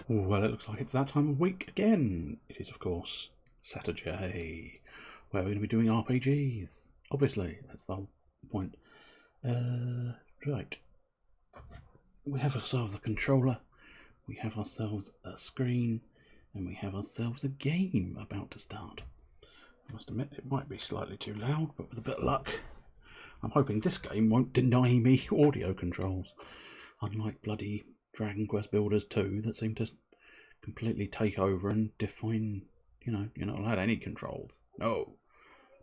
Well, it looks like it's that time of week again. It is, of course, SaturJay, where we're going to be doing RPGs. Obviously, that's the whole point. Right. We have ourselves a controller, we have ourselves a screen, and we have ourselves a game about to start. I must admit, it might be slightly too loud, but with a bit of luck, I'm hoping this game won't deny me audio controls. Unlike bloody Dragon Quest Builders 2 that seem to completely take over and define, you're not allowed any controls. No,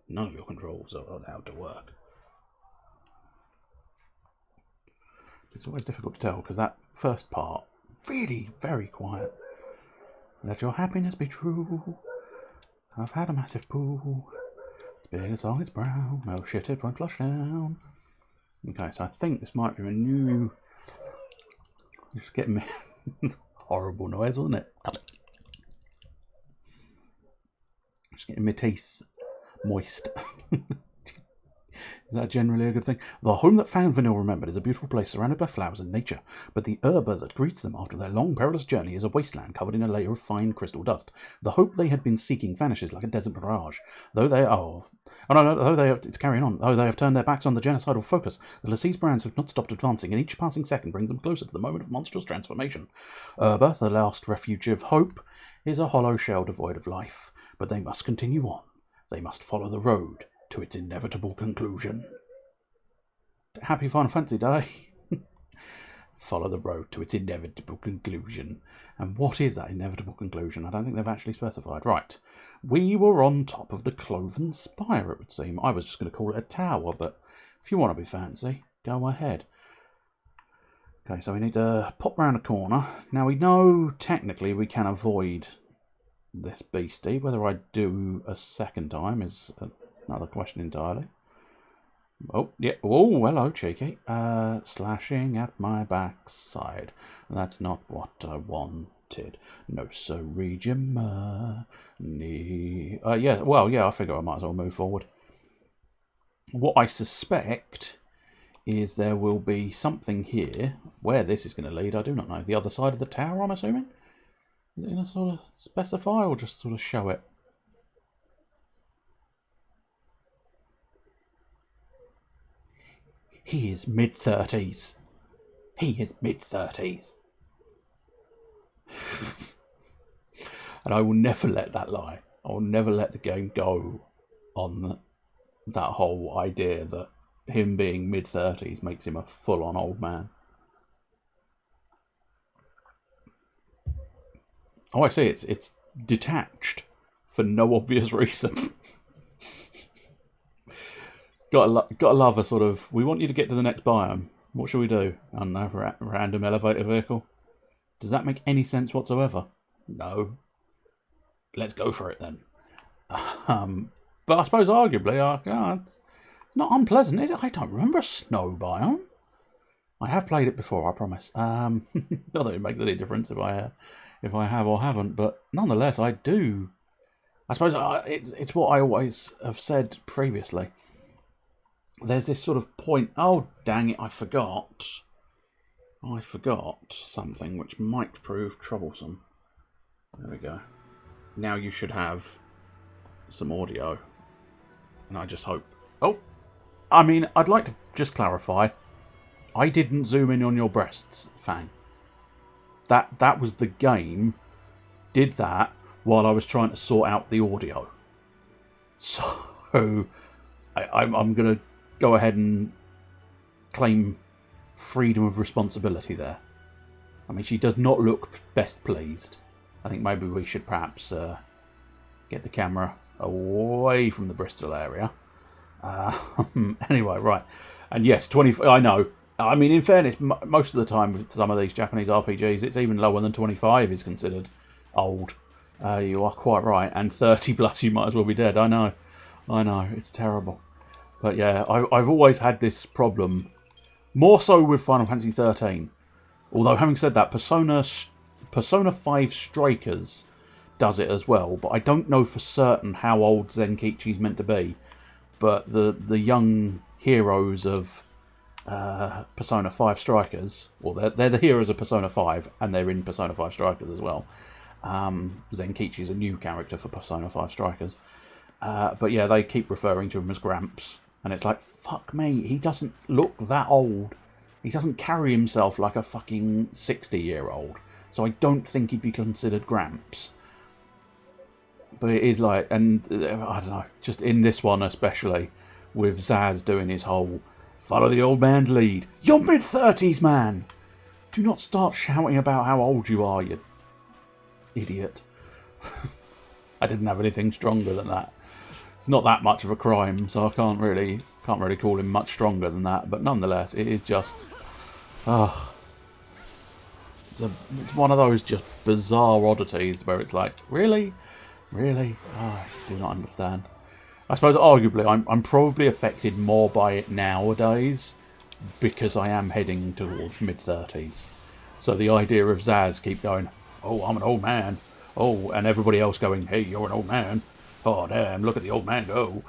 none of your controls are allowed to work. It's always difficult to tell because that first part, really very quiet. Let your happiness be true. I've had a massive poo. It's big, it's all, it's brown. Oh shit, it won't flush down. Okay, so I think this might be a new... Just getting me... Horrible noise, wasn't it? Just getting my teeth moist. Is that generally a good thing? The home that found Vanille remembered is a beautiful place surrounded by flowers and nature, but the herb that greets them after their long, perilous journey is a wasteland covered in a layer of fine crystal dust. The hope they had been seeking vanishes like a desert mirage. It's carrying on. Though they have turned their backs on the genocidal focus, the Lassie's brands have not stopped advancing, and each passing second brings them closer to the moment of monstrous transformation. Herba, the last refuge of hope, is a hollow shell devoid of life, but they must continue on. They must follow the road to its inevitable conclusion. Happy Final Fantasy Day. Follow the road to its inevitable conclusion. And what is that inevitable conclusion? I don't think they've actually specified. Right. We were on top of the Cloven Spire, it would seem. I was just going to call it a tower, but if you want to be fancy, go ahead. Okay, so we need to pop round a corner. Now we know technically we can avoid this beastie. Whether I do a second time is another question entirely. Oh, yeah. Oh, hello, cheeky. Slashing at my backside. That's not what I wanted. No, sorry, Jiminy. Yeah, well, yeah, I figure I might as well move forward. What I suspect is there will be something here. Where this is going to lead, I do not know. The other side of the tower, I'm assuming? Is it going to sort of specify or just sort of show it? He is mid-30s. He is mid-30s. And I will never let that lie. I will never let the game go on that whole idea that him being mid-30s makes him a full-on old man. Oh, I see. It's detached for no obvious reason. Gotta love a sort of, we want you to get to the next biome. What should we do? I don't know, random elevator vehicle? Does that make any sense whatsoever? No. Let's go for it then. But I suppose arguably, it's not unpleasant, is it? I don't remember a snow biome. I have played it before, I promise. Not that it makes any difference if I have or haven't, but nonetheless, I do. I suppose it's what I always have said previously. There's this sort of point. Oh, dang it, I forgot something which might prove troublesome. There we go. Now you should have some audio. And I just hope... Oh! I mean, I'd like to just clarify. I didn't zoom in on your breasts, Fang. That was the game. Did that while I was trying to sort out the audio. So... I'm going to go ahead and claim freedom of responsibility there. I mean, she does not look best pleased. I think maybe we should perhaps get the camera away from the Bristol area. Anyway, right. And yes, 20... I know. I mean, in fairness, most of the time with some of these Japanese RPGs, it's even lower than 25 is considered old. You are quite right. And 30 plus, you might as well be dead. I know. It's terrible. But yeah, I've always had this problem, more so with Final Fantasy XIII. Although, having said that, Persona 5 Strikers does it as well. But I don't know for certain how old Zenkichi's meant to be. But the young heroes of Persona 5 Strikers. Well, they're the heroes of Persona 5, and they're in Persona 5 Strikers as well. Zenkichi's a new character for Persona 5 Strikers. But yeah, they keep referring to him as Gramps. And it's like, fuck me, he doesn't look that old. He doesn't carry himself like a fucking 60-year-old. So I don't think he'd be considered Gramps. But it is like, and I don't know, just in this one especially, with Zaz doing his whole, follow the old man's lead. You're mid-30s, man! Do not start shouting about how old you are, you idiot. I didn't have anything stronger than that. It's not that much of a crime, so I can't really call him much stronger than that. But nonetheless, it is just, it's one of those just bizarre oddities where it's like, really, really, I do not understand. I suppose arguably I'm probably affected more by it nowadays because I am heading towards mid-30s. So the idea of Zaz keep going, oh, I'm an old man. Oh, and everybody else going, hey, you're an old man. Oh, damn, look at the old man go.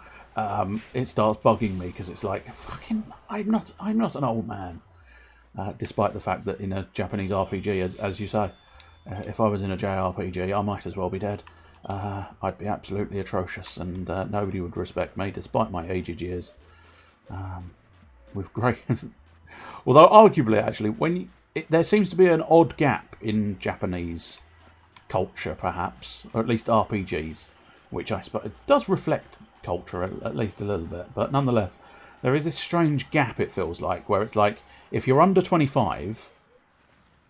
It starts bugging me because it's like, fucking, I'm not an old man. Despite the fact that in a Japanese RPG, as you say, if I was in a JRPG, I might as well be dead. I'd be absolutely atrocious, and nobody would respect me, despite my aged years. With great, although arguably, actually, there seems to be an odd gap in Japanese culture, perhaps, or at least RPGs, which I suppose does reflect culture at least a little bit. But nonetheless, there is this strange gap. It feels like where it's like if you're under 25,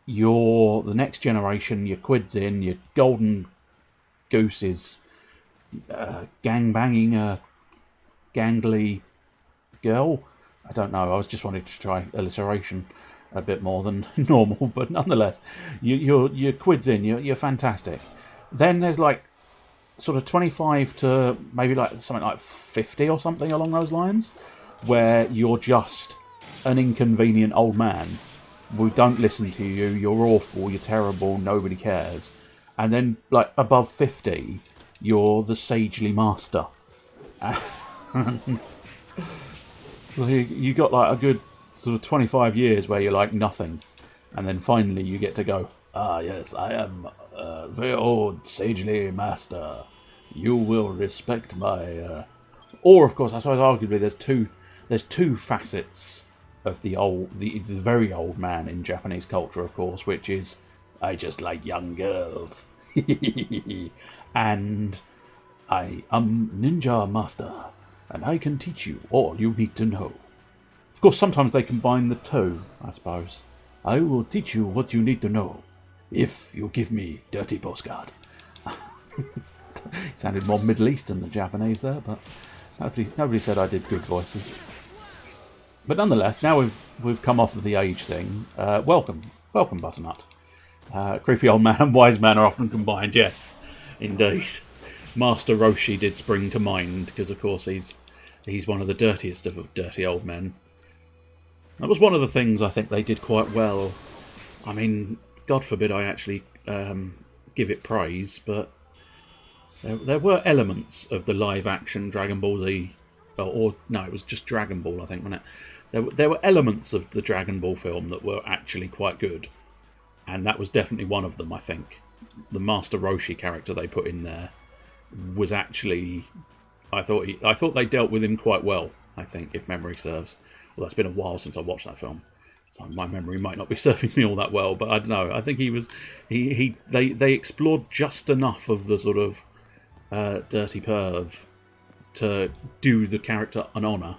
you're the next generation. Your quid's in, your golden goose is gang banging a gangly girl. I don't know. I was just wanting to try alliteration a bit more than normal, but nonetheless, your quid's in. You're fantastic. Then there's like sort of 25 to maybe like something like 50 or something along those lines, where you're just an inconvenient old man. We don't listen to you. You're awful. You're terrible. Nobody cares. And then, like, above 50, you're the sagely master. You got, like, a good sort of 25 years where you're, like, nothing. And then finally you get to go, ah, yes, I am a very old, sagely master. You will respect my... Or, of course, I suppose arguably there's two facets of the very old man in Japanese culture, of course, which is, I just like young girls. And I am Ninja Master, and I can teach you all you need to know. Of course, sometimes they combine the two, I suppose. I will teach you what you need to know, if you give me dirty postcard. Sounded more Middle Eastern than Japanese there, but nobody said I did good voices. But nonetheless, now we've come off of the age thing. Welcome, Butternut. Creepy old man and wise man are often combined, yes, indeed. Master Roshi did spring to mind, because of course he's one of the dirtiest of dirty old men. That was one of the things I think they did quite well. I mean, God forbid I actually give it praise, but there were elements of the live-action Dragon Ball Z, or no, it was just Dragon Ball, I think, wasn't it? There were elements of the Dragon Ball film that were actually quite good. And that was definitely one of them, I think. The Master Roshi character they put in there was actually... I thought they dealt with him quite well, I think, if memory serves. Well, that's been a while since I watched that film, so my memory might not be serving me all that well, but I don't know. I think they explored just enough of the sort of dirty perv to do the character an honour.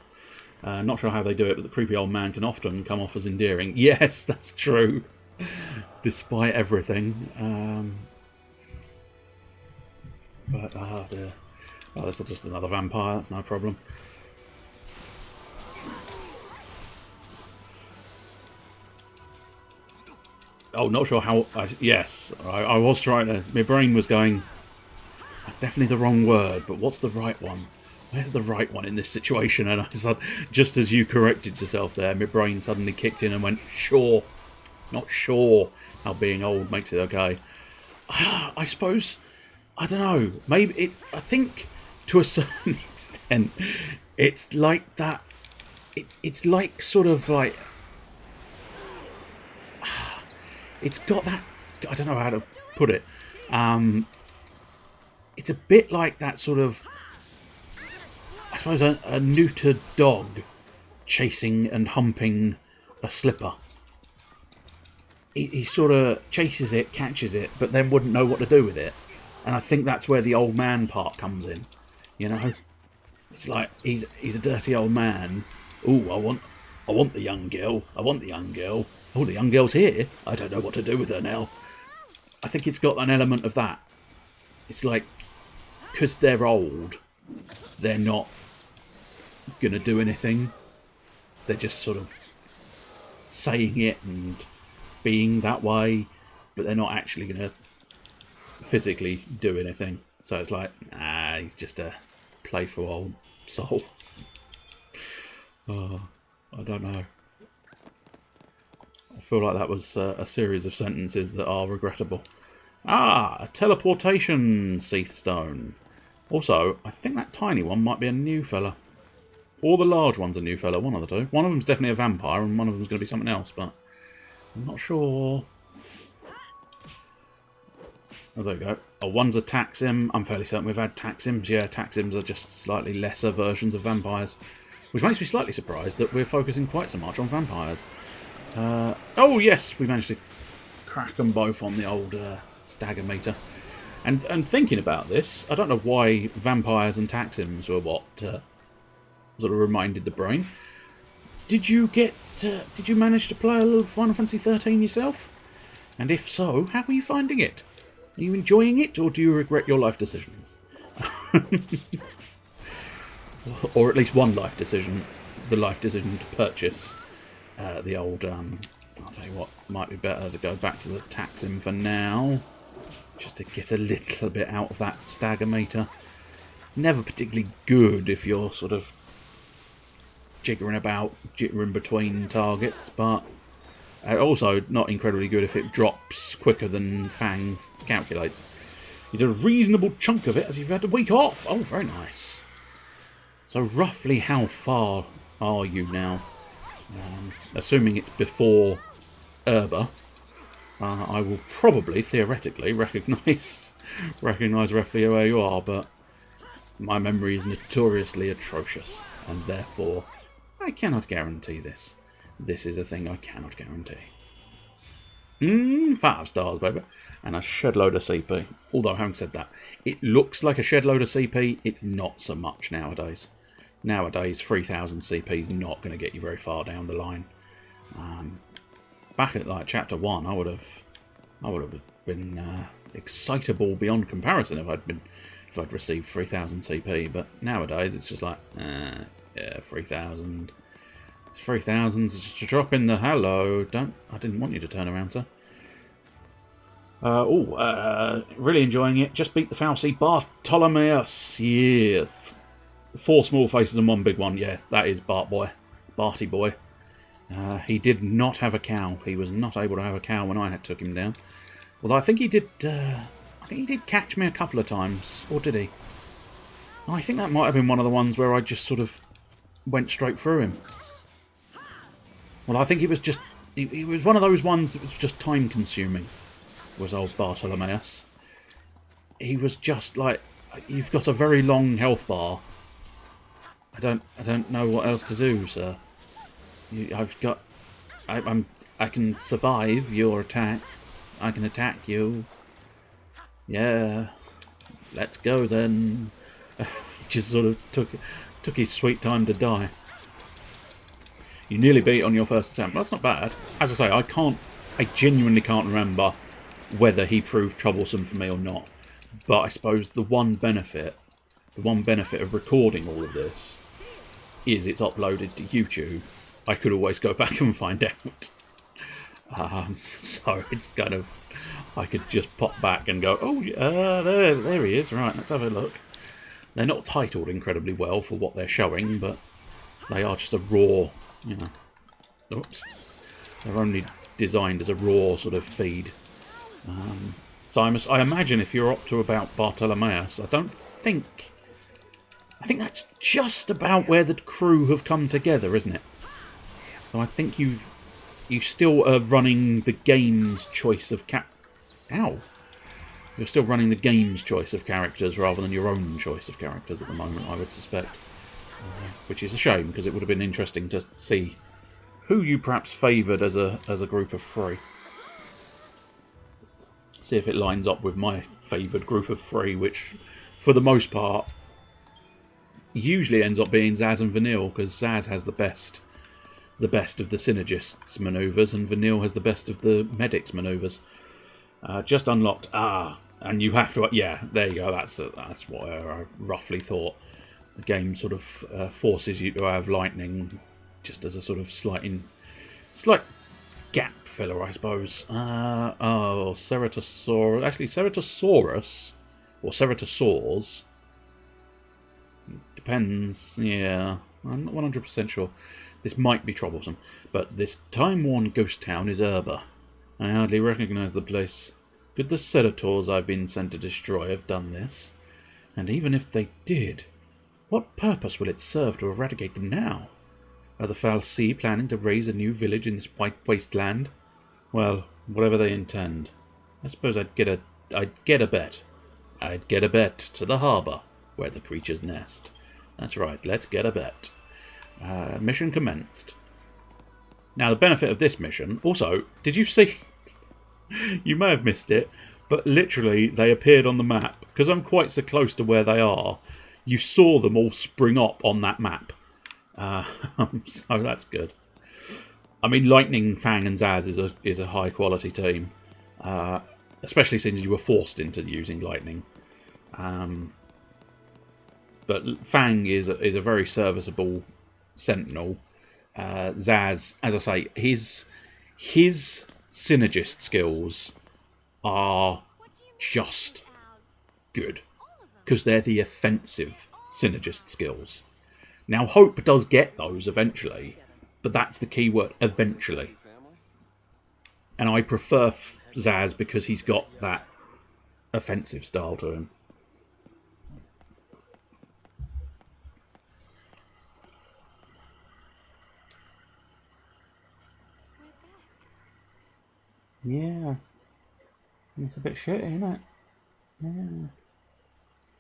Not sure how they do it, but the creepy old man can often come off as endearing. Yes, that's true. Despite everything. But, oh dear. Oh, this is just another vampire, that's no problem. Oh, not sure how... yes, I was trying to... My brain was going... That's definitely the wrong word, but what's the right one? Where's the right one in this situation? And I said, just as you corrected yourself there, my brain suddenly kicked in and went, sure. Not sure how being old makes it okay. I suppose... I don't know. Maybe it... I think, to a certain extent, it's like that it's like sort of like it's got that, I don't know how to put it. It's a bit like that sort of, I suppose, a neutered dog chasing and humping a slipper. He sort of chases it, catches it, but then wouldn't know what to do with it. And I think that's where the old man part comes in. You know, it's like he's a dirty old man. Ooh, I want the young girl. I want the young girl. Oh, the young girl's here. I don't know what to do with her now. I think it's got an element of that. It's like, because they're old, they're not going to do anything. They're just sort of saying it and being that way, but they're not actually going to physically do anything. So it's like, he's just a playful old soul. Oh, I don't know. I feel like that was a series of sentences that are regrettable. A teleportation Seath Stone. Also, I think that tiny one might be a new fella. Or the large one's a new fella, one of the two. One of them's definitely a vampire and one of them's going to be something else, but I'm not sure. Oh, there we go. Oh, one's a Taxim. I'm fairly certain we've had Taxims. Yeah, Taxims are just slightly lesser versions of vampires. Which makes me slightly surprised that we're focusing quite so much on vampires. Oh, yes, we managed to crack them both on the old stagger meter. And thinking about this, I don't know why vampires and Taxims were what sort of reminded the brain. Did you manage to play a little Final Fantasy XIII yourself? And if so, how are you finding it? Are you enjoying it, or do you regret your life decisions? Or at least one life decision, the life decision to purchase the old, I'll tell you what, might be better to go back to the Taxim for now, just to get a little bit out of that stagger meter. It's never particularly good if you're sort of jittering between targets, but also not incredibly good if it drops quicker than Fang calculates. You did a reasonable chunk of it as you've had a week off. Oh, very nice. So roughly how far are you now? Assuming it's before Erba, I will probably, theoretically, recognise roughly where you are, but my memory is notoriously atrocious, and therefore I cannot guarantee this. This is a thing I cannot guarantee. 5 stars, baby. And a shed load of CP. Although, having said that, it looks like a shed load of CP. It's not so much nowadays. Nowadays, 3,000 CP is not going to get you very far down the line. Back at like Chapter 1, I would have been excitable beyond comparison if I'd received 3,000 CP. But nowadays, it's just like, yeah, 3,000. 3,000 is just a drop in the hello. I didn't want you to turn around, sir. Really enjoying it. Just beat the Fauci Bartolomeus. Yes. 4 small faces and 1 big one. Yeah, that is Barty boy. He did not have a cow. He was not able to have a cow when I took him down. Although I think he did. I think he did catch me a couple of times, or did he? I think that might have been one of the ones where I just sort of went straight through him. Well, I think it was just... It was one of those ones that was just time-consuming, was old Bartolomeus. He was just like... You've got a very long health bar. I don't know what else to do, sir. I can survive your attacks. I can attack you. Yeah. Let's go, then. Just sort of took his sweet time to die. You nearly beat it on your first attempt. Well, that's not bad. As I say, I genuinely can't remember whether he proved troublesome for me or not. But I suppose the one benefit of recording all of this is it's uploaded to YouTube. I could always go back and find out. So it's kind of, I could just pop back and go, oh, there he is. Right, let's have a look. They're not titled incredibly well for what they're showing, but they are just a raw, you know. Oops. They're only designed as a raw sort of feed. So I imagine if you're up to about Bartolomeus, I don't think I think that's just about where the crew have come together, isn't it? So I think you still are running the game's choice of Ow! You're still running the game's choice of characters rather than your own choice of characters at the moment, I would suspect. Which is a shame, because it would have been interesting to see who you perhaps favoured as a group of 3. See if it lines up with my favoured group of 3, which, for the most part, usually ends up being Zaz and Vanille, because Zaz has the best of the Synergists' manoeuvres, and Vanille has the best of the Medics' manoeuvres. Just unlocked. And you have to... Yeah, there you go. That's what I roughly thought. The game sort of forces you to have lightning just as a sort of slight gap filler, I suppose. Ceratosaurus... Actually, Ceratosaurus, or Ceratosaurs... Depends, yeah. I'm not 100% sure. This might be troublesome. But this time-worn ghost town is Erba. I hardly recognise the place. Could the Cerators I've been sent to destroy have done this? And even if they did, what purpose will it serve to eradicate them now? Are the Fal'Cie planning to raise a new village in this white wasteland? Well, whatever they intend. I suppose I'd get a bet. I'd get a bet to the harbour, where the creatures nest. That's right, let's get a bet. Mission commenced. Now, the benefit of this mission... Also, did you see... You may have missed it, but literally they appeared on the map. Because I'm quite so close to where they are, you saw them all spring up on that map. So that's good. I mean, Lightning, Fang and Zaz is a high-quality team. Especially since you were forced into using Lightning. But Fang is a very serviceable Sentinel. Zaz, as I say, his Synergist skills are just good. Because they're the offensive Synergist skills. Now, Hope does get those eventually. But that's the key word, eventually. And I prefer Zaz because he's got that offensive style to him. Yeah. It's a bit shitty, isn't it? Yeah.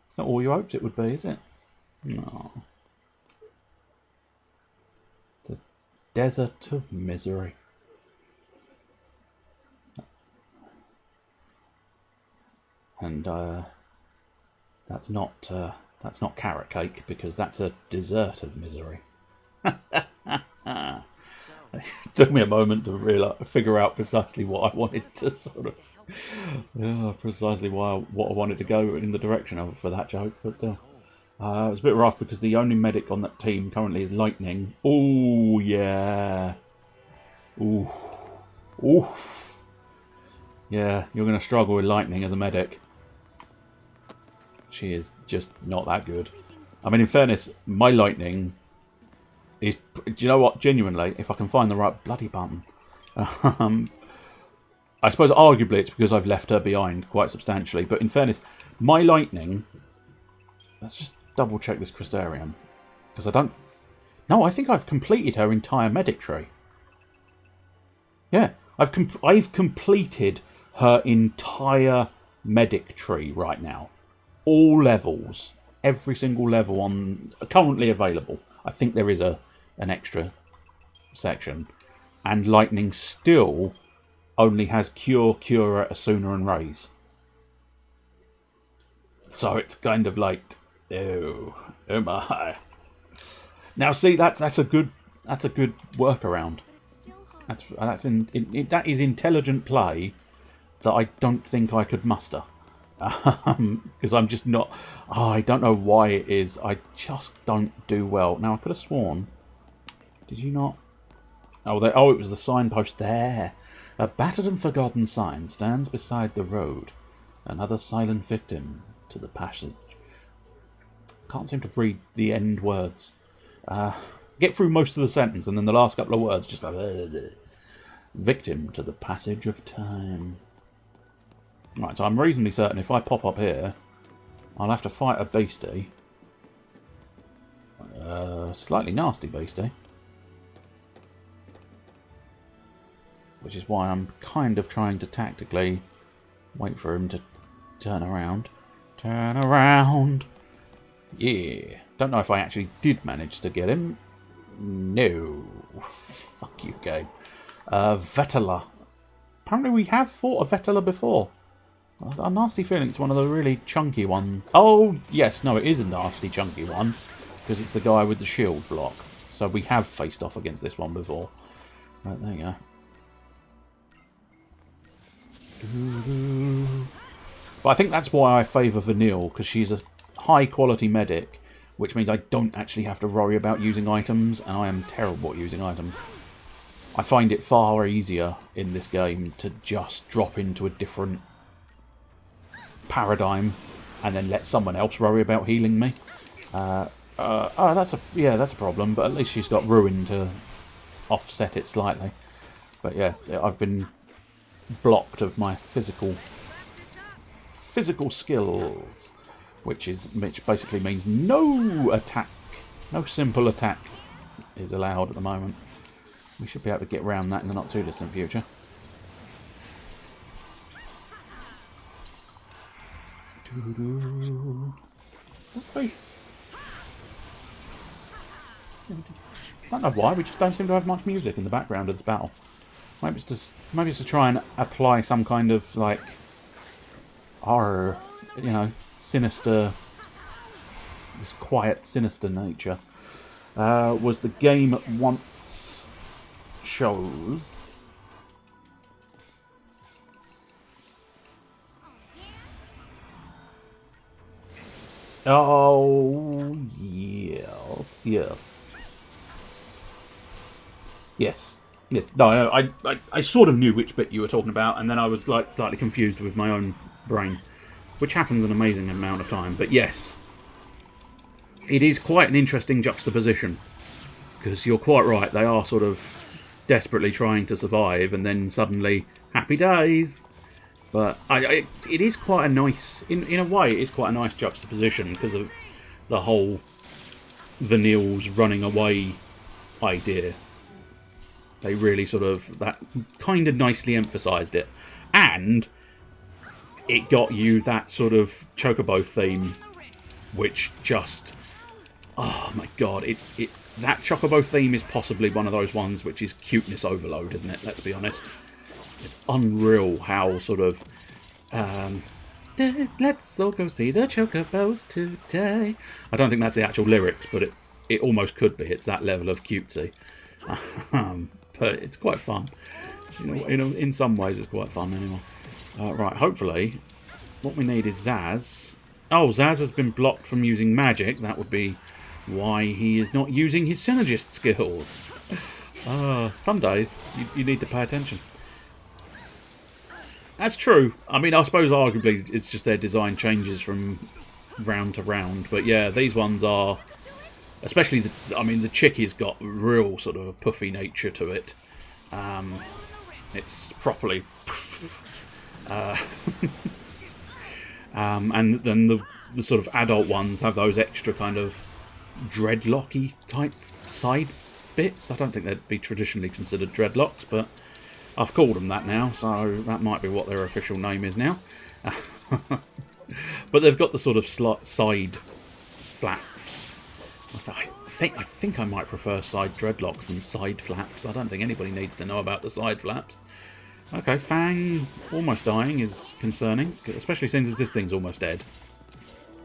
It's not all you hoped it would be, is it? No. It's a desert of misery. And that's not carrot cake, because that's a dessert of misery. It took me a moment to figure out precisely what I wanted to sort of... precisely what I wanted to go in the direction of for that joke, but still. It was a bit rough because the only medic on that team currently is Lightning. Oh, yeah. Ooh. Ooh. Yeah, you're going to struggle with Lightning as a medic. She is just not that good. I mean, in fairness, my Lightning... do you know what? Genuinely, if I can find the right bloody button. I suppose arguably it's because I've left her behind quite substantially. But in fairness, my Lightning... Let's just double check this Crystarium. Because I don't... No, I think I've completed her entire medic tree. Yeah, I've completed her entire medic tree right now. All levels. Every single level on currently available. I think there is an extra section, and Lightning still only has Cure, Cura, Asuna, and Raise. So it's kind of like, oh my. Now see, that's a good workaround. That is intelligent play that I don't think I could muster. Because I'm just not... Oh, I don't know why it is. I just don't do well. Now, I could have sworn... Did you not? Oh, it was the signpost there. A battered and forgotten sign stands beside the road. Another silent victim to the passage. Can't seem to read the end words. Get through most of the sentence, and then the last couple of words just like... Victim to the passage of time. Right, so I'm reasonably certain if I pop up here, I'll have to fight a beastie. Slightly nasty beastie. Which is why I'm kind of trying to tactically wait for him to turn around. Turn around! Yeah. Don't know if I actually did manage to get him. No. Fuck you, game. Vetala. Apparently we have fought a Vetala before. I've got a nasty feeling it's one of the really chunky ones. Oh, yes. No, it is a nasty chunky one. Because it's the guy with the shield block. So we have faced off against this one before. Right, there you go. But I think that's why I favour Vanille, because she's a high quality medic, which means I don't actually have to worry about using items, and I am terrible at using items. I find it far easier in this game to just drop into a different paradigm and then let someone else worry about healing me. That's a problem, but at least she's got Ruin to offset it slightly. But yeah, I've been blocked of my physical skills, which basically means no attack, no simple attack is allowed at the moment. We should be able to get around that in the not too distant future. Okay. I don't know why, we just don't seem to have much music in the background of this battle. Maybe it's to try and apply some kind of, like, horror, you know, sinister, this quiet, sinister nature. Was the game once shows. Oh, yes. Yes. No, I sort of knew which bit you were talking about, and then I was like slightly confused with my own brain, which happens an amazing amount of time. But yes, it is quite an interesting juxtaposition, because you're quite right. They are sort of desperately trying to survive, and then suddenly, happy days. But it is quite a nice, in a way, it is quite a nice juxtaposition because of the whole Vanille's running away idea. They really sort of, that kind of nicely emphasised it. And it got you that sort of Chocobo theme, which just, oh my god, that Chocobo theme is possibly one of those ones which is cuteness overload, isn't it? Let's be honest. It's unreal how sort of, let's all go see the Chocobos today. I don't think that's the actual lyrics, but it almost could be. It's that level of cutesy. But it's quite fun. You know, in some ways it's quite fun anyway. Right, hopefully, what we need is Zaz. Oh, Zaz has been blocked from using magic. That would be why he is not using his synergist skills. Some days you need to pay attention. That's true. I mean, I suppose arguably it's just their design changes from round to round. But yeah, these ones are, especially the Chickie's got real sort of a puffy nature to it. It's properly, and then the sort of adult ones have those extra kind of dreadlocky type side bits. I don't think they'd be traditionally considered dreadlocks, but I've called them that now, so that might be what their official name is now. But they've got the sort of side flaps. I think I might prefer side dreadlocks than side flaps. I don't think anybody needs to know about the side flaps. Okay, Fang almost dying is concerning, especially since this thing's almost dead.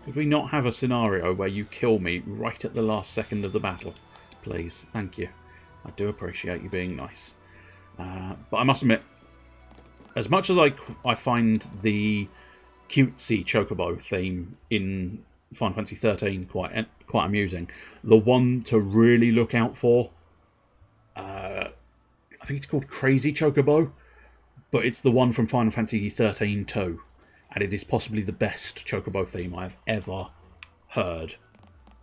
Could we not have a scenario where you kill me right at the last second of the battle? Please, thank you. I do appreciate you being nice. But I must admit, as much as I find the cutesy Chocobo theme in Final Fantasy XIII quite amusing, the one to really look out for, I think it's called Crazy Chocobo, but it's the one from Final Fantasy XIII 2, and it is possibly the best Chocobo theme I have ever heard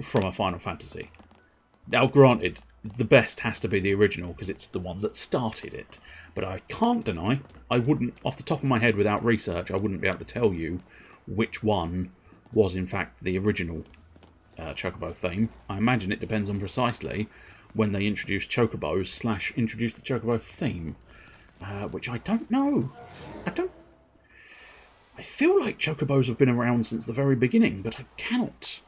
from a Final Fantasy. Now, granted, the best has to be the original because it's the one that started it. But I can't deny, I wouldn't, off the top of my head without research, I wouldn't be able to tell you which one was in fact the original Chocobo theme. I imagine it depends on precisely when they introduce Chocobos / introduce the Chocobo theme, which I don't know. I feel like Chocobos have been around since the very beginning, but I cannot.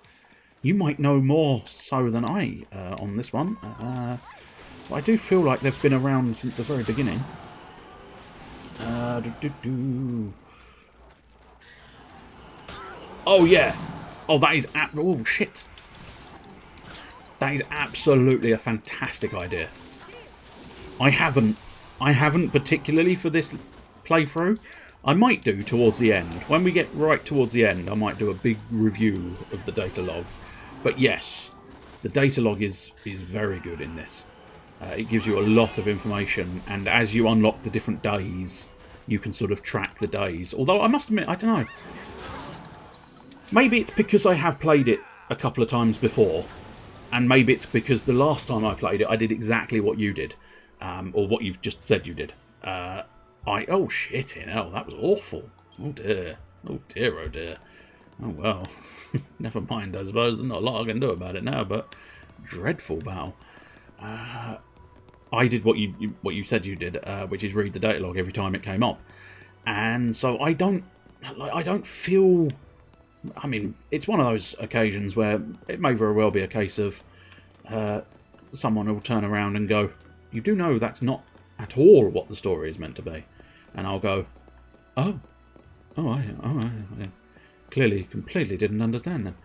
You might know more so than I on this one. But I do feel like they've been around since the very beginning. Oh yeah. Oh, that is oh shit. That is absolutely a fantastic idea. I haven't particularly for this playthrough. I might do towards the end. When we get right towards the end, I might do a big review of the data log. But yes, the data log is very good in this. It gives you a lot of information, and as you unlock the different days, you can sort of track the days. Although I must admit, I don't know. Maybe it's because I have played it a couple of times before, and maybe it's because the last time I played it, I did exactly what you did, or what you've just said you did. Oh shit, hell, that was awful. Oh dear, oh dear, oh dear. Oh well, never mind. I suppose there's not a lot I can do about it now, but dreadful battle. I did what you said you did, which is read the data log every time it came up, and so I don't feel. I mean, it's one of those occasions where it may very well be a case of someone will turn around and go, "You do know that's not at all what the story is meant to be," and I'll go, "Oh, I clearly completely didn't understand them."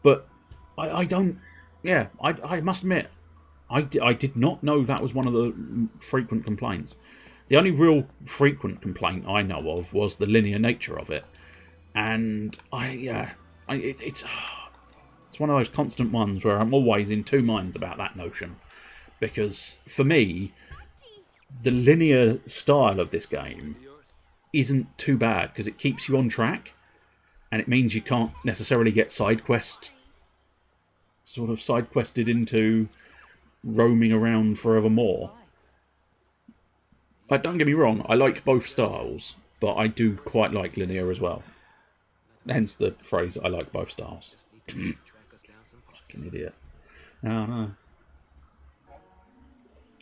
But I don't. Yeah, I must admit, I did not know that was one of the frequent complaints. The only real frequent complaint I know of was the linear nature of it. And it's one of those constant ones where I'm always in two minds about that notion, because for me, the linear style of this game isn't too bad because it keeps you on track, and it means you can't necessarily get side quested into roaming around forevermore. But don't get me wrong, I like both styles, but I do quite like linear as well. Hence the phrase, I like both styles. Fucking idiot. No.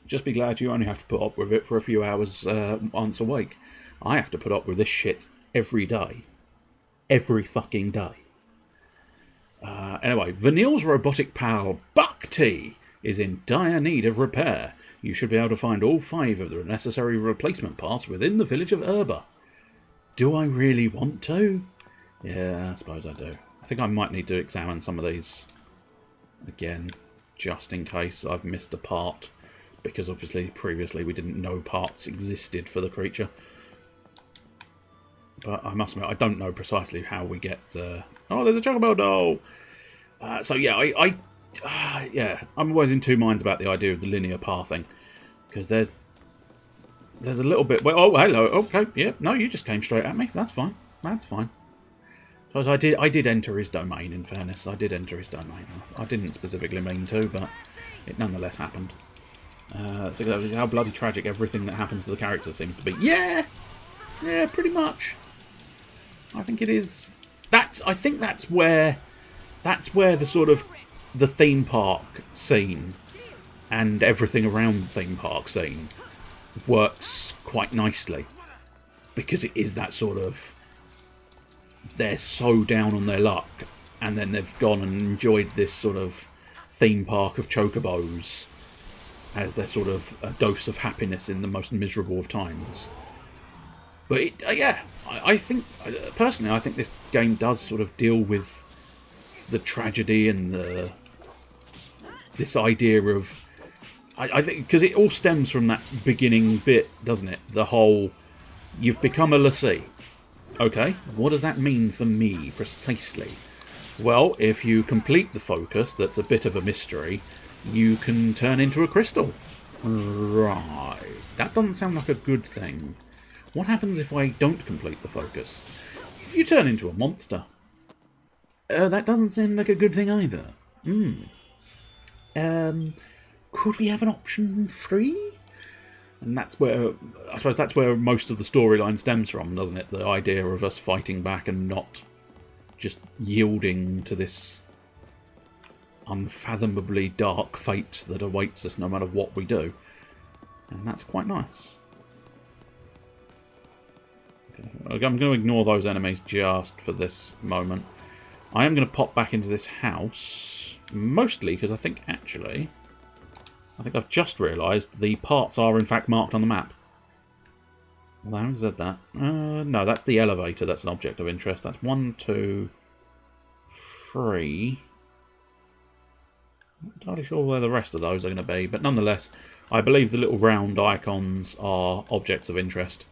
Just be glad you only have to put up with it for a few hours once a week. I have to put up with this shit every day. Every fucking day. Anyway, Vanille's robotic pal, Bhakti, is in dire need of repair. You should be able to find all 5 of the necessary replacement parts within the village of Erba. Do I really want to? Yeah, I suppose I do. I think I might need to examine some of these again, just in case I've missed a part, because obviously previously we didn't know parts existed for the creature. But I must admit, I don't know precisely how we get... Oh, there's a Chocobo doll! So yeah, I'm always in two minds about the idea of the linear pathing, because there's a little bit... Well, oh, hello, okay, yeah, no, you just came straight at me. That's fine, that's fine. Because I did enter his domain, in fairness. I did enter his domain. I didn't specifically mean to, but it nonetheless happened. So that how bloody tragic everything that happens to the character seems to be. Yeah, pretty much. I think it is. I think that's where the sort of the theme park scene and everything around the theme park scene works quite nicely, because it is that sort of, they're so down on their luck, and then they've gone and enjoyed this sort of theme park of chocobos as their sort of a dose of happiness in the most miserable of times. But I think, personally, I think this game does sort of deal with the tragedy and this idea of, I think, because it all stems from that beginning bit, doesn't it? The whole, you've become a lessee. Okay, what does that mean for me, precisely? Well, if you complete the focus, that's a bit of a mystery, you can turn into a crystal. Right. That doesn't sound like a good thing. What happens if I don't complete the focus? You turn into a monster. That doesn't sound like a good thing either. Could we have an option 3? And that's where, I suppose that's where most of the storyline stems from, doesn't it? The idea of us fighting back and not just yielding to this unfathomably dark fate that awaits us no matter what we do. And that's quite nice. Okay. I'm going to ignore those enemies just for this moment. I am going to pop back into this house, mostly because I think, actually, I've just realised the parts are in fact marked on the map. Well, I haven't said that. No, that's the elevator. That's an object of interest. That's 1, 2, 3. Not entirely sure where the rest of those are going to be, but nonetheless, I believe the little round icons are objects of interest.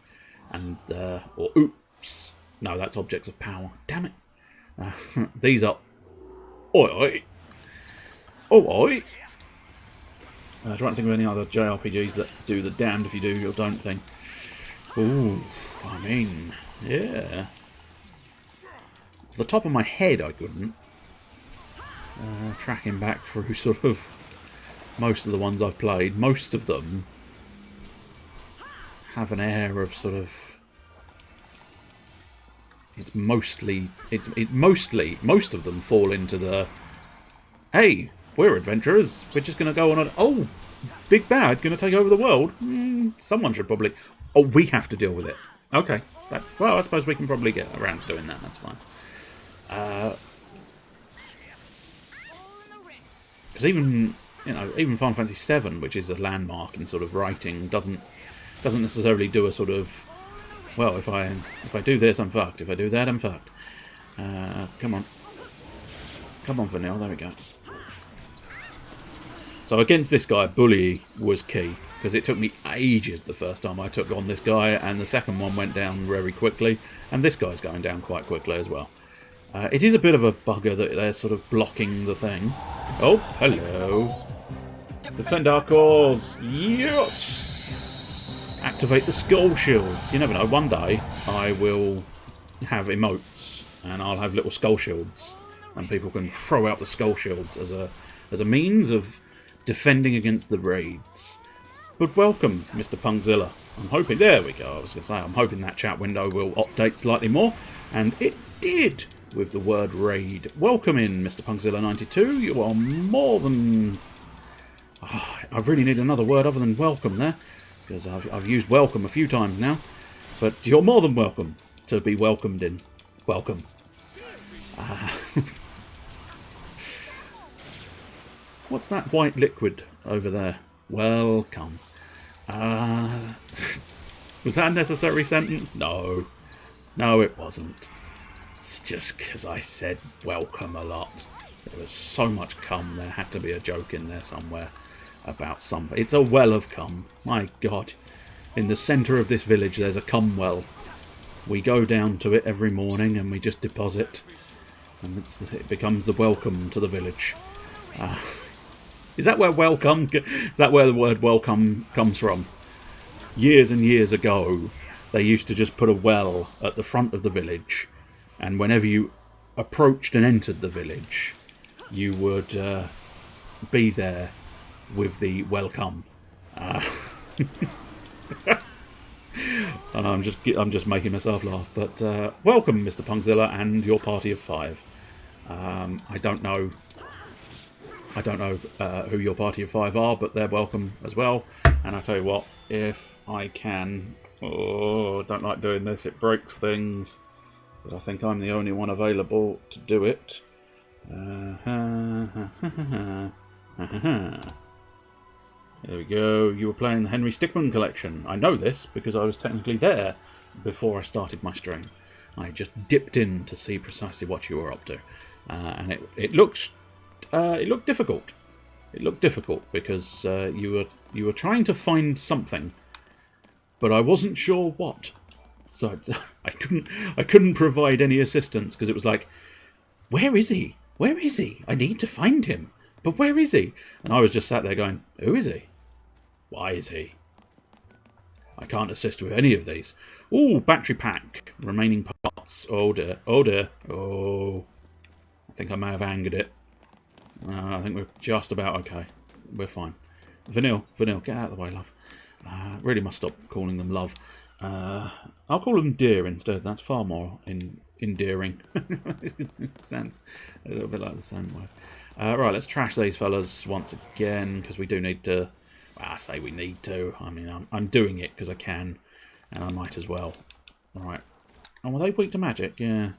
And, or oops. No, that's objects of power. Damn it. These are... Oi, oi. Oi. Trying to think of any other JRPGs that do the damned if you do or don't thing. Ooh, I mean, yeah. Off the top of my head, I couldn't. Tracking back through sort of most of the ones I've played, most of them have an air of sort of... most of them fall into the, hey, we're adventurers, we're just going to go on oh, big bad, going to take over the world, someone should probably, oh, we have to deal with it. Okay, well, I suppose we can probably get around to doing that, that's fine. Because even, you know, even Final Fantasy VII, which is a landmark in sort of writing, doesn't necessarily do a sort of, well, if I do this, I'm fucked. If I do that, I'm fucked. Come on. Come on, Vanille. There we go. So against this guy, bully was key. Because it took me ages the first time I took on this guy. And the second one went down very quickly. And this guy's going down quite quickly as well. It is a bit of a bugger that they're sort of blocking the thing. Oh, hello. Defend our cause. Yes! Activate the skull shields. You never know, one day I will have emotes and I'll have little skull shields and people can throw out the skull shields as a means of defending against the raids. But welcome, Mr. Pungzilla. I'm hoping, there we go, I was going to say, I'm hoping that chat window will update slightly more, and it did with the word raid. Welcome in, Mr. Pungzilla92. You are more than... Oh, I really need another word other than welcome there. Because I've used welcome a few times now. But you're more than welcome to be welcomed in. Welcome. What's that white liquid over there? Welcome. Was that a necessary sentence? No. No, it wasn't. It's just because I said welcome a lot. There was so much cum, there had to be a joke in there somewhere. About some... It's a well of cum. My God. In the centre of this village there's a cum well. We go down to it every morning and we just deposit. And it becomes the welcome to the village. Is that where welcome... Is that where the word welcome comes from? Years and years ago they used to just put a well at the front of the village. And whenever you approached and entered the village, you would be there with the welcome. And I'm just making myself laugh. But welcome, Mr. Pungzilla, and your party of 5. I don't know who your party of 5 are, but they're welcome as well. And I tell you what, if I can, oh, don't like doing this. It breaks things. But I think I'm the only one available to do it. There we go. You were playing the Henry Stickmin collection. I know this because I was technically there before I started my stream. I just dipped in to see precisely what you were up to, and it looked difficult. It looked difficult because you were trying to find something, but I wasn't sure what. So I couldn't provide any assistance because it was like, where is he? Where is he? I need to find him. But where is he? And I was just sat there going, who is he? Why is he? I can't assist with any of these. Ooh, battery pack. Remaining parts. Oh dear. Oh dear. Oh. I think I may have angered it. I think we're just about okay. We're fine. Vanille, get out of the way, love. Really must stop calling them love. I'll call them dear instead. That's far more in endearing. It sounds a little bit like the same word. Right, let's trash these fellas once again, because we do need to... Well, I say we need to. I mean, I'm doing it because I can, and I might as well. Right. Oh, were they weak to magic? Yeah.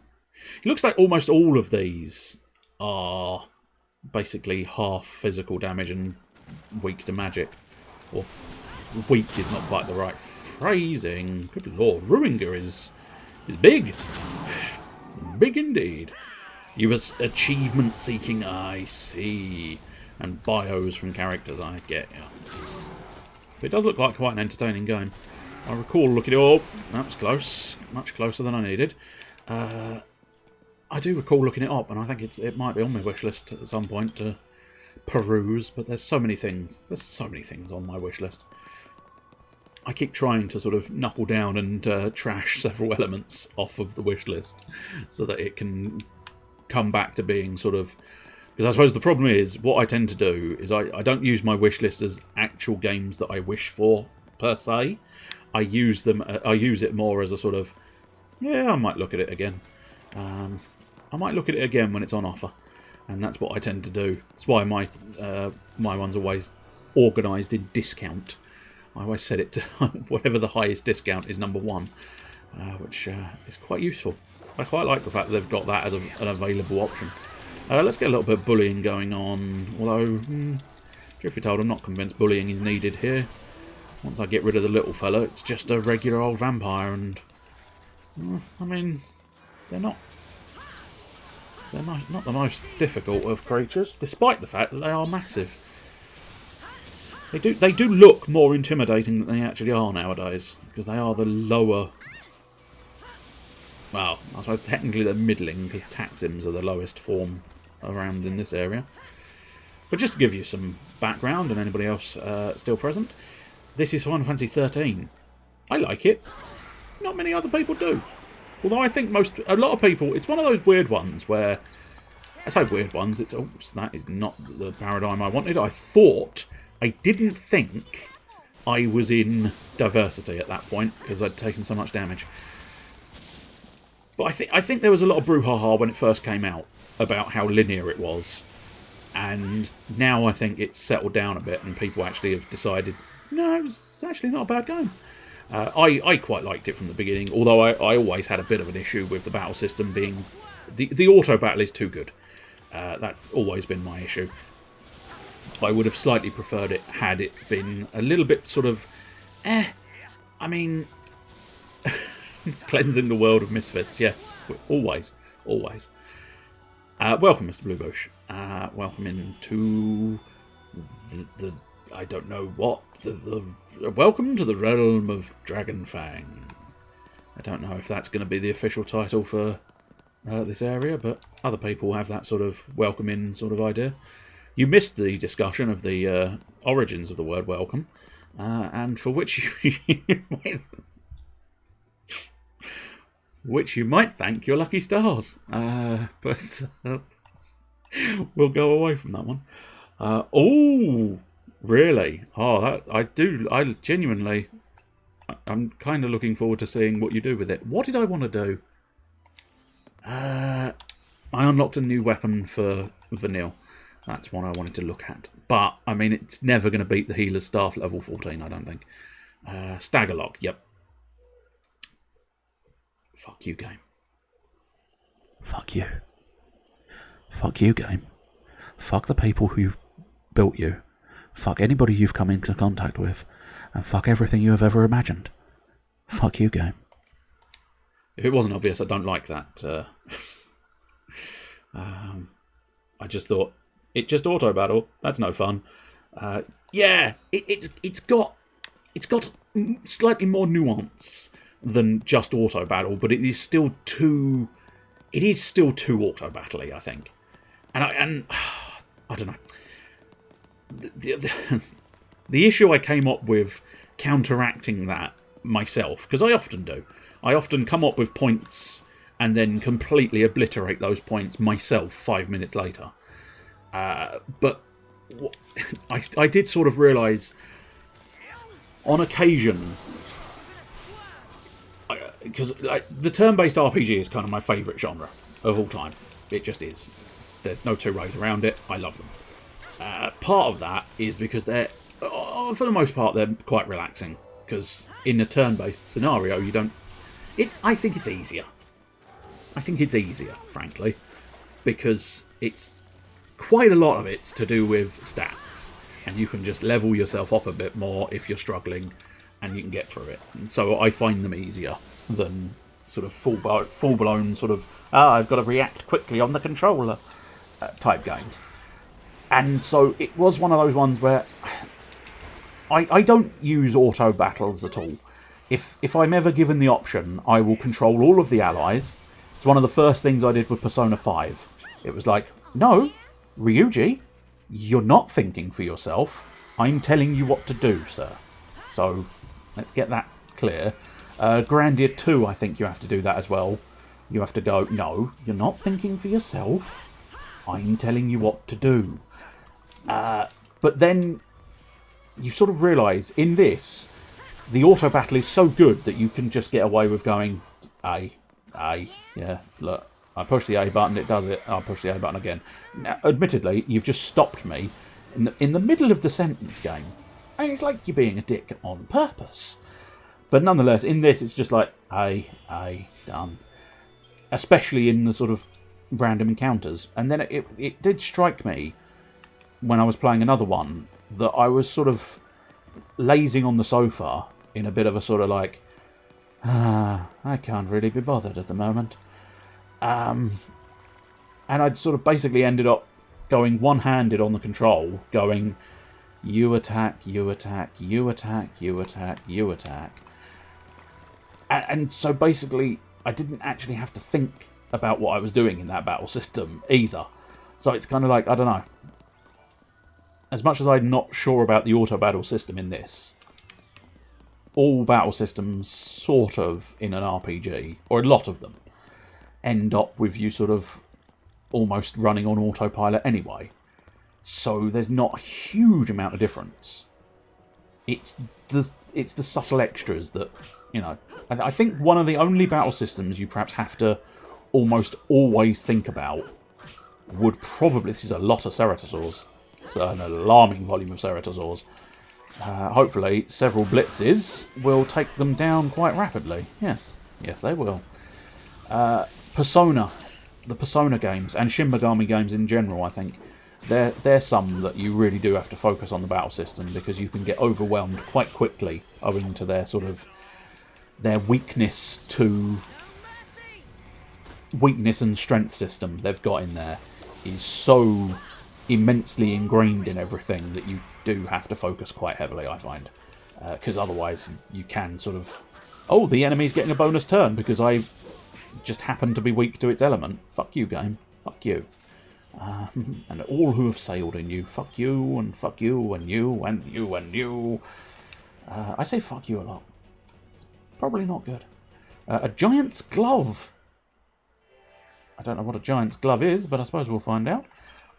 It looks like almost all of these are basically half physical damage and weak to magic. Or weak is not quite the right phrasing. Good lord, Ruinger is big. Big indeed. You was achievement seeking, I see. And bios from characters, I get ya. It does look like quite an entertaining game. I recall looking... Oh, that was close. Much closer than I needed. I do recall looking it up, and I think it might be on my wish list at some point to peruse, but there's so many things. There's so many things on my wish list. I keep trying to sort of knuckle down and trash several elements off of the wish list so that it can come back to being sort of... Because I suppose the problem is, what I tend to do is I don't use my wish list as actual games that I wish for, per se. I use it more as a sort of, yeah, I might look at it again. I might look at it again when it's on offer. And that's what I tend to do. That's why my one's always organised in discount. I always set it to whatever the highest discount is number one, which is quite useful. I quite like the fact that they've got that as an available option. Let's get a little bit of bullying going on, although, truth be told, I'm not convinced bullying is needed here. Once I get rid of the little fella, it's just a regular old vampire, and, I mean, they're not the most difficult of creatures, despite the fact that they are massive. They do look more intimidating than they actually are nowadays, because they are the lower... Well, I suppose technically they're middling, because Taxims are the lowest form around in this area. But just to give you some background, and anybody else still present, this is Final Fantasy XIII. I like it. Not many other people do. Although I think a lot of people, it's one of those weird ones where, I say weird ones, oops, that is not the paradigm I wanted. I didn't think I was in diversity at that point, because I'd taken so much damage. But I think there was a lot of brouhaha when it first came out about how linear it was. And now I think it's settled down a bit and people actually have decided, no, it was actually not a bad game. I quite liked it from the beginning, although I always had a bit of an issue with the battle system being... The auto battle is too good. That's always been my issue. I would have slightly preferred it had it been a little bit sort of... I mean... Cleansing the world of misfits, yes. Always. Always. Welcome, Mr. Bluebush. Welcome into the I don't know what. Welcome to the realm of Dragonfang. I don't know if that's going to be the official title for this area, but other people have that sort of welcome in sort of idea. You missed the discussion of the origins of the word welcome, and for which you might thank your lucky stars. But we'll go away from that one. Oh, really? Oh, I genuinely... I'm kind of looking forward to seeing what you do with it. What did I want to do? I unlocked a new weapon for Vanille. That's what I wanted to look at. But, I mean, it's never going to beat the Healer's Staff level 14, I don't think. Staggerlock, yep. Fuck you, game. Fuck you. Fuck you, game. Fuck the people who built you. Fuck anybody you've come into contact with. And fuck everything you have ever imagined. Fuck you, game. If it wasn't obvious, I don't like that. I just thought, it just auto battle. That's no fun. Yeah, it's got slightly more nuance than just auto battle, but it is still too auto battle-y, I think. And I don't know. The issue I came up with counteracting that myself, because I often do. I often come up with points and then completely obliterate those points myself 5 minutes later. But I did sort of realise, on occasion, because the turn-based RPG is kind of my favourite genre of all time. It just is. There's no two ways around it. I love them. Part of that is because they're, for the most part, they're quite relaxing. Because in a turn-based scenario, you don't... I think it's easier. I think it's easier, frankly. Because it's... quite a lot of it's to do with stats. And you can just level yourself up a bit more if you're struggling. And you can get through it. And so I find them easier than sort of full-blown sort of... I've got to react quickly on the controller type games. And so it was one of those ones where... I don't use auto battles at all. If I'm ever given the option, I will control all of the allies. It's one of the first things I did with Persona 5. It was like, no, Ryuji, you're not thinking for yourself. I'm telling you what to do, sir. So, let's get that clear. Grandia 2, I think you have to do that as well. You have to go, no, you're not thinking for yourself. I'm telling you what to do. But then... you sort of realise, in this, the auto battle is so good that you can just get away with going, A, yeah, look, I push the A button, it does it, I'll push the A button again. Now, admittedly, you've just stopped me in the middle of the sentence game, and it's like you're being a dick on purpose. But nonetheless, in this, it's just like, A, done. Especially in the sort of random encounters. And then it did strike me, when I was playing another one, that I was sort of lazing on the sofa in a bit of a sort of like, I can't really be bothered at the moment. And I'd sort of basically ended up going one-handed on the control, going, you attack, you attack, you attack, you attack, you attack. And so basically, I didn't actually have to think about what I was doing in that battle system either. So it's kind of like, I don't know. As much as I'm not sure about the auto battle system in this, all battle systems sort of in an RPG, or a lot of them, end up with you sort of almost running on autopilot anyway. So there's not a huge amount of difference. It's the subtle extras that, you know... I think one of the only battle systems you perhaps have to almost always think about would probably... this is a lot of Ceratosaurs. It's an alarming volume of Ceratosaurs. Hopefully, several blitzes will take them down quite rapidly. Yes, they will. Persona, the Persona games, and Shin Megami games in general, I think, they're some that you really do have to focus on the battle system, because you can get overwhelmed quite quickly owing to their sort of their weakness and strength system they've got in there is so immensely ingrained in everything that you do have to focus quite heavily, I find. Because otherwise you can sort of... oh, the enemy's getting a bonus turn because I just happen to be weak to its element. Fuck you, game. Fuck you. And all who have sailed in you. Fuck you, and fuck you, and you, and you, and you. I say fuck you a lot. It's probably not good. A giant's glove. I don't know what a giant's glove is, but I suppose we'll find out.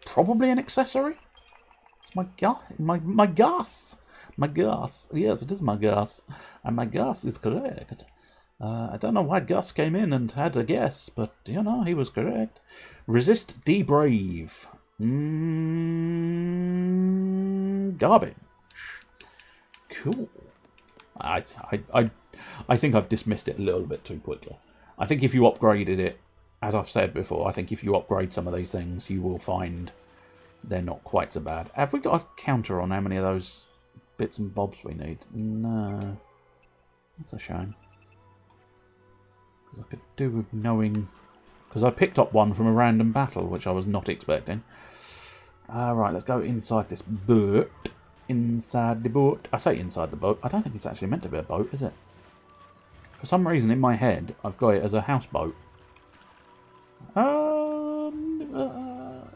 Probably an accessory. It's my gas. My gas. Yes, it is my gas. And my gas is correct. I don't know why Gus came in and had a guess, but, you know, he was correct. Resist debrave. Garbage. Cool. I think I've dismissed it a little bit too quickly. I think if you upgraded it, as I've said before, I think if you upgrade some of these things, you will find they're not quite so bad. Have we got a counter on how many of those bits and bobs we need? No. That's a shame. Because I could do with knowing... because I picked up one from a random battle, which I was not expecting. Right, let's go inside this boat. Inside the boat. I say inside the boat. I don't think it's actually meant to be a boat, is it? For some reason, in my head, I've got it as a houseboat. I don't know.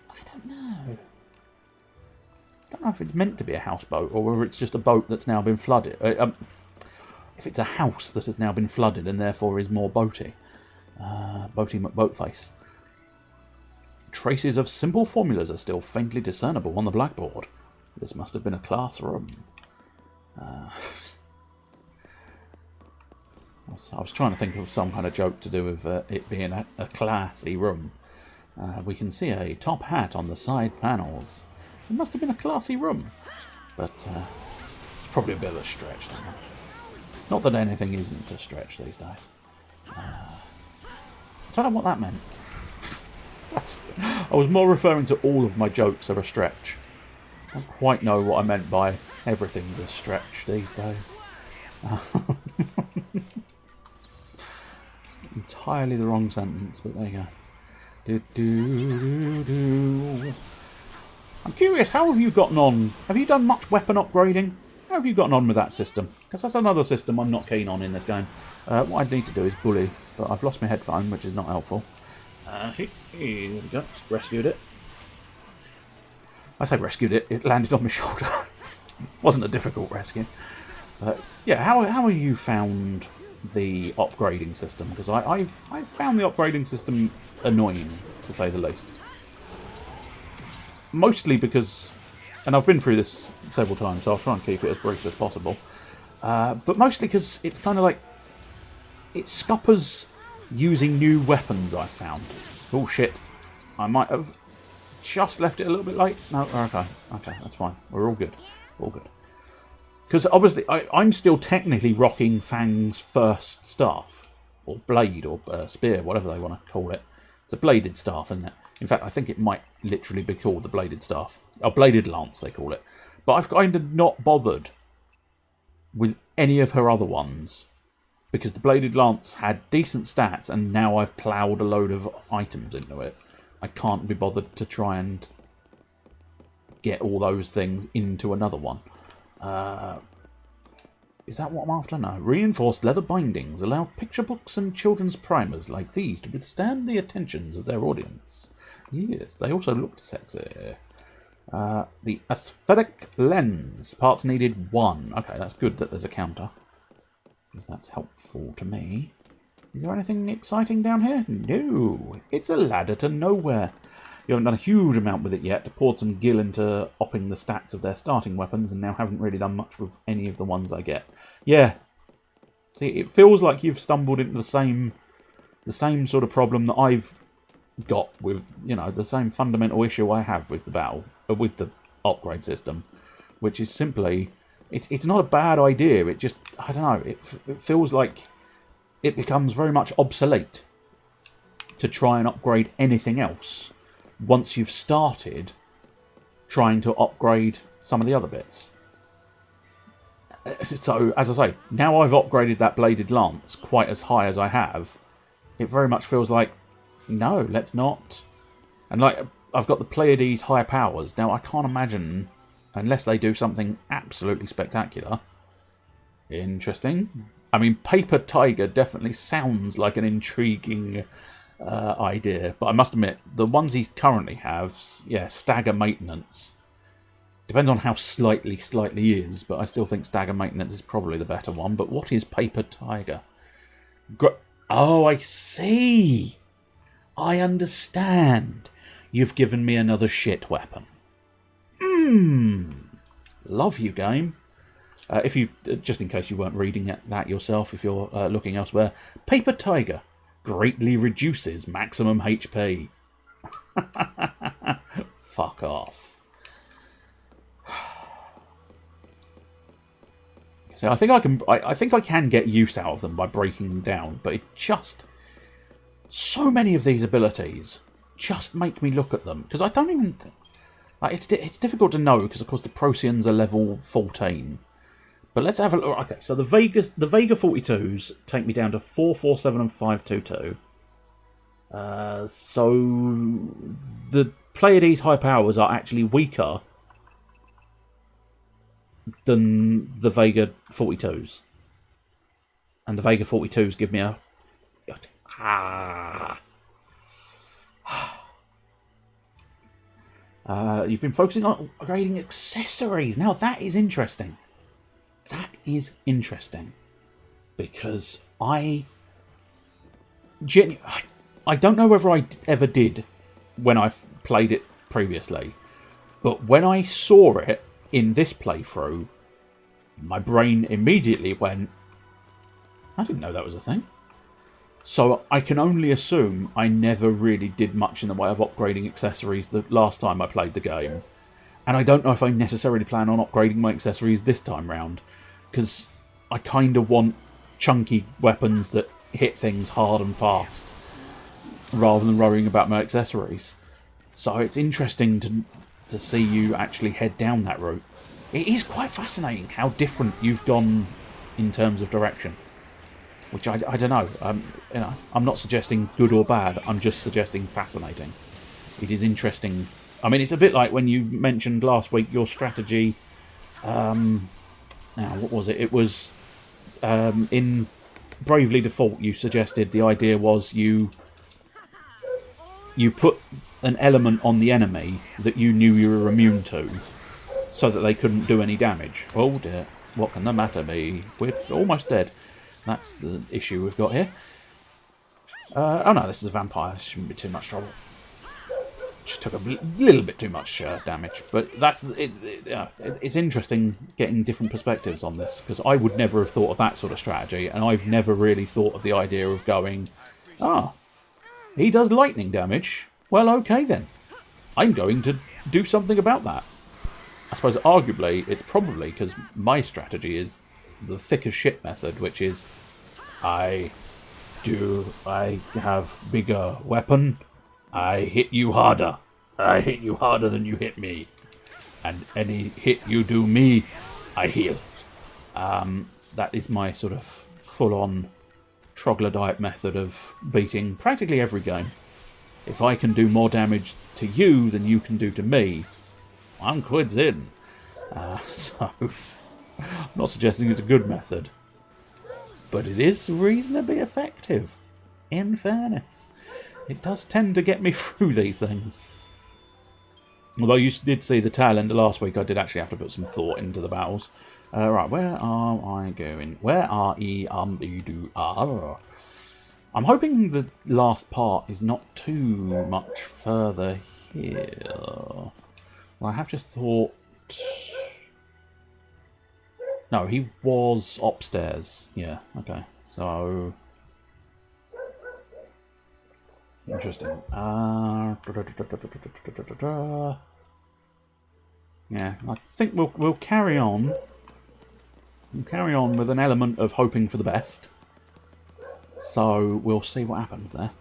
I don't know if it's meant to be a houseboat or whether it's just a boat that's now been flooded. If it's a house that has now been flooded and therefore is more boaty. Boaty McBoatface. Traces of simple formulas are still faintly discernible on the blackboard. This must have been a classroom. panels. I was trying to think of some kind of joke to do with it being a classy room. We can see a top hat on the side panels. It must have been a classy room. But it's probably a bit of a stretch. Not that anything isn't a stretch these days. I don't know what that meant. I was more referring to all of my jokes are a stretch. I don't quite know what I meant by everything's a stretch these days. Entirely the wrong sentence, but there you go. I'm curious, how have you gotten on? Have you done much weapon upgrading? How have you gotten on with that system? Because that's another system I'm not keen on in this game. What I need to do is bully, but I've lost my headphone, which is not helpful. Here we go. Rescued it. I say rescued it. It landed on my shoulder. Wasn't a difficult rescue. But yeah, how have you found the upgrading system? Because I've found the upgrading system annoying, to say the least. Mostly because, and I've been through this several times, so I'll try and keep it as brief as possible. But mostly because it's kind of like, it scuppers using new weapons, I've found. Oh shit, I might have just left it a little bit late. No, okay, that's fine. We're all good. All good. Because obviously, I'm still technically rocking Fang's first staff. Or blade, or spear, whatever they want to call it. It's a bladed staff, isn't it? In fact, I think it might literally be called the bladed staff. Or bladed lance, they call it. But I've kind of not bothered with any of her other ones. Because the bladed lance had decent stats, and now I've ploughed a load of items into it. I can't be bothered to try and get all those things into another one. Is that what I'm after? No. Reinforced leather bindings allow picture books and children's primers like these to withstand the attentions of their audience. Yes, they also look sexy. The aesthetic lens. Parts needed 1. Okay, that's good that there's a counter. Because that's helpful to me. Is there anything exciting down here? No. It's a ladder to nowhere. You haven't done a huge amount with it yet. I poured some gil into upping the stats of their starting weapons and now haven't really done much with any of the ones I get. Yeah. See, it feels like you've stumbled into the same sort of problem that I've got with, you know, the same fundamental issue I have with the with the upgrade system, which is simply, it's not a bad idea. It just, I don't know, it feels like it becomes very much obsolete to try and upgrade anything else once you've started trying to upgrade some of the other bits. So, as I say, now I've upgraded that bladed lance quite as high as I have, it very much feels like, no, let's not. And like, I've got the Pleiades high powers. Now, I can't imagine, unless they do something absolutely spectacular. Interesting. I mean, Paper Tiger definitely sounds like an intriguing idea, but I must admit, the ones he currently has, yeah, stagger maintenance. Depends on how slightly is, but I still think stagger maintenance is probably the better one. But what is Paper Tiger? Oh, I see! I understand. You've given me another shit weapon. Love you, game. If you, just in case you weren't reading that yourself, if you're looking elsewhere, Paper Tiger greatly reduces maximum HP. Fuck off. So I think I can get use out of them by breaking them down, but it just, so many of these abilities just make me look at them because I don't even like, it's difficult to know because of course the Procyans are level 14. But let's have a look. Okay, so the Vega 42s take me down to 447 and 522. So the Pleiades high powers are actually weaker than the Vega 42s. And the Vega 42s give me a... you've been focusing on upgrading accessories. Now that is interesting. That is interesting. Because I don't know whether I ever did when I played it previously. But when I saw it in this playthrough, my brain immediately went, I didn't know that was a thing. So I can only assume I never really did much in the way of upgrading accessories the last time I played the game. And I don't know if I necessarily plan on upgrading my accessories this time round. Because I kind of want chunky weapons that hit things hard and fast. Rather than worrying about my accessories. So it's interesting to see you actually head down that route. It is quite fascinating how different you've gone in terms of direction. Which I don't know. You know, I'm not suggesting good or bad. I'm just suggesting fascinating. It is interesting. I mean, it's a bit like when you mentioned last week your strategy. Now, what was it? It was in Bravely Default. You suggested the idea was you put an element on the enemy that you knew you were immune to, so that they couldn't do any damage. Oh dear! What can the matter be? We're almost dead. That's the issue we've got here. Oh no, this is a vampire. This shouldn't be too much trouble. Just took a little bit too much damage, but that's it's interesting getting different perspectives on this, because I would never have thought of that sort of strategy, and I've never really thought of the idea of going, he does lightning damage. Well, okay then. I'm going to do something about that. I suppose arguably it's probably because my strategy is the thick as shit method, which is I have bigger weapon, I hit you harder. I hit you harder than you hit me. And any hit you do me, I heal. That is my sort of full-on troglodyte method of beating practically every game. If I can do more damage to you than you can do to me, I'm quids in. So, I'm not suggesting it's a good method. But it is reasonably effective, in fairness. It does tend to get me through these things. Although you did see the tail end of last week, I did actually have to put some thought into the battles. Right, where are I going? Where are E-do-R? I'm hoping the last part is not too much further here. Well, I have just thought... No, he was upstairs. Yeah, okay. So... Interesting. Yeah, I think we'll carry on. We'll carry on with an element of hoping for the best. So we'll see what happens there.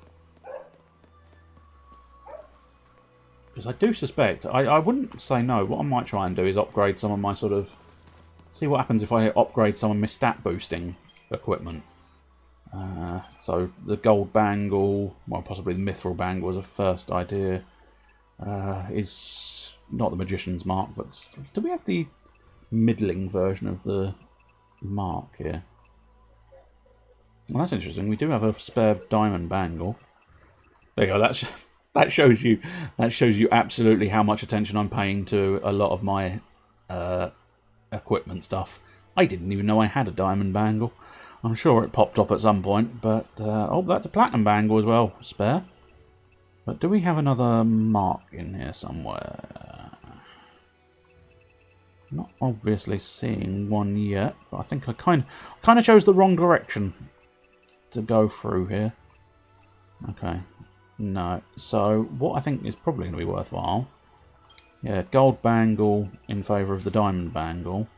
Because I do suspect, I wouldn't say no. What I might try and do is upgrade some of my sort of... See what happens if I upgrade some of my stat boosting equipment. So the gold bangle, well, possibly the mithril bangle as a first idea, is not the magician's mark, but do we have the middling version of the mark here? Well, that's interesting. We do have a spare diamond bangle. There you go. That shows you absolutely how much attention I'm paying to a lot of my equipment stuff. I didn't even know I had a diamond bangle. I'm sure it popped up at some point, but... oh, that's a platinum bangle as well, spare. But do we have another mark in here somewhere? Not obviously seeing one yet, but I think I kind of chose the wrong direction to go through here. Okay, no. So, what I think is probably going to be worthwhile... Yeah, gold bangle in favour of the diamond bangle.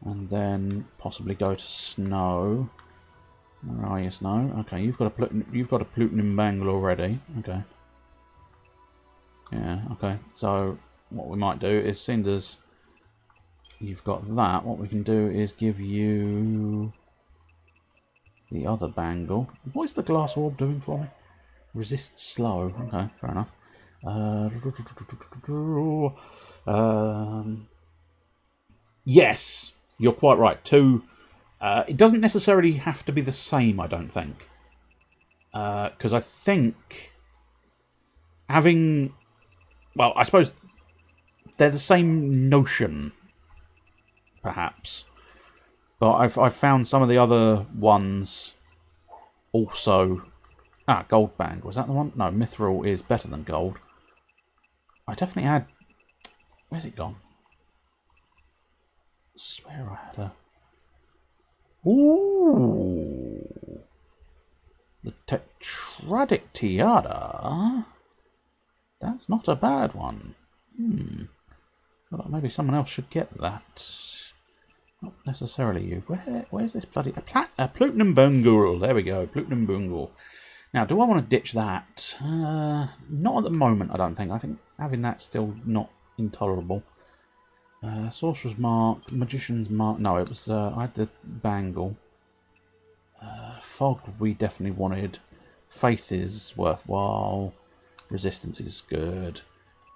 And then possibly go to Snow. Where are you, Snow? Okay, you've got a platinum bangle already. Okay. Yeah. Okay. So what we might do is, seeing as you've got that, what we can do is give you the other bangle. What is the glass orb doing for me? Resist slow. Okay, fair enough. Yes. You're quite right. It doesn't necessarily have to be the same, I don't think. Because I think having... Well, I suppose they're the same notion, perhaps. But I've found some of the other ones also... gold band. Was that the one? No, mithril is better than gold. I definitely had... Where's it gone? I swear I had a... Ooh! Radic Tiara? That's not a bad one. Well, maybe someone else should get that. Not necessarily you. Where's this bloody... A Platinum Bungle. There we go. Platinum Bungle. Now, do I want to ditch that? Not at the moment, I don't think. I think having that's still not intolerable. Sorcerer's Mark, Magician's Mark. No, it was... I had the Bangle. Fog we definitely wanted. Faith is worthwhile. Resistance is good.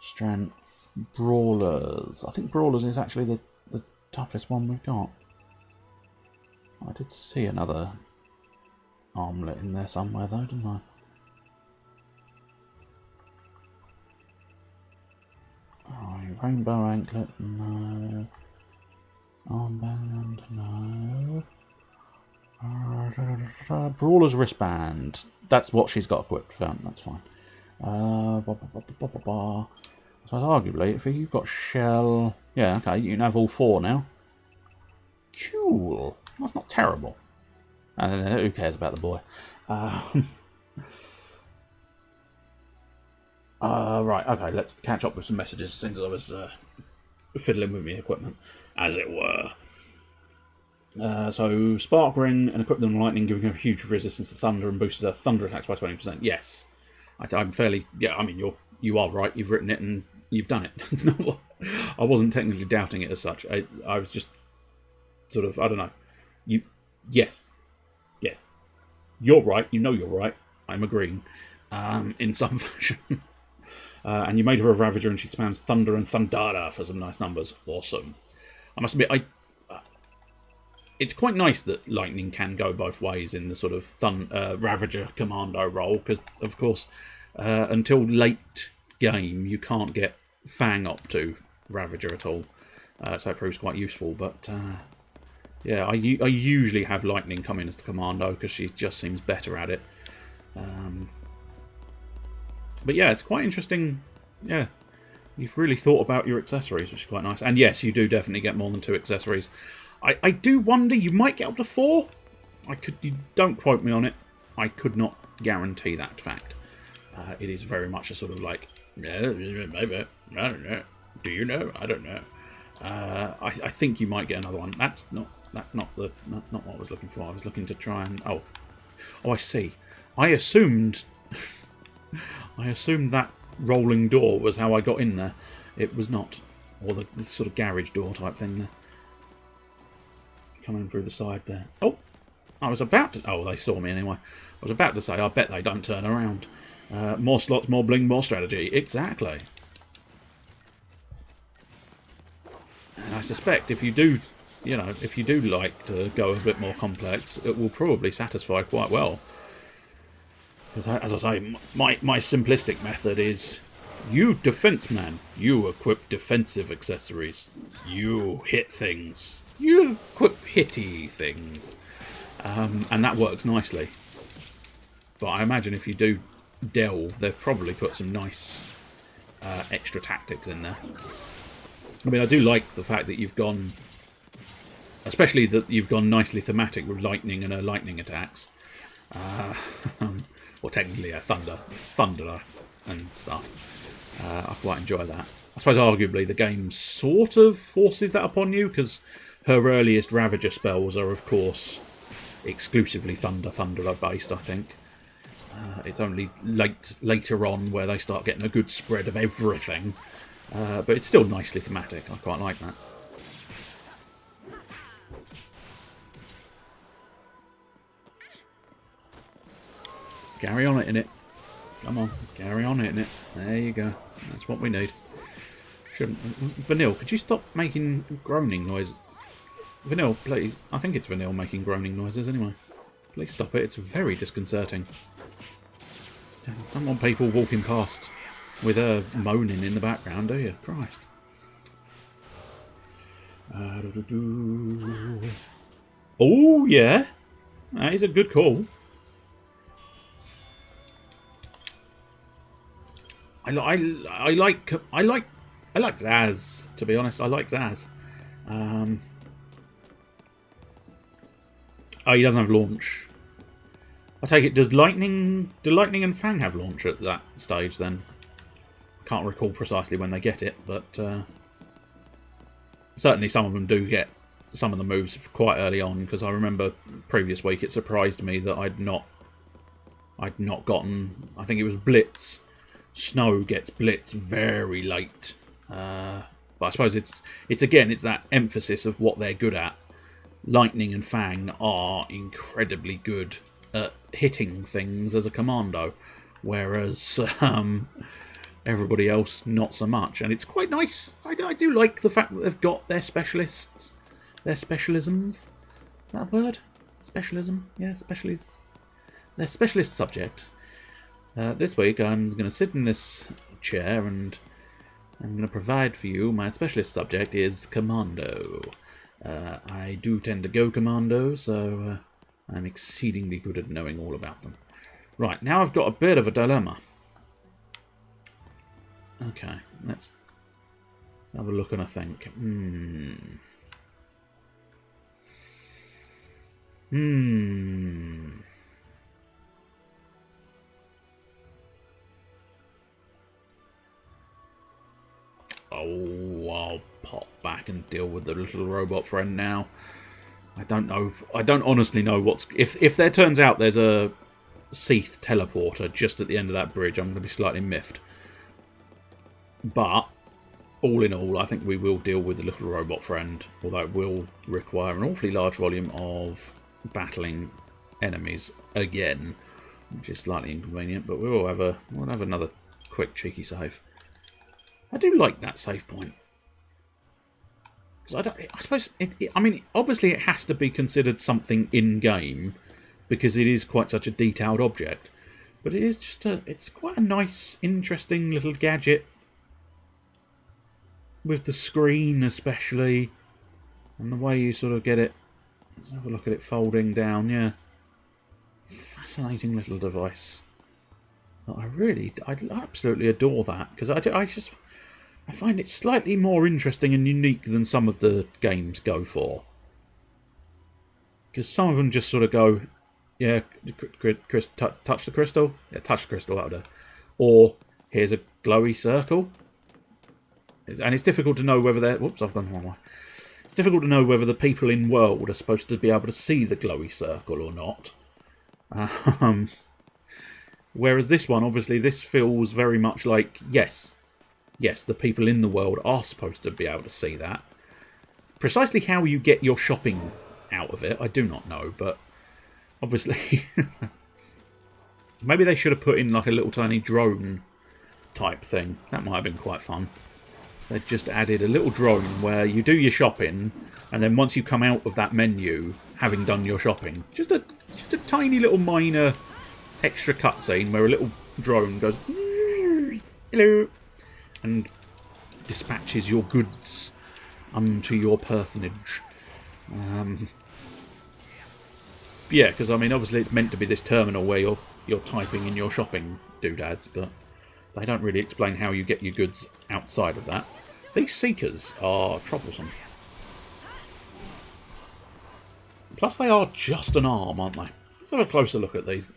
Strength. Brawlers. I think Brawlers is actually the toughest one we've got. I did see another armlet in there somewhere though, didn't I? Oh, rainbow anklet, no. Armband, no. Brawler's wristband. That's what she's got equipped. That's fine. So arguably, if you've got shell... Yeah, okay, you can have all 4 now. Cool. That's not terrible. And who cares about the boy? Right, okay, let's catch up with some messages since I was fiddling with my equipment, as it were. So, Spark Ring and equip them lightning, giving her huge resistance to thunder and boosted her thunder attacks by 20%. Yes. I'm fairly... Yeah, I mean, you are right. You've written it and you've done it. It's not what, I wasn't technically doubting it as such. I was just sort of... I don't know. Yes. Yes. You're right. You know you're right. I'm agreeing. In some fashion. And you made her a Ravager and she spams Thunder and Thundara for some nice numbers. Awesome. I must admit, it's quite nice that Lightning can go both ways in the sort of Ravager Commando role, because, of course, until late game, you can't get Fang up to Ravager at all. So it proves quite useful, but... yeah, I usually have Lightning come in as the Commando, because she just seems better at it. But yeah, it's quite interesting. Yeah, you've really thought about your accessories, which is quite nice. And yes, you do definitely get more than 2 accessories. I do wonder, you might get up to 4. You don't quote me on it. I could not guarantee that fact. It is very much a sort of like, maybe, I don't know. Do you know? I don't know. I think you might get another one. That's not what I was looking for. I was looking to try and oh, I see. I assumed that rolling door was how I got in there. It was not, or the sort of garage door type thing there. Coming through the side there. Oh, I was about to... Oh, they saw me anyway. I was about to say, I bet they don't turn around. More slots, more bling, more strategy. Exactly. And I suspect if you do, if you do like to go a bit more complex, it will probably satisfy quite well. Because, as I say, my simplistic method is, you defense man, you equip defensive accessories. You hit things. You equip hitty things. And that works nicely. But I imagine if you do delve, they've probably put some nice extra tactics in there. I mean, I do like the fact that you've gone... Especially that you've gone nicely thematic with lightning and her lightning attacks. Or technically thunder and stuff. I quite enjoy that. I suppose arguably the game sort of forces that upon you, because her earliest Ravager spells are, of course, exclusively Thunderer based, I think. It's only later on where they start getting a good spread of everything. But it's still nicely thematic. I quite like that. Carry on it in it. Come on, carry on it in it. There you go. That's what we need. Shouldn't... Vanille, could you stop making groaning noises? Vanille, please. I think it's Vanille making groaning noises anyway. Please stop it. It's very disconcerting. Don't want people walking past with her moaning in the background, do you? Christ. Oh, yeah. That is a good call. I like Zaz, to be honest. I like Zaz. Oh, he doesn't have launch. I take it, do Lightning and Fang have launch at that stage then? Can't recall precisely when they get it, but certainly some of them do get some of the moves quite early on, because I remember previous week it surprised me that I'd not gotten, I think it was Blitz. Snow gets Blitz very late. But I suppose it's that emphasis of what they're good at. Lightning and Fang are incredibly good at hitting things as a commando, whereas everybody else not so much. And it's quite nice. I do like the fact that they've got their specialists, their specialisms. Is that a word? Specialism? Yeah, specialists. Their specialist subject. This week I'm going to sit in this chair and I'm going to provide for you. My specialist subject is commando. I do tend to go commando, so I'm exceedingly good at knowing all about them. Right, now I've got a bit of a dilemma. Okay, let's have a look and I think. Oh, I'll pop back and deal with the little robot friend now. I don't know. I don't honestly know what's... If there turns out there's a XIII teleporter just at the end of that bridge, I'm going to be slightly miffed. But, all in all, I think we will deal with the little robot friend. Although it will require an awfully large volume of battling enemies again. Which is slightly inconvenient, but we'll have another quick cheeky save. I do like that save point. Because I suppose, I mean, obviously it has to be considered something in-game, because it is quite such a detailed object. But it is just it's quite a nice, interesting little gadget. With the screen especially, and the way you sort of get it. Let's have a look at it folding down, yeah. Fascinating little device. I absolutely adore that, because I find it slightly more interesting and unique than some of the games go for. Because some of them just sort of go, yeah, touch the crystal? Yeah, touch the crystal, that'll do. Or, here's a glowy circle. And it's difficult to know whether they're... Whoops, I've gone the wrong way. It's difficult to know whether the people in world are supposed to be able to see the glowy circle or not. Whereas this one, obviously, this feels very much like, yes, the people in the world are supposed to be able to see that. Precisely how you get your shopping out of it, I do not know, but obviously... Maybe they should have put in like a little tiny drone type thing. That might have been quite fun. They just added a little drone where you do your shopping, and then once you come out of that menu, having done your shopping, just a tiny little minor extra cutscene where a little drone goes, hello, and dispatches your goods unto your personage. Yeah, because I mean, obviously it's meant to be this terminal where you're typing in your shopping doodads, but they don't really explain how you get your goods outside of that. These Seekers are troublesome. Plus they are just an arm, aren't they? Let's have a closer look at these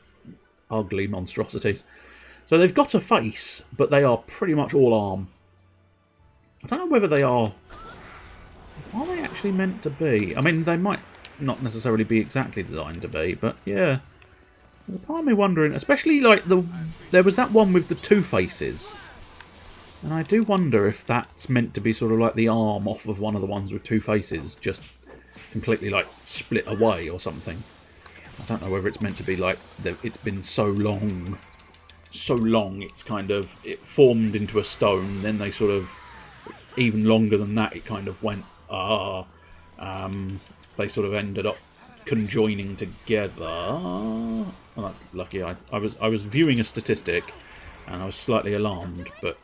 ugly monstrosities. So they've got a face, but they are pretty much all arm. I don't know whether they are they actually meant to be? I mean, they might not necessarily be exactly designed to be, but yeah. There's a part of me wondering, especially like there was that one with the two faces. And I do wonder if that's meant to be sort of like the arm off of one of the ones with two faces, just completely like split away or something. I don't know whether it's meant to be like it's been so long it's kind of, it formed into a stone, then they sort of, even longer than that, it kind of went, they sort of ended up conjoining together. Well, that's lucky. I was viewing a statistic and I was slightly alarmed, but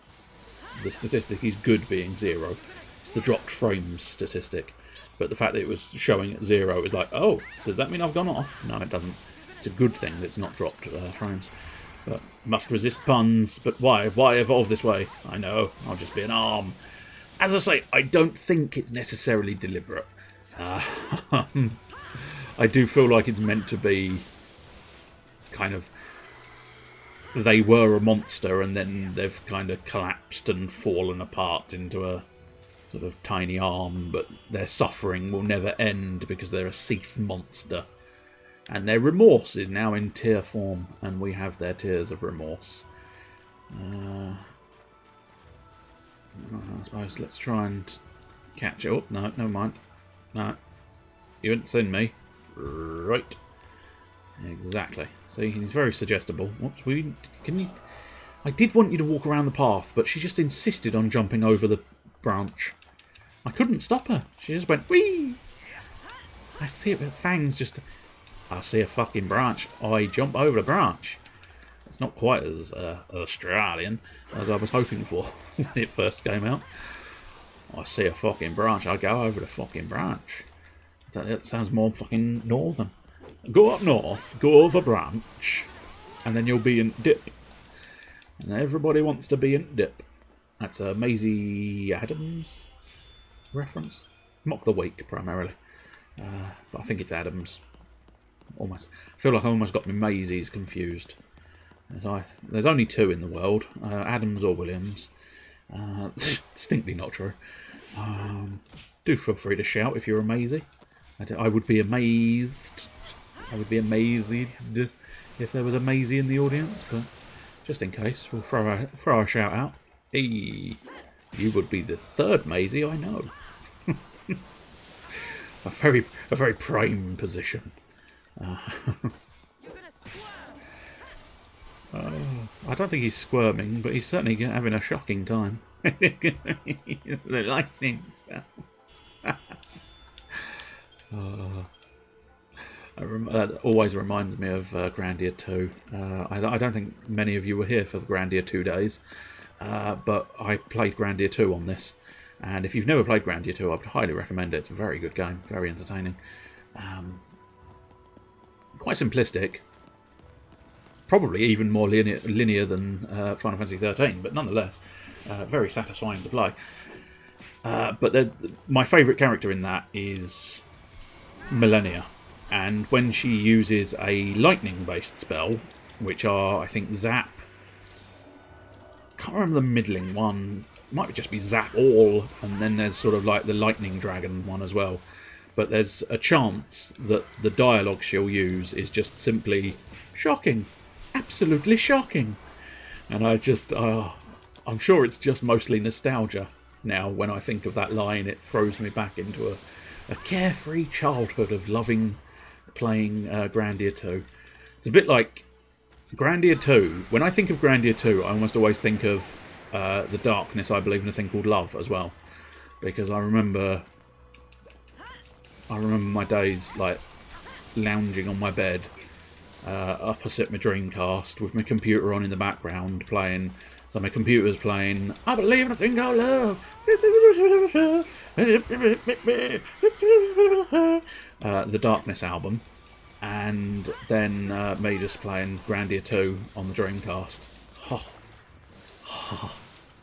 the statistic is good being 0. It's the dropped frames statistic. But the fact that it was showing at 0 is like, oh, does that mean I've gone off? No, it doesn't. It's a good thing that it's not dropped frames. But must resist puns. But why? Why evolve this way? I know. I'll just be an arm. As I say, I don't think it's necessarily deliberate. I do feel like it's meant to be kind of they were a monster and then they've kind of collapsed and fallen apart into a sort of tiny arm, but their suffering will never end because they're a Seath monster. And their remorse is now in tear form, and we have their tears of remorse. I suppose let's try and catch it up. No, never mind. No, you haven't seen me. Right. Exactly. See, he's very suggestible. Whoops, can you... I did want you to walk around the path, but she just insisted on jumping over the branch. I couldn't stop her. She just went, whee! I see it with fangs just... I see a fucking branch. I jump over the branch. It's not quite as Australian as I was hoping for when it first came out. I see a fucking branch. I go over the fucking branch. That sounds more fucking northern. Go up north, go over branch, and then you'll be in dip. And everybody wants to be in dip. That's a Maisie Adams reference. Mock the Week, primarily. But I think it's Adams. Almost. I feel like I almost got my Maisies confused. There's only two in the world, Adams or Williams. Distinctly not true. Do feel free to shout if you're a Maisie. I would be amazed. I would be amazed if there was a Maisie in the audience, but just in case, we'll throw a shout out. Hey, you would be the third Maisie I know. a very prime position. I don't think he's squirming, but he's certainly having a shocking time. The lightning. That always reminds me of Grandia 2. I don't think many of you were here for the Grandia 2 days, but I played Grandia 2 on this. And if you've never played Grandia 2, I would highly recommend it. It's a very good game, very entertaining. Quite simplistic. Probably even more linear than Final Fantasy XIII, but nonetheless, very satisfying to play. But my favourite character in that is Millennia. And when she uses a lightning-based spell, which are, I think, Zap... I can't remember the middling one. It might just be Zap All, and then there's sort of like the Lightning Dragon one as well. But there's a chance that the dialogue she'll use is just simply shocking. Absolutely shocking. And I just... I'm sure it's just mostly nostalgia now. When I think of that line, it throws me back into a carefree childhood of loving... playing Grandia 2. It's a bit like Grandia 2. When I think of Grandia 2, I almost always think of the darkness, I believe in a thing called love as well. Because I remember my days like lounging on my bed opposite my Dreamcast with my computer on in the background playing. So my computer's playing I Believe in a Thing Called Love. The Darkness album, and then me just playing Grandia 2 on the Dreamcast.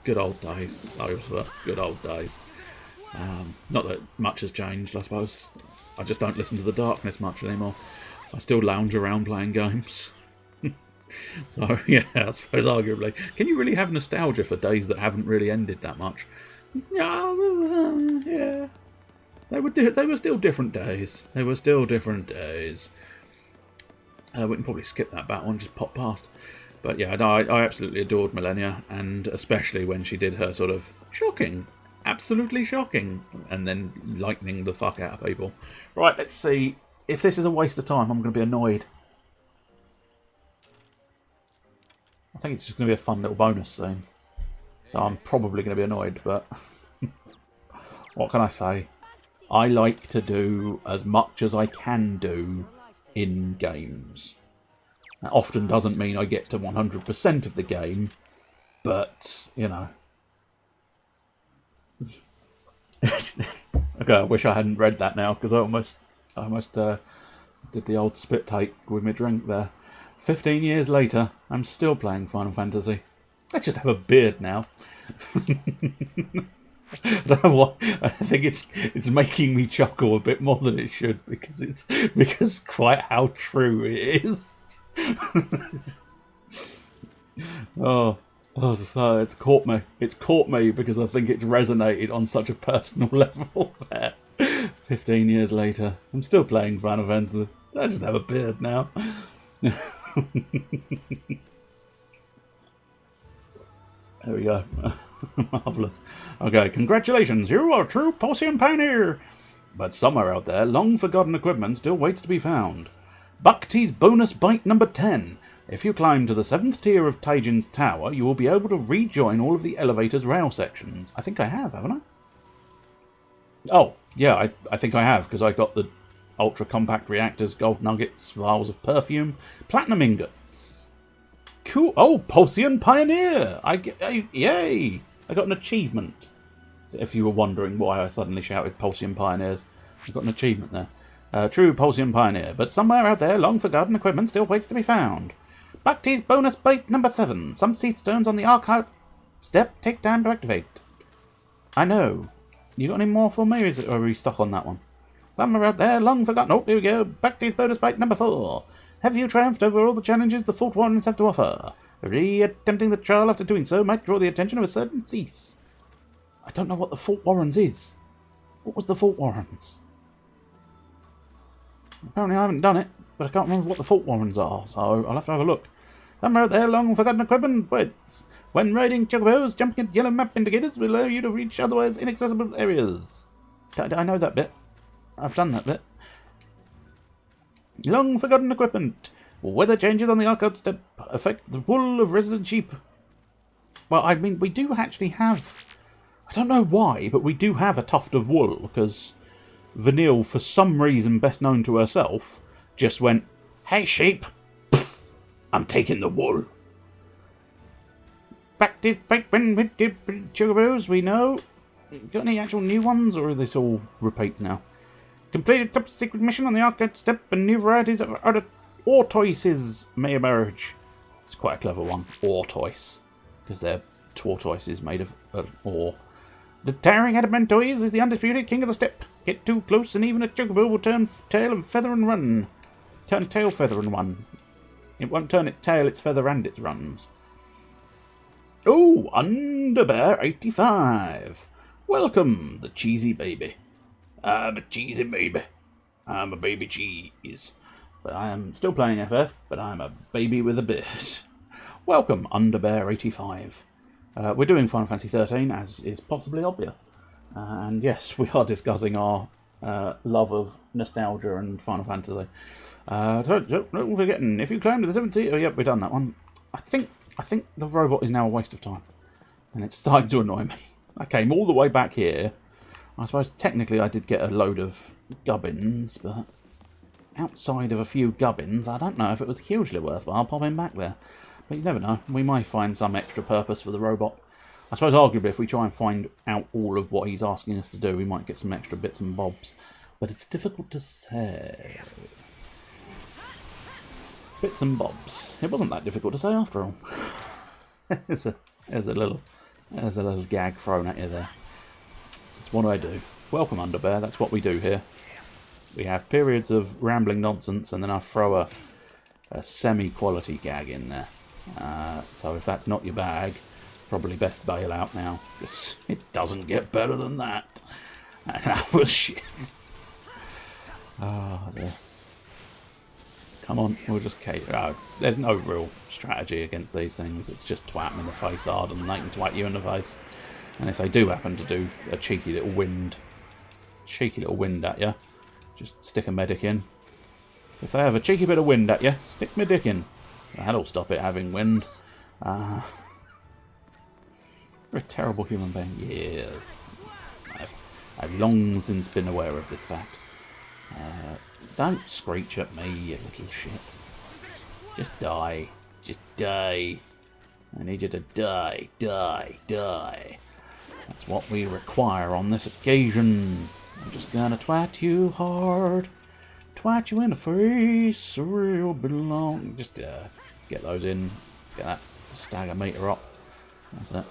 Good old days. Those were good old days. Not that much has changed, I suppose. I just don't listen to the Darkness much anymore. I still lounge around playing games. So, yeah, I suppose arguably. Can you really have nostalgia for days that haven't really ended that much? Yeah. They were still different days. They were still different days. We can probably skip that back one, just pop past. But yeah, I absolutely adored Millennia, and especially when she did her sort of shocking, absolutely shocking, and then lightning the fuck out of people. Right, let's see. If this is a waste of time, I'm going to be annoyed. I think it's just going to be a fun little bonus scene. So I'm probably going to be annoyed, but what can I say? I like to do as much as I can do in games. That often doesn't mean I get to 100% of the game, but, you know. Okay, I wish I hadn't read that now, because I almost did the old spit take with my drink there. 15 years later, I'm still playing Final Fantasy. I just have a beard now. I don't know what. I think it's making me chuckle a bit more than it should, because quite how true it is. Oh, so it's caught me. It's caught me because I think it's resonated on such a personal level there. 15 years later, I'm still playing Final Fantasy. I just have a beard now. There we go. Marvellous. Okay, congratulations, you are a true Pulsian pioneer! But somewhere out there, long-forgotten equipment still waits to be found. Bhakti's bonus bite number 10. If you climb to the 7th tier of Taijin's tower, you will be able to rejoin all of the elevator's rail sections. I think I have, haven't I? Oh, yeah, I think I have, because I got the ultra-compact reactors, gold nuggets, vials of perfume, platinum ingots. Cool. Oh, Pulsian Pioneer! Yay! I got an achievement. If you were wondering why I suddenly shouted Pulsian Pioneers, I've got an achievement there. True Pulsian Pioneer, but somewhere out there, long-forgotten equipment still waits to be found. Bhakti's bonus bait number 7. Some seed stones on the archive step take time to activate. I know. You got any more for me, or are we stuck on that one? Somewhere out there, long forgotten. Oh, here we go. Bhakti's bonus bite number 4. Have you triumphed over all the challenges the Fort Warrens have to offer? Re-attempting the trial after doing so might draw the attention of a certain thief. I don't know what the Fort Warrens is. What was the Fort Warrens? Apparently I haven't done it, but I can't remember what the Fort Warrens are, so I'll have to have a look. Somewhere out there, long forgotten equipment waits. When riding chocobos, jumping at yellow map indicators will allow you to reach otherwise inaccessible areas. I know that bit. I've done that bit. Long forgotten equipment. Weather changes on the arcade step affect the wool of resident sheep. Well, I mean, we do actually have... I don't know why, but we do have a tuft of wool, because Vanille, for some reason best known to herself, just went, "Hey sheep, pff, I'm taking the wool." Practice break when we did chocobos, we know. Got any actual new ones, or are this all repeats now? Completed top secret mission on the arcade step, and new varieties of other tortoises may emerge. It's quite a clever one, tortoise, because they're tortoises made of ore. The towering Adamantoise is the undisputed king of the steppe. Get too close and even a chocobo will turn tail and feather and run. Turn tail, feather and run. It won't turn its tail, its feather and its runs. Oh, Underbear 85. Welcome, the cheesy baby. I'm a cheesy baby. I'm a baby cheese. But I am still playing FF, but I'm a baby with a beard. Welcome, Underbear 85. We're doing Final Fantasy XIII, as is possibly obvious. And yes, we are discussing our love of nostalgia and Final Fantasy. Don't forgetting, if you climb to the 70... Oh, yep, we've done that one. I think the robot is now a waste of time. And it's starting to annoy me. I came all the way back here. I suppose technically I did get a load of gubbins, but outside of a few gubbins, I don't know if it was hugely worthwhile popping back there. But you never know. We might find some extra purpose for the robot. I suppose arguably if we try and find out all of what he's asking us to do, we might get some extra bits and bobs. But it's difficult to say. Bits and bobs. It wasn't that difficult to say after all. There's a little gag thrown at you there. That's what I do. Welcome, Underbear. That's what we do here. We have periods of rambling nonsense, and then I throw a semi-quality gag in there. So if that's not your bag, probably best bail out now, because it doesn't get better than that. And that was shit. Oh, dear. Come on, we'll just cater. Oh, there's no real strategy against these things. It's just twat them in the face hard, and they can twat you in the face. And if they do happen to do a cheeky little wind at you, just stick a medic in. If they have a cheeky bit of wind at you, stick my dick in. That'll stop it having wind. You're a terrible human being. Yes. I've long since been aware of this fact. Don't screech at me, you little shit. Just die. Just die. I need you to die. Die. Die. That's what we require on this occasion. I'm just gonna twat you hard. Twat you in the face. Real belong. Just get those in. Get that stagger meter up. That's it.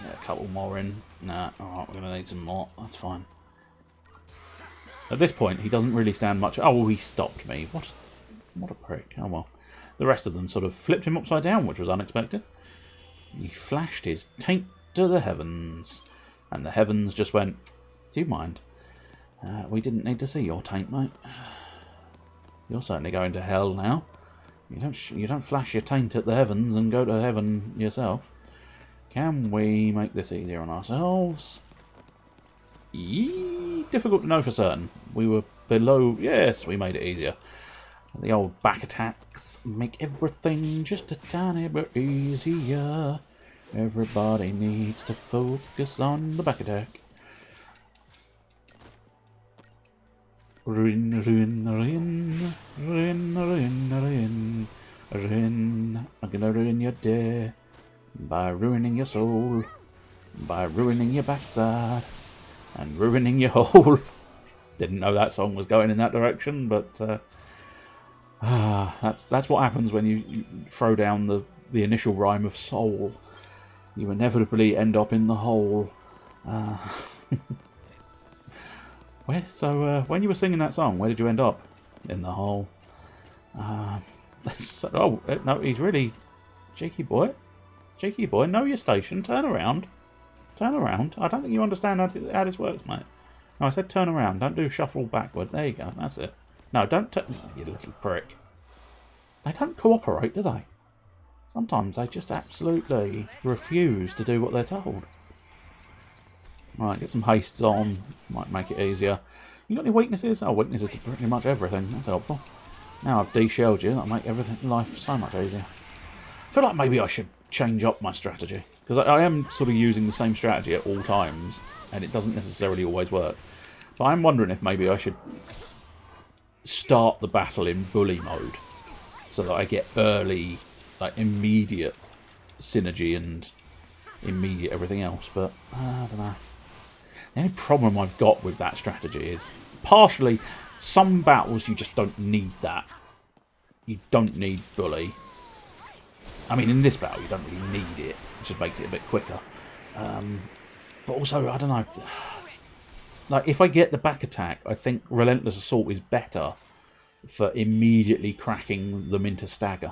Get a couple more in. Nah, alright, we're gonna need some more. That's fine. At this point, he doesn't really stand much. Oh, well, he stopped me. What a prick. Oh well. The rest of them sort of flipped him upside down, which was unexpected. He flashed his taint to the heavens, and the heavens just went, do you mind? We didn't need to see your taint, mate. You're certainly going to hell now. You don't flash your taint at the heavens and go to heaven yourself. Can we make this easier on ourselves? Difficult to know for certain. We were below... Yes, we made it easier. The old back attacks make everything just a tiny bit easier. Everybody needs to focus on the back attack. Rin, rin, rin, rin, rin, rin, rin. I'm gonna ruin your day by ruining your soul, by ruining your backside, and ruining your hole. Didn't know that song was going in that direction, but that's what happens when you throw down the initial rhyme of soul. You inevitably end up in the hole. So when you were singing that song, where did you end up? In the hole. Oh, no, he's really... Cheeky boy. Cheeky boy, know your station. Turn around. Turn around. I don't think you understand how this works, mate. No, I said turn around. Don't do shuffle backward. There you go. That's it. No, don't turn... You little prick. They don't cooperate, do they? Sometimes they just absolutely refuse to do what they're told. Right, get some hastes on. Might make it easier. You got any weaknesses? Oh, weaknesses to pretty much everything. That's helpful. Now I've de-shelled you. That'll make everything life so much easier. I feel like maybe I should change up my strategy. Because I am sort of using the same strategy at all times. And it doesn't necessarily always work. But I'm wondering if maybe I should start the battle in bully mode. So that I get early, like immediate synergy and immediate everything else. But I don't know. The only problem I've got with that strategy is partially some battles you just don't need that. You don't need bully. I mean, in this battle you don't really need it. It just makes it a bit quicker. But also, I don't know. Like, if I get the back attack, I think Relentless Assault is better for immediately cracking them into stagger.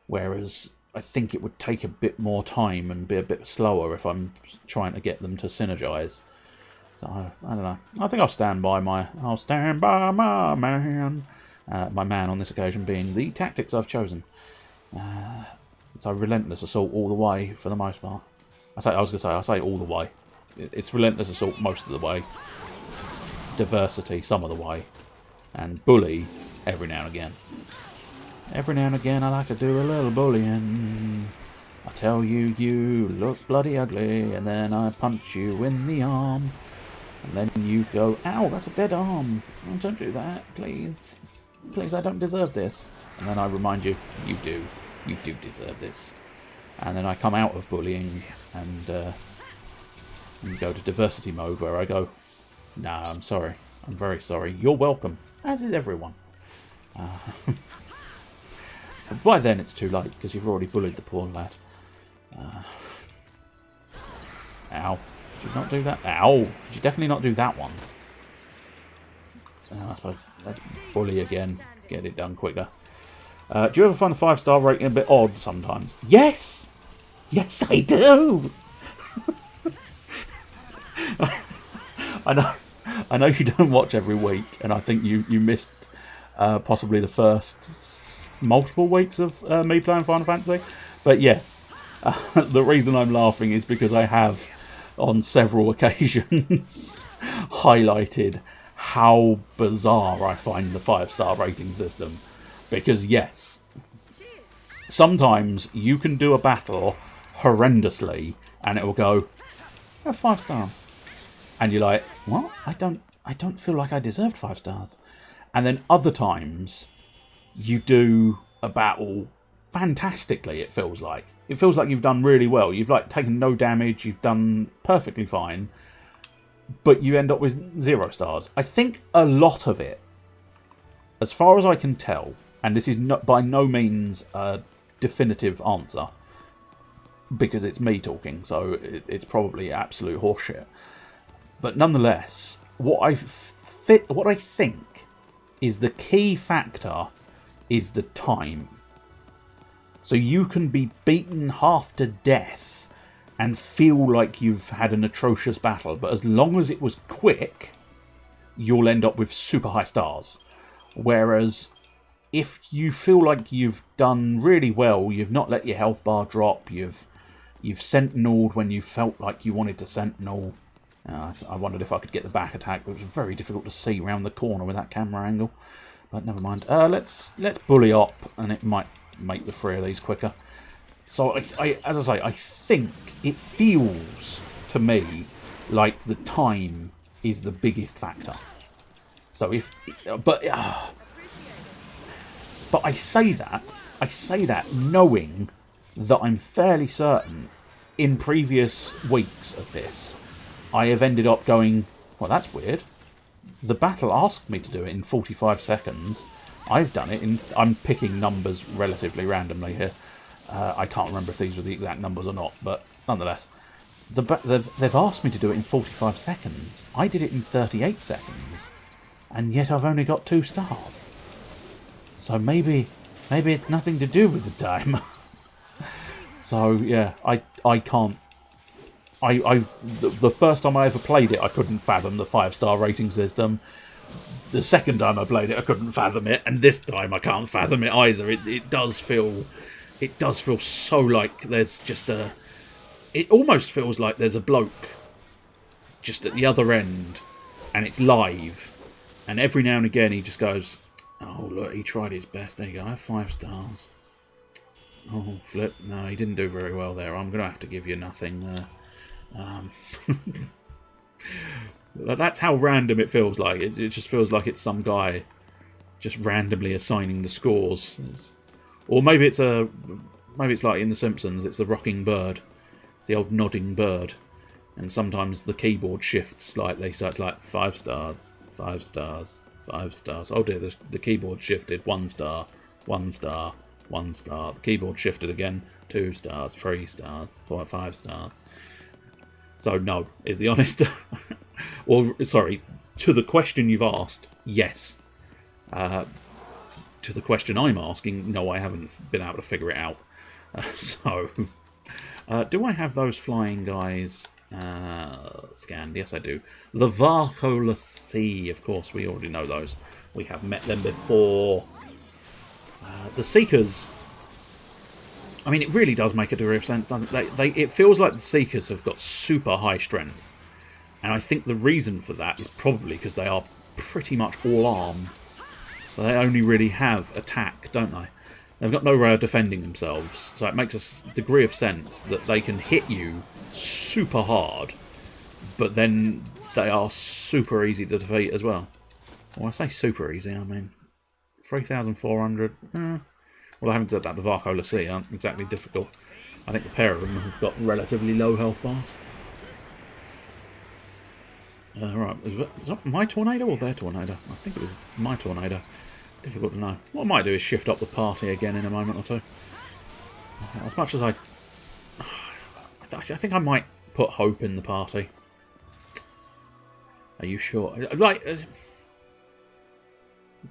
Whereas I think it would take a bit more time and be a bit slower if I'm trying to get them to synergize. So I don't know. I think I'll stand by my man. My man on this occasion being the tactics I've chosen. So Relentless Assault all the way for the most part. I say all the way. It's Relentless Assault most of the way. Diversity some of the way. And Bully every now and again. Every now and again I like to do a little bullying. I tell you, you look bloody ugly, and then I punch you in the arm. And then you go, ow, that's a dead arm. Oh, don't do that, please. Please, I don't deserve this. And then I remind you, you do. You do deserve this. And then I come out of bullying and go to diversity mode where I go, nah, I'm sorry. I'm very sorry. You're welcome. As is everyone. But by then it's too late because you've already bullied the poor lad. Ow. Did you not do that? Ow! Did you definitely not do that one? I suppose let's bully again. Get it done quicker. Do you ever find the 5-star rating a bit odd sometimes? Yes! Yes, I do! I know you don't watch every week, and I think you missed possibly the first multiple weeks of me playing Final Fantasy. But yes, the reason I'm laughing is because I have, on several occasions, highlighted how bizarre I find the 5-star rating system. Because yes, sometimes you can do a battle horrendously and it will go, oh, 5 stars. And you're like, what? I don't feel like I deserved 5 stars. And then other times you do a battle fantastically, it feels like. It feels like you've done really well. You've like taken no damage, you've done perfectly fine, but you end up with 0 stars. I think a lot of it, as far as I can tell, and this is not by no means a definitive answer, because it's me talking, so it's probably absolute horseshit. But nonetheless, what I think is the key factor is the time. So you can be beaten half to death and feel like you've had an atrocious battle, but as long as it was quick, you'll end up with super high stars. Whereas if you feel like you've done really well, you've not let your health bar drop, you've sentineled when you felt like you wanted to sentinel. I wondered if I could get the back attack, but it was very difficult to see around the corner with that camera angle. But never mind. Let's bully up, and it might make the 3 of these quicker. So, as I say, I think it feels to me like the time is the biggest factor. So but I say that knowing that I'm fairly certain in previous weeks of this, I have ended up going, well, that's weird. The battle asked me to do it in 45 seconds. I've done it in... I'm picking numbers relatively randomly here. I can't remember if these were the exact numbers or not, but nonetheless. They've asked me to do it in 45 seconds. I did it in 38 seconds. And yet I've only got 2 stars. So maybe it's nothing to do with the time. So, yeah, I can't... The first time I ever played it, I couldn't fathom the 5-star rating system. The second time I played it, I couldn't fathom it, and this time I can't fathom it either. It does feel so like there's just a... It almost feels like there's a bloke just at the other end, and it's live, and every now and again he just goes, oh look, he tried his best. There you go. I have 5 stars. Oh flip, no, he didn't do very well there. I'm gonna have to give you nothing there. That's how random it feels like. It just feels like it's some guy just randomly assigning the scores. Or maybe it's like in The Simpsons, it's the rocking bird. It's the old nodding bird. And sometimes the keyboard shifts slightly, so it's like 5 stars, 5 stars, 5 stars. Oh dear, the keyboard shifted. 1 star, 1 star, 1 star. The keyboard shifted again. 2 stars, 3 stars, 4, 5 stars. So no, is the honest... Or, sorry, to the question you've asked, yes. To the question I'm asking, no, I haven't been able to figure it out. Do I have those flying guys scanned? Yes, I do. The Varcola Sea, of course, we already know those. We have met them before. The Seekers... I mean, it really does make a degree of sense, doesn't it? It feels like the Seekers have got super high strength. And I think the reason for that is probably because they are pretty much all arm. So they only really have attack, don't they? They've got no way of defending themselves. So it makes a degree of sense that they can hit you super hard. But then they are super easy to defeat as well. Well, I say super easy, I mean 3,400. Well, I haven't said that. The Varcola Sea aren't exactly difficult. I think the pair of them have got relatively low health bars. Right, is that my tornado or their tornado? I think it was my tornado. Difficult to know. What I might do is shift up the party again in a moment or two. As much as I think I might put Hope in the party. Are you sure? Like,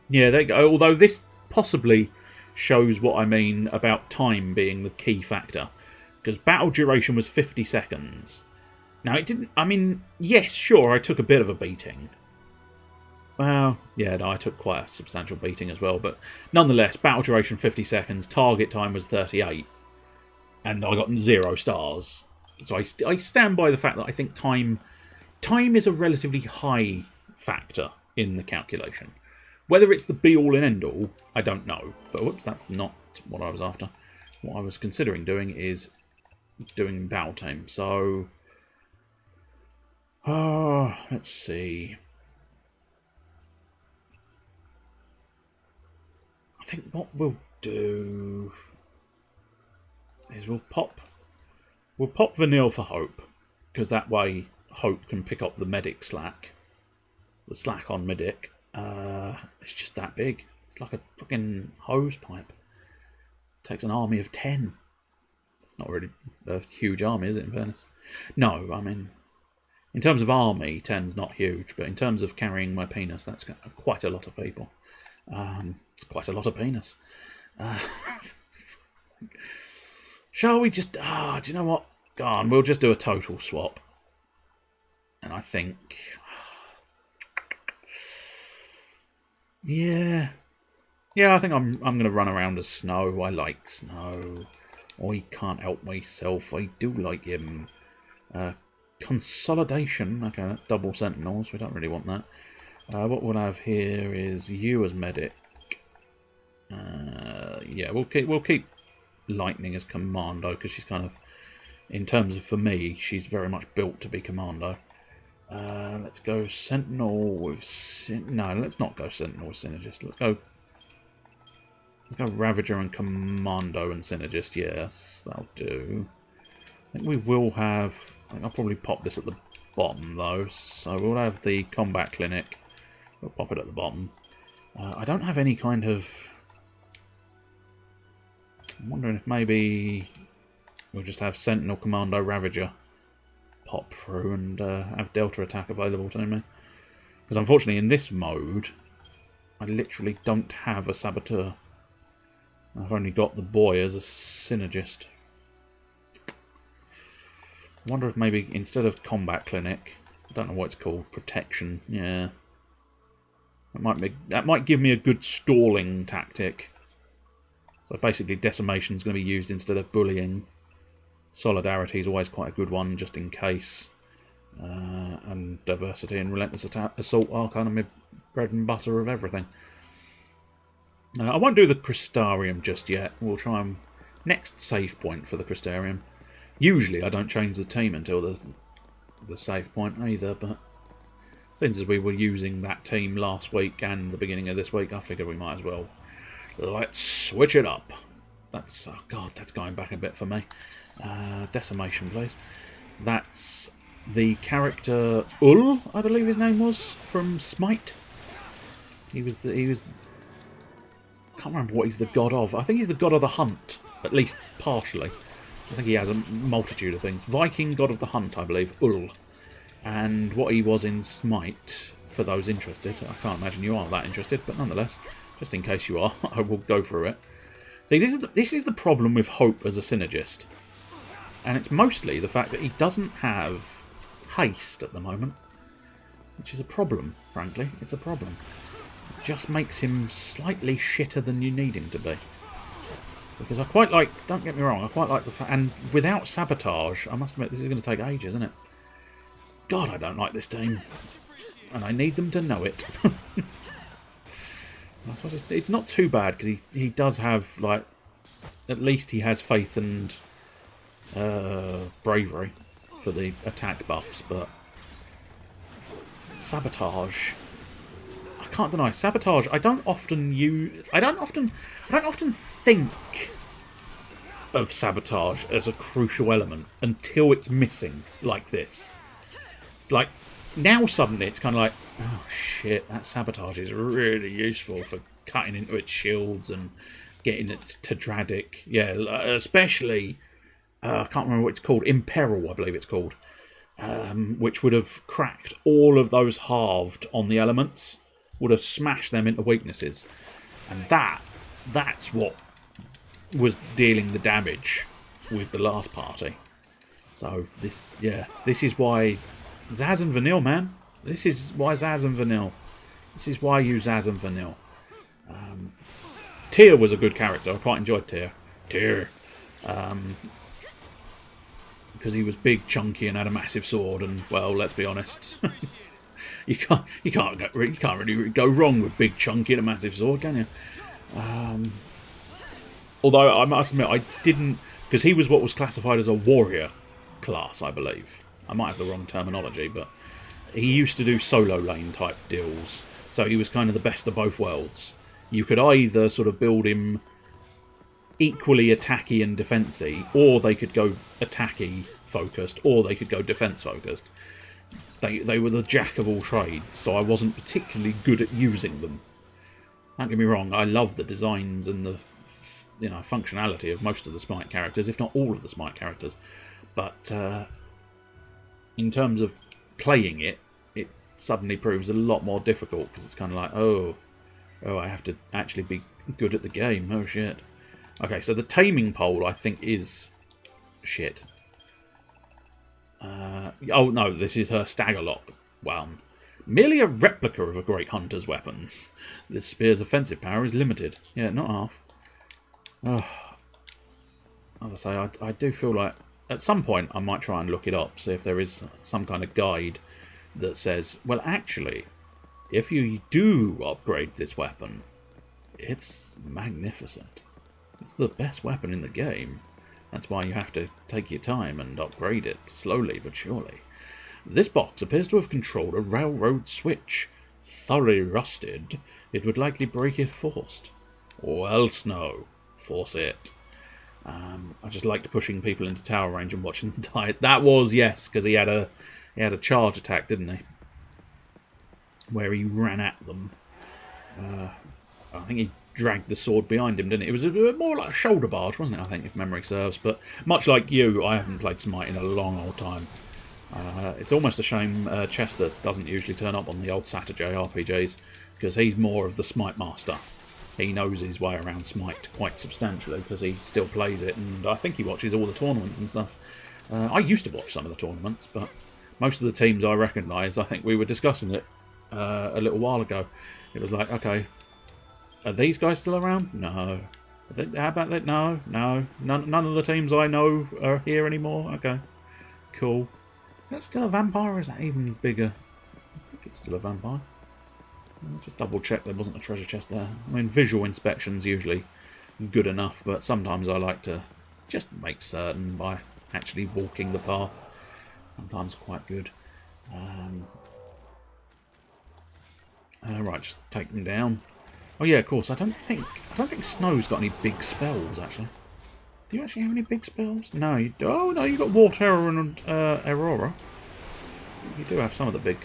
yeah, there you go. Although this possibly shows what I mean about time being the key factor. Because battle duration was 50 seconds. Now, it didn't... I mean, yes, sure, I took a bit of a beating. Well, yeah, no, I took quite a substantial beating as well. But nonetheless, battle duration 50 seconds, target time was 38. And I got 0 stars. So I stand by the fact that I think time is a relatively high factor in the calculation. Whether it's the be-all and end-all, I don't know. But whoops, that's not what I was after. What I was considering doing is doing battle time. So... let's see. I think what we'll do is we'll pop Vanille for Hope, because that way Hope can pick up the medic slack. The slack on medic. It's just that big. It's like a fucking hose pipe. It takes an army of 10. It's not really a huge army, is it, in fairness? No, I mean... In terms of army, 10's not huge, but in terms of carrying my penis, that's quite a lot of people. It's quite a lot of penis. Shall we just... do you know what? Go on, we'll just do a total swap. And I think... Yeah. Yeah, I think I'm going to run around as Snow. I like Snow. I can't help myself. I do like him. Consolidation. Okay, that's double Sentinels. We don't really want that. What we'll have here is you as medic. Yeah, we'll keep Lightning as Commando because she's kind of, in terms of for me, she's very much built to be Commando. Let's go Sentinel with no. Let's not go Sentinel with Synergist. Let's go Ravager and Commando and Synergist. Yes, that'll do. I think we will have. I think I'll probably pop this at the bottom though. So we'll have the Combat Clinic. We'll pop it at the bottom. I don't have any kind of... I'm wondering if maybe we'll just have Sentinel, Commando, Ravager pop through and have Delta attack available to me. Because unfortunately in this mode, I literally don't have a Saboteur. I've only got the boy as a Synergist. I wonder if maybe instead of Combat Clinic, I don't know what it's called, Protection, yeah. That might give me a good stalling tactic. So basically Decimation is going to be used instead of Bullying. Solidarity is always quite a good one, just in case. And Diversity and Relentless Assault are kind of my bread and butter of everything. I won't do the Crystarium just yet. We'll try and... Next save point for the Crystarium. Usually I don't change the team until the save point either, but... Since we were using that team last week and the beginning of this week, I figured we might as well. Let's switch it up. That's... Oh God, that's going back a bit for me. Decimation, please. That's the character Ul, I believe his name was, from Smite. He was... I can't remember what he's the god of. I think he's the god of the hunt, at least partially. I think he has a multitude of things. Viking god of the hunt, I believe, Ul. And what he was in Smite, for those interested. I can't imagine you are that interested, but nonetheless, just in case you are, I will go through it. See, this is the problem with Hope as a Synergist. And it's mostly the fact that he doesn't have haste at the moment. Which is a problem, frankly. It's a problem. It just makes him slightly shitter than you need him to be. Because I quite like, don't get me wrong, I quite like the fact, and without Sabotage, I must admit this is going to take ages, isn't it? God, I don't like this team. And I need them to know it. I suppose it's not too bad, because he does have, like, at least he has faith and bravery for the attack buffs, but Sabotage, I can't deny Sabotage. I don't often think of Sabotage as a crucial element until it's missing, like this. It's like now suddenly it's kind of like, oh shit, that Sabotage is really useful for cutting into its shields and getting it to Tedradic. Yeah, especially I can't remember what it's called, Imperil I believe it's called, which would have cracked all of those halved on the elements, would have smashed them into weaknesses, and that's what was dealing the damage with the last party. So this is why Zaz and Vanille, man. This is why Zaz and Vanille. This is why you Zaz and Vanille. Tyr was a good character. I quite enjoyed Tyr. Because he was big, chunky, and had a massive sword. And well, let's be honest, you can't really go wrong with big, chunky, and a massive sword, can you? Although I must admit, I didn't, because he was what was classified as a warrior class, I believe. I might have the wrong terminology, but he used to do solo lane type deals. So he was kind of the best of both worlds. You could either sort of build him equally attacky and defensy, or they could go attacky focused, or they could go defense focused. They were the jack of all trades, so I wasn't particularly good at using them. Don't get me wrong, I love the designs and the functionality of most of the Smite characters, if not all of the Smite characters. But in terms of playing it, it suddenly proves a lot more difficult, because it's kind of like, oh, I have to actually be good at the game. Oh shit. Okay, so the taming pole, I think, is... shit. Oh, no, this is her staggerlock one. Merely a replica of a great hunter's weapon. This spear's offensive power is limited. Yeah, not half. Oh, as I say, I do feel like at some point I might try and look it up, see if there is some kind of guide that says, well, actually, if you do upgrade this weapon, it's magnificent. It's the best weapon in the game. That's why you have to take your time and upgrade it slowly but surely. This box appears to have controlled a railroad switch. Thoroughly rusted, it would likely break if forced. Well, Snow, force it. I just liked pushing people into tower range and watching them die. That was, yes, because he had a charge attack, didn't he? Where he ran at them. I think he dragged the sword behind him, didn't it? It was a bit more like a shoulder barge, wasn't it, I think, if memory serves. But much like you, I haven't played Smite in a long old time. It's almost a shame Chester doesn't usually turn up on the old SaturJay RPGs, because he's more of the Smite master. He knows his way around Smite quite substantially, because he still plays it, and I think he watches all the tournaments and stuff. I used to watch some of the tournaments, but most of the teams I recognise, I think we were discussing it a little while ago. It was like, okay, are these guys still around? No. How about that? No, no. None of the teams I know are here anymore. Okay, cool. Is that still a vampire, or is that even bigger? I think it's still a vampire. I'll just double check there wasn't a treasure chest there. I mean, visual inspection's usually good enough, but sometimes I like to just make certain by actually walking the path. Sometimes quite good. Right, just take them down. Oh yeah, of course. I don't think Snow's got any big spells actually. Do you actually have any big spells? No, you do. Oh no, you got Water and Aurora. You do have some of the big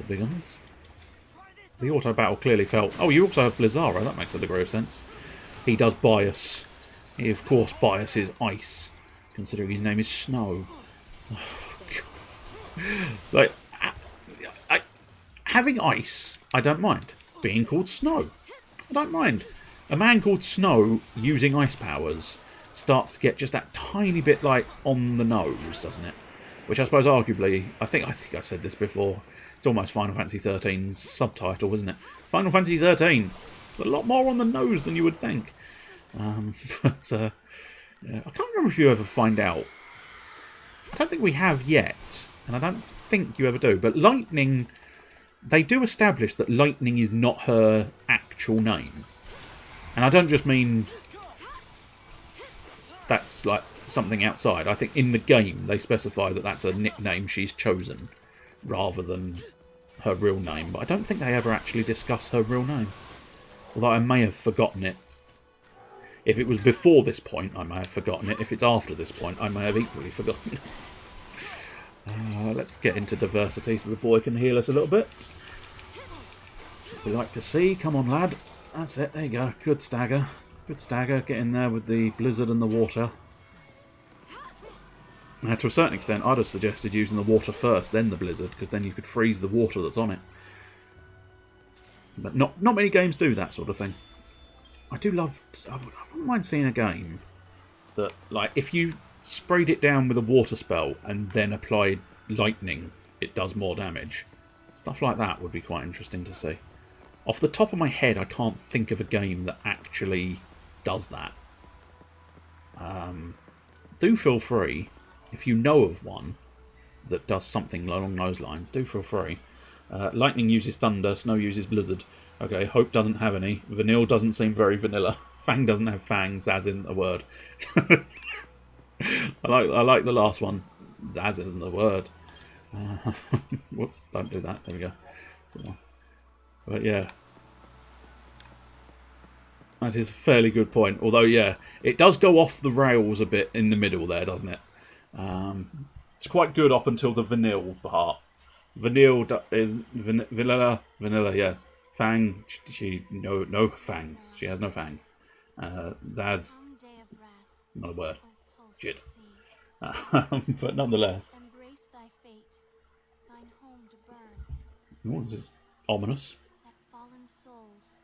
ones. The auto battle clearly felt. Oh, you also have Blizzara. That makes a degree of sense. He does bias. He of course biases ice, considering his name is Snow. Oh, like, having ice, I don't mind. Being called Snow, I don't mind. A man called Snow using ice powers starts to get just that tiny bit like on the nose, doesn't it? Which I suppose arguably, I think I said this before, it's almost Final Fantasy XIII's subtitle, isn't it? Final Fantasy XIII, it's a lot more on the nose than you would think. But yeah, I can't remember if you ever find out. I don't think we have yet, and I don't think you ever do, but Lightning, they do establish that Lightning is not her actual name. And I don't just mean that's like something outside. I think in the game they specify that that's a nickname she's chosen rather than her real name. But I don't think they ever actually discuss her real name. Although I may have forgotten it. If it was before this point, I may have forgotten it. If it's after this point, I may have equally forgotten it. Let's get into diversity so the boy can heal us a little bit. We like to see. Come on, lad. That's it. There you go. Good stagger. Good stagger. Get in there with the blizzard and the water. Now, to a certain extent, I'd have suggested using the water first, then the blizzard, because then you could freeze the water that's on it. But not many games do that sort of thing. I wouldn't mind seeing a game that, like, if you sprayed it down with a water spell and then applied lightning, it does more damage. Stuff like that would be quite interesting to see. Off the top of my head, I can't think of a game that actually does that. Do feel free, if you know of one that does something along those lines, do feel free. Lightning uses thunder, Snow uses blizzard. Okay, Hope doesn't have any. Vanille doesn't seem very vanilla. Fang doesn't have fangs, Zaz isn't a word. I like the last one. Zaz isn't a word. Whoops, don't do that. There we go. But yeah. That is a fairly good point. Although, yeah, it does go off the rails a bit in the middle there, doesn't it? It's quite good up until the vanille part. Vanille is vanilla, yes. Fang, she no fangs. She has no fangs. Zaz, not a word. Shit. But nonetheless. Embrace thy fate, thine home to burn. What is this? Ominous. That fallen souls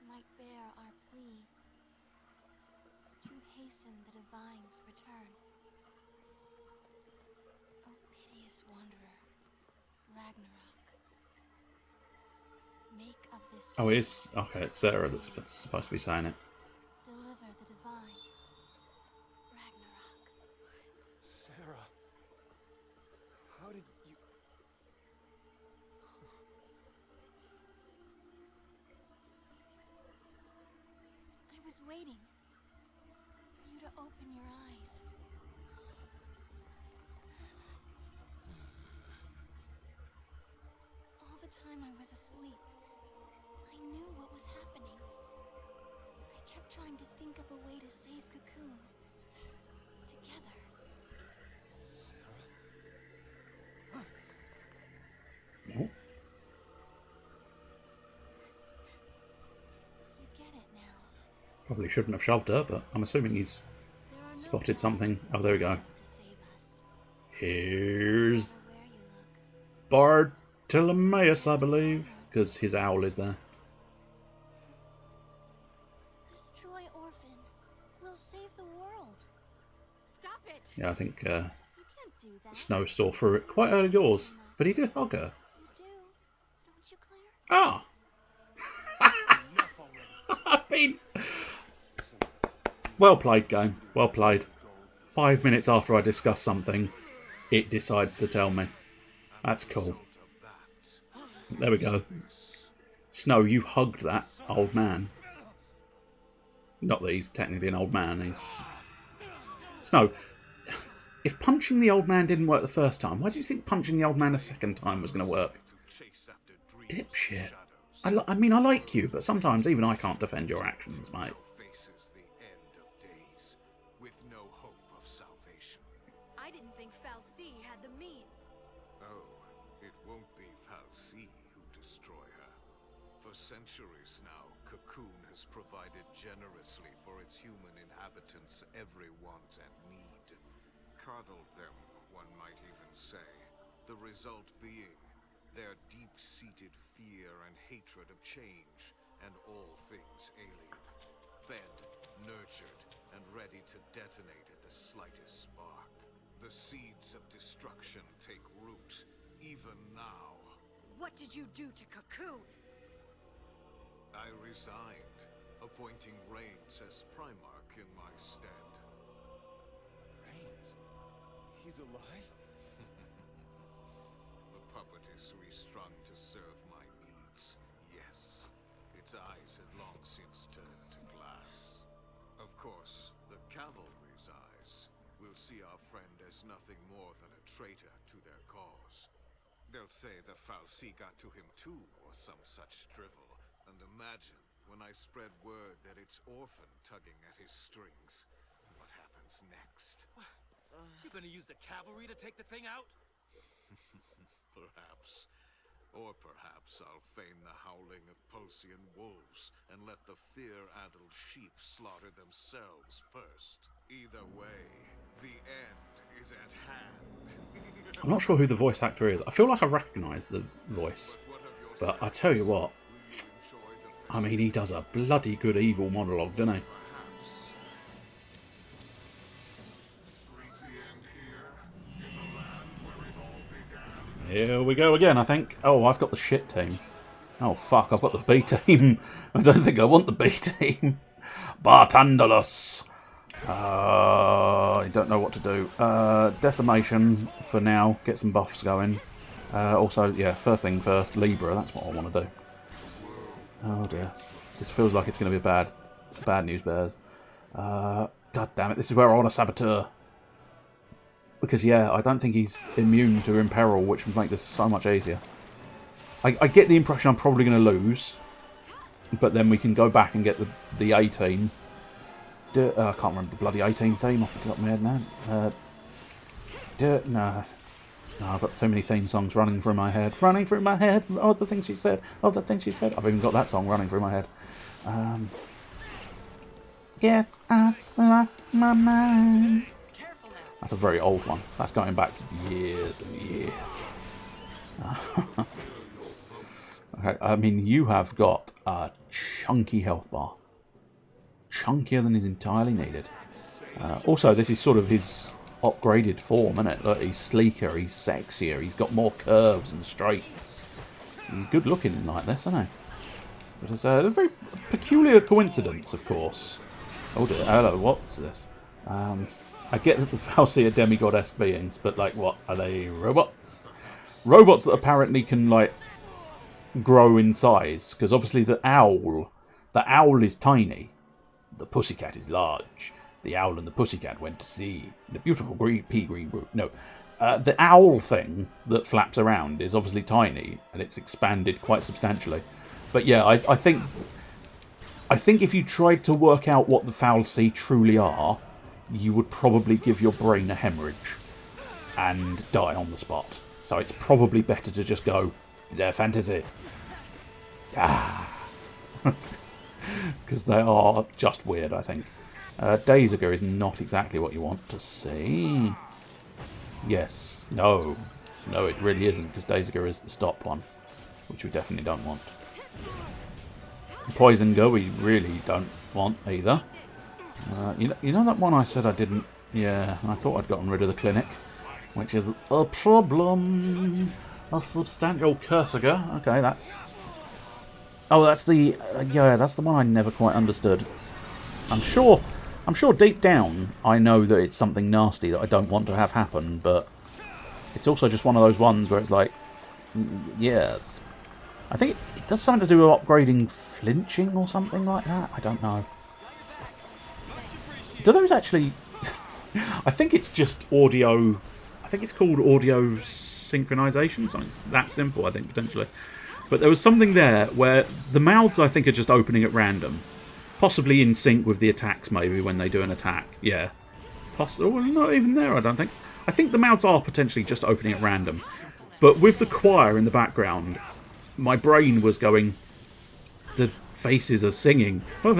might bear our plea. to hasten the divine's return. O piteous wanderer, Ragnarok, make of this Oh, it is. Okay, it's Sarah that's supposed to be saying it. deliver the divine, Ragnarok. Sarah, how did you... I was waiting for you to open your eyes. All the time I was asleep, I knew what was happening. I kept trying to think of a way to save Cocoon. Together. Sarah? No. You get it now. Probably shouldn't have shoved her, but I'm assuming he's There are no spotted gods something. Oh, there we go. to save us. Here's No matter where you look. Bartimaeus, I believe, because his owl is there. Destroy Orphan. We'll save the world. Stop it! Yeah, I think You can't do that. Snow saw through it quite early doors, but he did hug her. You do, don't you, Claire? Ah! Enough already. I mean, well played, game. Well played. 5 minutes after I discuss something, it decides to tell me. That's cool. There we go. Snow, you hugged that old man. Not that he's technically an old man. He's... Snow, if punching the old man didn't work the first time, why do you think punching the old man a second time was going to work? Dipshit. I mean, I like you, but sometimes even I can't defend your actions, mate. Faces the end of days with no hope of salvation. I didn't think Fal'Cie had the means. Oh, it won't be Fal'Cie who destroy her. For centuries now, Cocoon has provided generously for its human inhabitants every want and need. Coddled them, one might even say. The result being their deep-seated fear and hatred of change and all things alien. Fed, nurtured, and ready to detonate at the slightest spark. The seeds of destruction take root, even now. What did you do to Cocoon? I resigned, appointing Reigns as Primarch in my stead. Reigns? He's alive? The puppet is restrung to serve my needs, yes. Its eyes had long since turned to glass. Of course, the cavalry's eyes will see our friend as nothing more than a traitor to their cause. They'll say the Fal'Cie got to him too, or some such drivel. And imagine, when I spread word that it's Orphan tugging at his strings, what happens next? You're gonna use the cavalry to take the thing out? Perhaps. Or perhaps I'll feign the howling of Pulsian wolves and let the fear-addled sheep slaughter themselves first. Either way, the end is at hand. I'm not sure who the voice actor is. I feel like I recognise the voice. But I tell you what, I mean, he does a bloody good evil monologue, doesn't he? Here we go again, I think. Oh, I've got the shit team. Oh, fuck, I've got the B team. I don't think I want the B team. Bartandalus. I don't know what to do. Decimation for now. Get some buffs going. Also, yeah, first thing first, Libra. That's what I want to do. Oh dear. This feels like it's going to be bad news bears. God damn it, this is where I want a Saboteur. Because, yeah, I don't think he's immune to Imperil, which would make this so much easier. I get the impression I'm probably going to lose. But then we can go back and get the A team. I can't remember the bloody 18 theme off the top of my head now. No, I've got too many theme songs running through my head. Running through my head. Oh, the things she said. Oh, the things she said. I've even got that song running through my head. Get I lost my mind. That's a very old one. That's going back years and years. Okay, I mean, you have got a chunky health bar. chunkier than is entirely needed. Also, this is sort of his upgraded form, isn't it? Look, he's sleeker, he's sexier, he's got more curves and straights. He's good looking like this, isn't he? But it's a very peculiar coincidence, of course. Oh dear, hello, what's this? I get that the Fal'Cie are demigod-esque beings, but like, what? Are they robots? Robots that apparently can, like, grow in size. Because obviously the owl is tiny. The pussycat is large. The owl and the pussycat went to sea. The beautiful pea green root. No. The owl thing that flaps around is obviously tiny, and it's expanded quite substantially. But yeah, I think if you tried to work out what the Fal'Cie truly are, you would probably give your brain a hemorrhage and die on the spot. So it's probably better to just go, they're fantasy. Because they are just weird, I think. Daisuke is not exactly what you want to see. Yes. No. No, it really isn't, because Daisuke is the stop one, which we definitely don't want. Poison Girl we really don't want either. You know that one I said I didn't... Yeah, I thought I'd gotten rid of the clinic, which is a problem. A substantial Cursiger. Okay, that's... Oh, that's the... yeah, that's the one I never quite understood. I'm sure deep down I know that it's something nasty that I don't want to have happen, but it's also just one of those ones where it's like... Yeah, I think it does something to do with upgrading flinching or something like that. I don't know. Do those actually... I think it's just audio... I think it's called audio synchronization. Something that simple, I think, potentially. But there was something there where the mouths, I think, are just opening at random. Possibly in sync with the attacks, maybe, when they do an attack. Yeah. Possibly. Well, not even there, I don't think. I think the mouths are potentially just opening at random. But with the choir in the background, my brain was going... The faces are singing. As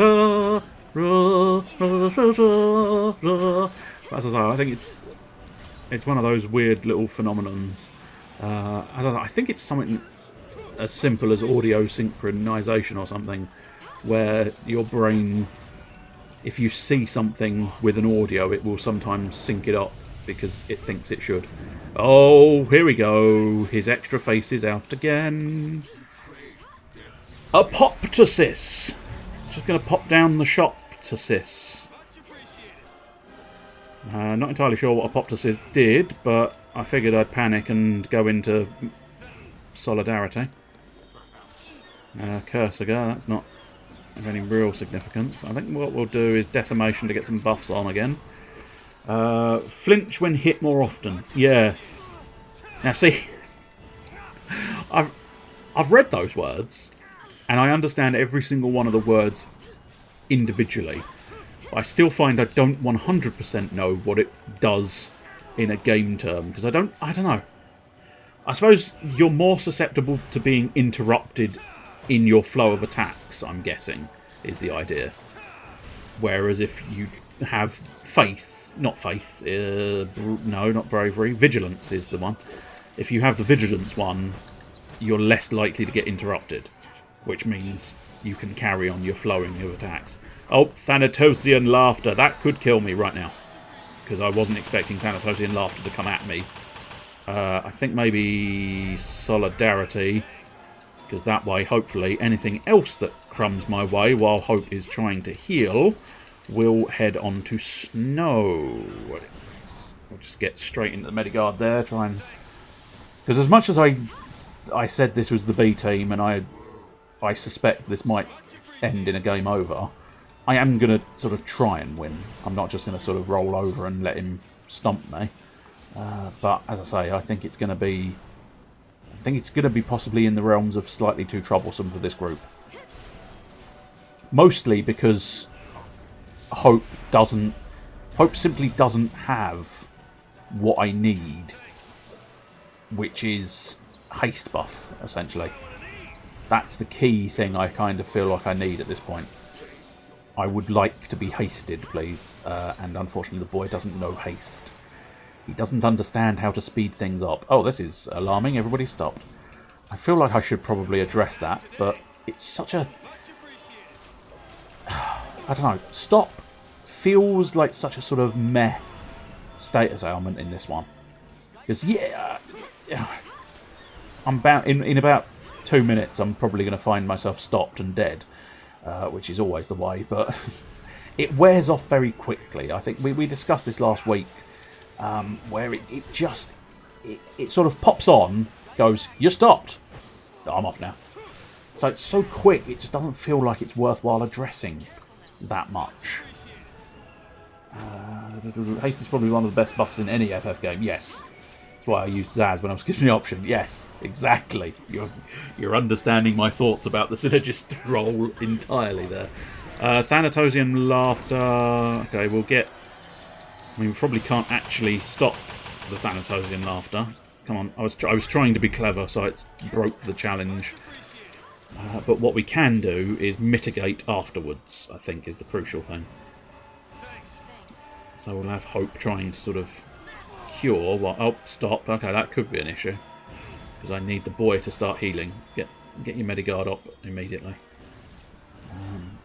I say, I think it's one of those weird little phenomenons. I think it's something as simple as audio synchronization or something, where your brain, if you see something with an audio, it will sometimes sync it up because it thinks it should. Oh, here we go. His extra face is out again. Apoptosis. Just going to pop down the shop-tosis. Not entirely sure what Apoptosis did, but I figured I'd panic and go into solidarity. Cursiger, that's not of any real significance. I think what we'll do is decimation to get some buffs on again. Flinch when hit more often. Yeah. Now see, I've read those words, and I understand every single one of the words individually. But I still find I don't 100% know what it does in a game term, because I don't know. I suppose you're more susceptible to being interrupted in your flow of attacks, I'm guessing, is the idea. Whereas if you have faith, not faith, no, not bravery, vigilance is the one. If you have the vigilance one, you're less likely to get interrupted, which means you can carry on your flowing of attacks. Oh, Thanatosian laughter. That could kill me right now, because I wasn't expecting Thanatosian laughter to come at me. I think maybe solidarity, because that way, hopefully, anything else that crumbs my way while Hope is trying to heal will head on to Snow. We'll just get straight into the Medigard there, try and... Because as much as I said this was the B team, and I suspect this might end in a game over, I am going to sort of try and win. I'm not just going to sort of roll over and let him stomp me. But as I say, I think it's going to be... I think it's going to be possibly in the realms of slightly too troublesome for this group. Mostly because Hope simply doesn't have what I need, which is haste buff, essentially. That's the key thing I kind of feel like I need at this point. I would like to be hasted, please. And unfortunately the boy doesn't know haste. He doesn't understand how to speed things up. Oh, this is alarming. Everybody stopped. I feel like I should probably address that, but it's such a... I don't know. Stop feels like such a sort of meh status ailment in this one. Because I'm about in about 2 minutes. I'm probably going to find myself stopped and dead, which is always the way. But it wears off very quickly. I think we discussed this last week, where it sort of pops on, goes, "You're stopped." Oh, I'm off now. So it's so quick. It just doesn't feel like it's worthwhile addressing that much. Haste is probably one of the best buffs in any FF game. Yes. That's why I used Zaz when I was given the option. Yes, exactly. You're understanding my thoughts about the synergist role entirely there. Thanatosian Laughter. Okay, we'll get... I mean, we probably can't actually stop the Thanatosian Laughter. Come on, I was trying to be clever, so it's broke the challenge. But what we can do is mitigate afterwards, I think, is the crucial thing. So we'll have Hope trying to sort of cure what... Oh, stop. Okay, that could be an issue. Because I need the boy to start healing. Get your Medigard up immediately.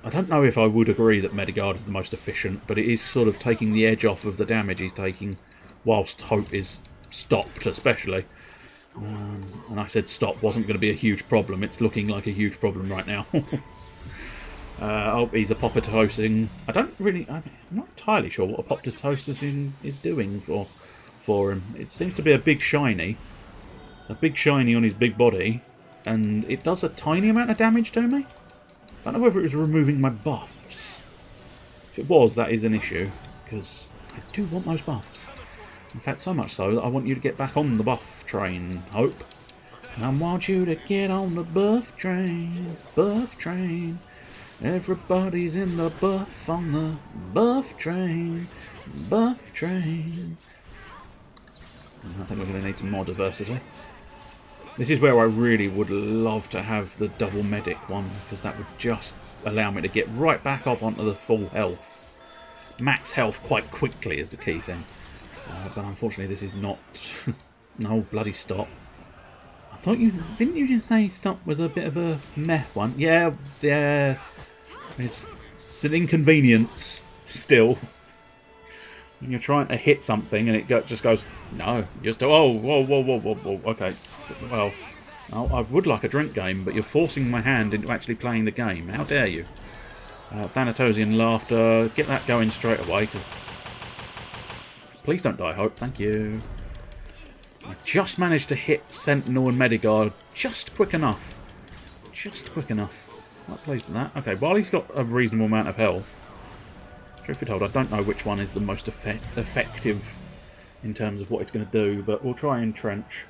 I don't know if I would agree that Medigard is the most efficient, but it is sort of taking the edge off of the damage he's taking whilst Hope is stopped, especially. And I said stop wasn't going to be a huge problem. It's looking like a huge problem right now. Oh, he's apoptosing. I'm not entirely sure what apoptosing is doing for him. It seems to be a big shiny on his big body, and it does a tiny amount of damage to me. I don't know whether it was removing my buffs. If it was, that is an issue, because I do want those buffs. In fact, so much so that I want you to get back on the buff train, Hope. I want you to get on the buff train, buff train. Everybody's in the buff on the buff train, buff train. I think we're going to need some more diversity. This is where I really would love to have the double medic one, because that would just allow me to get right back up onto the full health. Max health quite quickly is the key thing. But unfortunately this is not... No, bloody stop. I thought you... Didn't you just say stop was a bit of a meh one? Yeah. It's an inconvenience still. When you're trying to hit something and it just goes, no, just whoa, okay. Well, I would like a drink game, but you're forcing my hand into actually playing the game. How dare you? Thanatosian Laughter, get that going straight away, because please don't die, Hope, thank you. I just managed to hit Sentinel and Medigard just quick enough. Just quick enough. Quite pleased with that. Okay, while he's got a reasonable amount of health, truth be told, I don't know which one is the most effective in terms of what it's going to do, but we'll try and trench.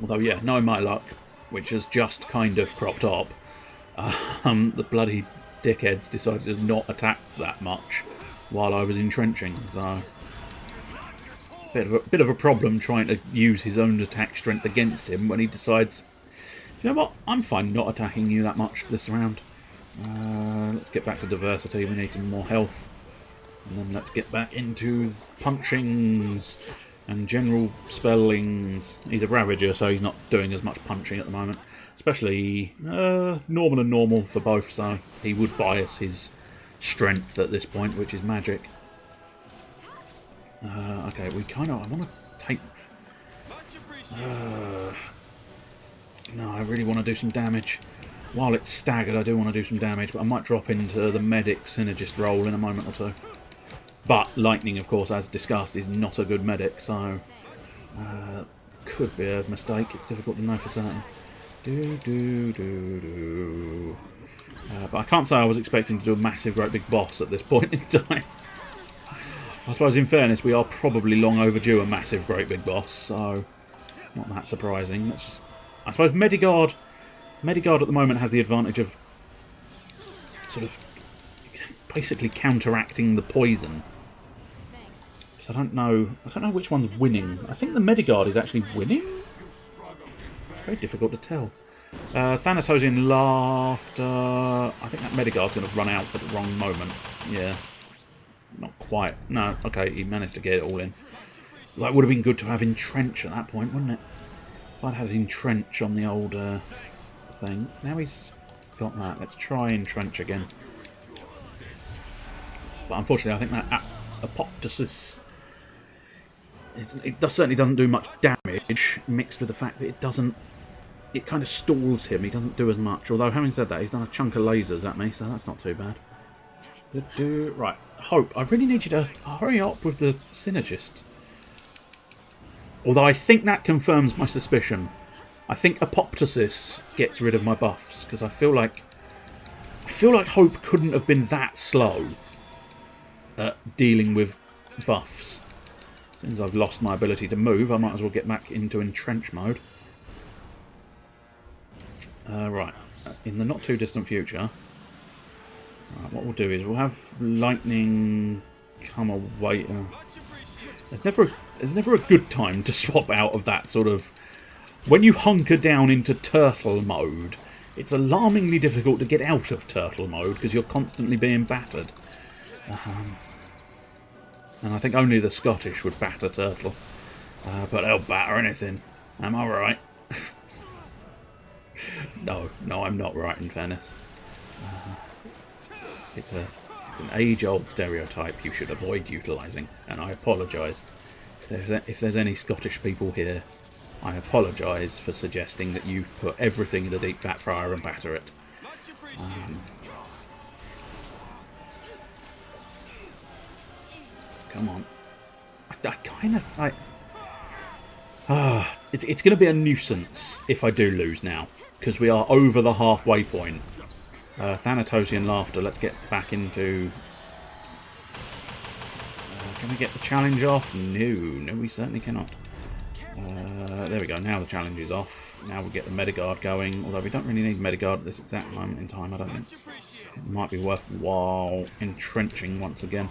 Although, yeah, knowing my luck, which has just kind of cropped up, the bloody dickheads decided to not attack that much while I was entrenching, so... Bit of a problem trying to use his own attack strength against him when he decides, you know what, I'm fine not attacking you that much this round. Let's get back to diversity, we need some more health. And then let's get back into punchings and general spellings. He's a Ravager, so he's not doing as much punching at the moment. Especially normal and normal for both, so he would bias his strength at this point, which is magic. Okay, I want to take... No, I really want to do some damage. While it's staggered, I do want to do some damage, but I might drop into the medic synergist role in a moment or two. But Lightning, of course, as discussed, is not a good medic, so... could be a mistake, it's difficult to know for certain. But I can't say I was expecting to do a massive, great big boss at this point in time. I suppose, in fairness, we are probably long overdue a massive, great big boss, so it's not that surprising. Let's just... I suppose Medigard at the moment has the advantage of sort of basically counteracting the poison. So I don't know which one's winning. I think the Medigard is actually winning? It's very difficult to tell. Thanatosian Laughter... I think that Medigard's going to run out at the wrong moment. Yeah. Not quite. No, okay, he managed to get it all in. That would have been good to have Entrench at that point, wouldn't it? If I'd had Entrench on the old thing. Now he's got that. Let's try entrench again. But unfortunately, I think that apoptosis... certainly doesn't do much damage, mixed with the fact that it doesn't... It kind of stalls him. He doesn't do as much. Although, having said that, he's done a chunk of lasers at me, so that's not too bad. Right. Hope, I really need you to hurry up with the synergist. Although I think that confirms my suspicion. I think apoptosis gets rid of my buffs, because I feel like Hope couldn't have been that slow at dealing with buffs. Since I've lost my ability to move, I might as well get back into entrench mode. Right, in the not too distant future, right, what we'll do is we'll have lightning come away. There's never a good time to swap out of that sort of... When you hunker down into turtle mode, it's alarmingly difficult to get out of turtle mode because you're constantly being battered. And I think only the Scottish would batter turtle. But they'll batter anything. Am I right? No, I'm not right, in fairness. It's an age-old stereotype you should avoid utilising, and I apologise. If there's any Scottish people here, I apologise for suggesting that you put everything in a deep fat fryer and batter it. Come on. I kind of... it's going to be a nuisance if I do lose now, because we are over the halfway point. Thanatosian Laughter, let's get back into... can we get the challenge off? No, we certainly cannot. There we go, now the challenge is off. Now we get the Mediguard going, although we don't really need Mediguard at this exact moment in time, I don't think. It might be worthwhile entrenching once again.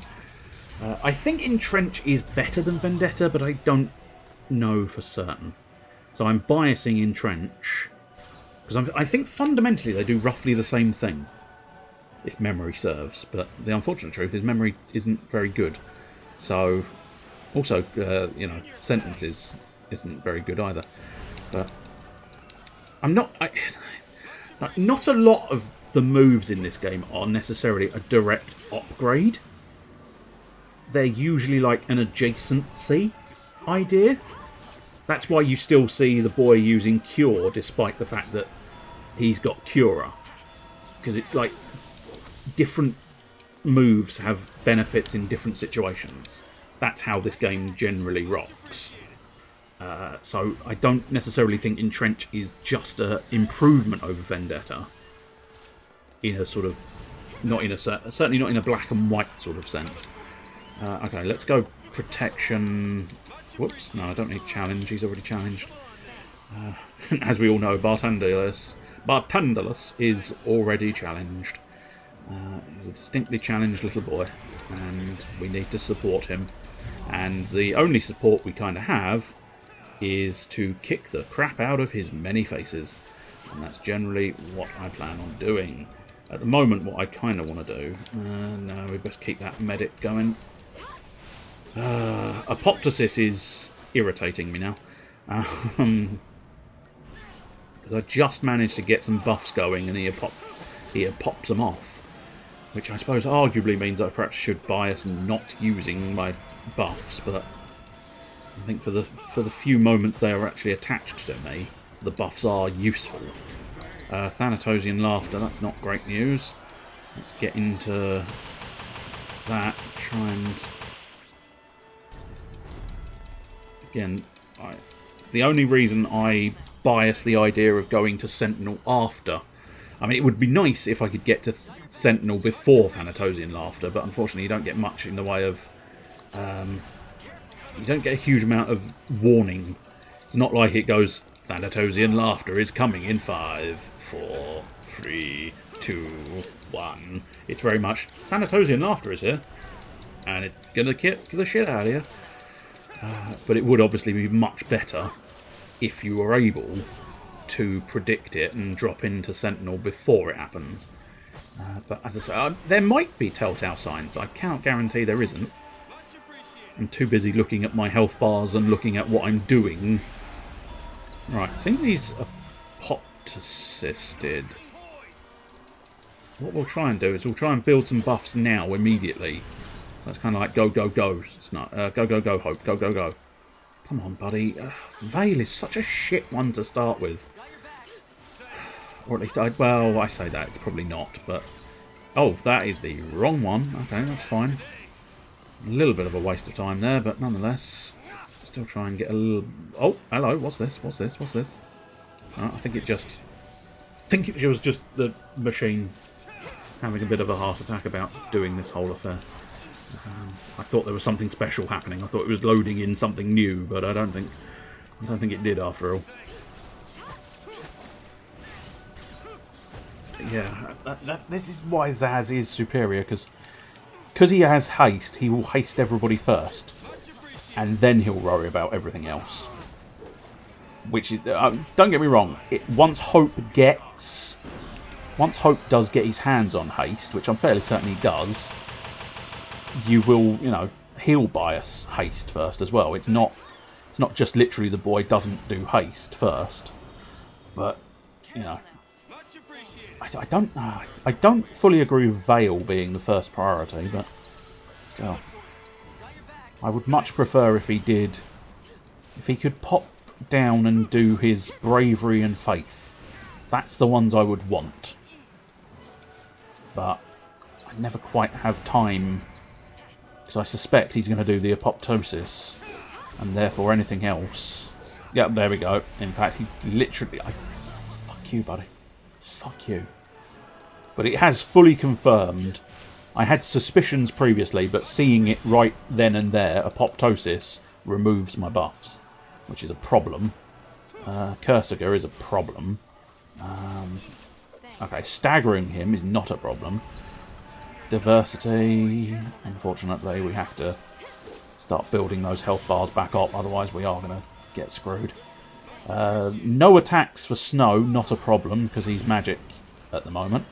I think Entrench is better than Vendetta, but I don't know for certain. So I'm biasing Entrench, because I think fundamentally they do roughly the same thing, if memory serves. But the unfortunate truth is memory isn't very good. So, also, you know, Sentences isn't very good either. But I'm not... not a lot of the moves in this game are necessarily a direct upgrade. They're usually like an adjacency idea. That's why you still see the boy using Cure, despite the fact that he's got Cura. Because it's like different moves have benefits in different situations. That's how this game generally rocks. So I don't necessarily think Entrench is just an improvement over Vendetta. In a sort of... certainly not in a black and white sort of sense. Okay, let's go Protection. Whoops, no, I don't need Challenge. He's already challenged. As we all know, Bartandalus is already challenged. He's a distinctly challenged little boy, and we need to support him. And the only support we kind of have is to kick the crap out of his many faces. And that's generally what I plan on doing. At the moment, what I kind of want to do... no, we best keep that medic going. Apoptosis is irritating me now. Because I just managed to get some buffs going and he pops them off. Which I suppose arguably means I perhaps should bias not using my buffs, but I think for the few moments they are actually attached to me, the buffs are useful. Thanatosian Laughter, that's not great news. Let's get into that. Try and... Again, the only reason I bias the idea of going to Sentinel after... I mean, it would be nice if I could get to Sentinel before Thanatosian Laughter, but unfortunately you don't get much in the way of... you don't get a huge amount of warning. It's not like it goes, Thanatosian Laughter is coming in 5, 4, 3, 2, 1. It's very much, Thanatosian Laughter is here, and it's going to kick the shit out of you. But it would obviously be much better if you were able to predict it and drop into Sentinel before it happens. But as I say, there might be telltale signs. I can't guarantee there isn't. I'm too busy looking at my health bars and looking at what I'm doing. Right, since he's assisted. What we'll try and do is we'll try and build some buffs now, immediately. So that's kind of like go, go, go. It's not, go, go, go, Hope. Go, go, go. Come on, buddy. Veil is such a shit one to start with. Or at least, well, I say that. It's probably not, but... Oh, that is the wrong one. Okay, that's fine. A little bit of a waste of time there, but nonetheless... Still try and get a little... Oh, hello. What's this? What's this? What's this? I think it just... I think it was just the machine having a bit of a heart attack about doing this whole affair. I thought there was something special happening. I thought it was loading in something new, but I don't think it did after all. Yeah, this is why Zaz is superior, because he has haste. He will haste everybody first, and then he'll worry about everything else. Which is, don't get me wrong. Once Hope does get his hands on haste, which I'm fairly certain he does, you will, he'll bias haste first as well. It's not just literally the boy doesn't do haste first, but I don't fully agree with Veil being the first priority, but still, I would much prefer if he could pop down and do his bravery and faith. That's the ones I would want. But I never quite have time, because I suspect he's going to do the apoptosis, and therefore anything else. Yep, there we go. In fact, he literally... Fuck you, buddy. Fuck you. But it has fully confirmed. I had suspicions previously, but seeing it right then and there, apoptosis removes my buffs, which is a problem. Cursiger is a problem. Okay, staggering him is not a problem. Diversity, unfortunately, we have to start building those health bars back up, otherwise we are going to get screwed. No attacks for Snow, not a problem, because he's magic at the moment.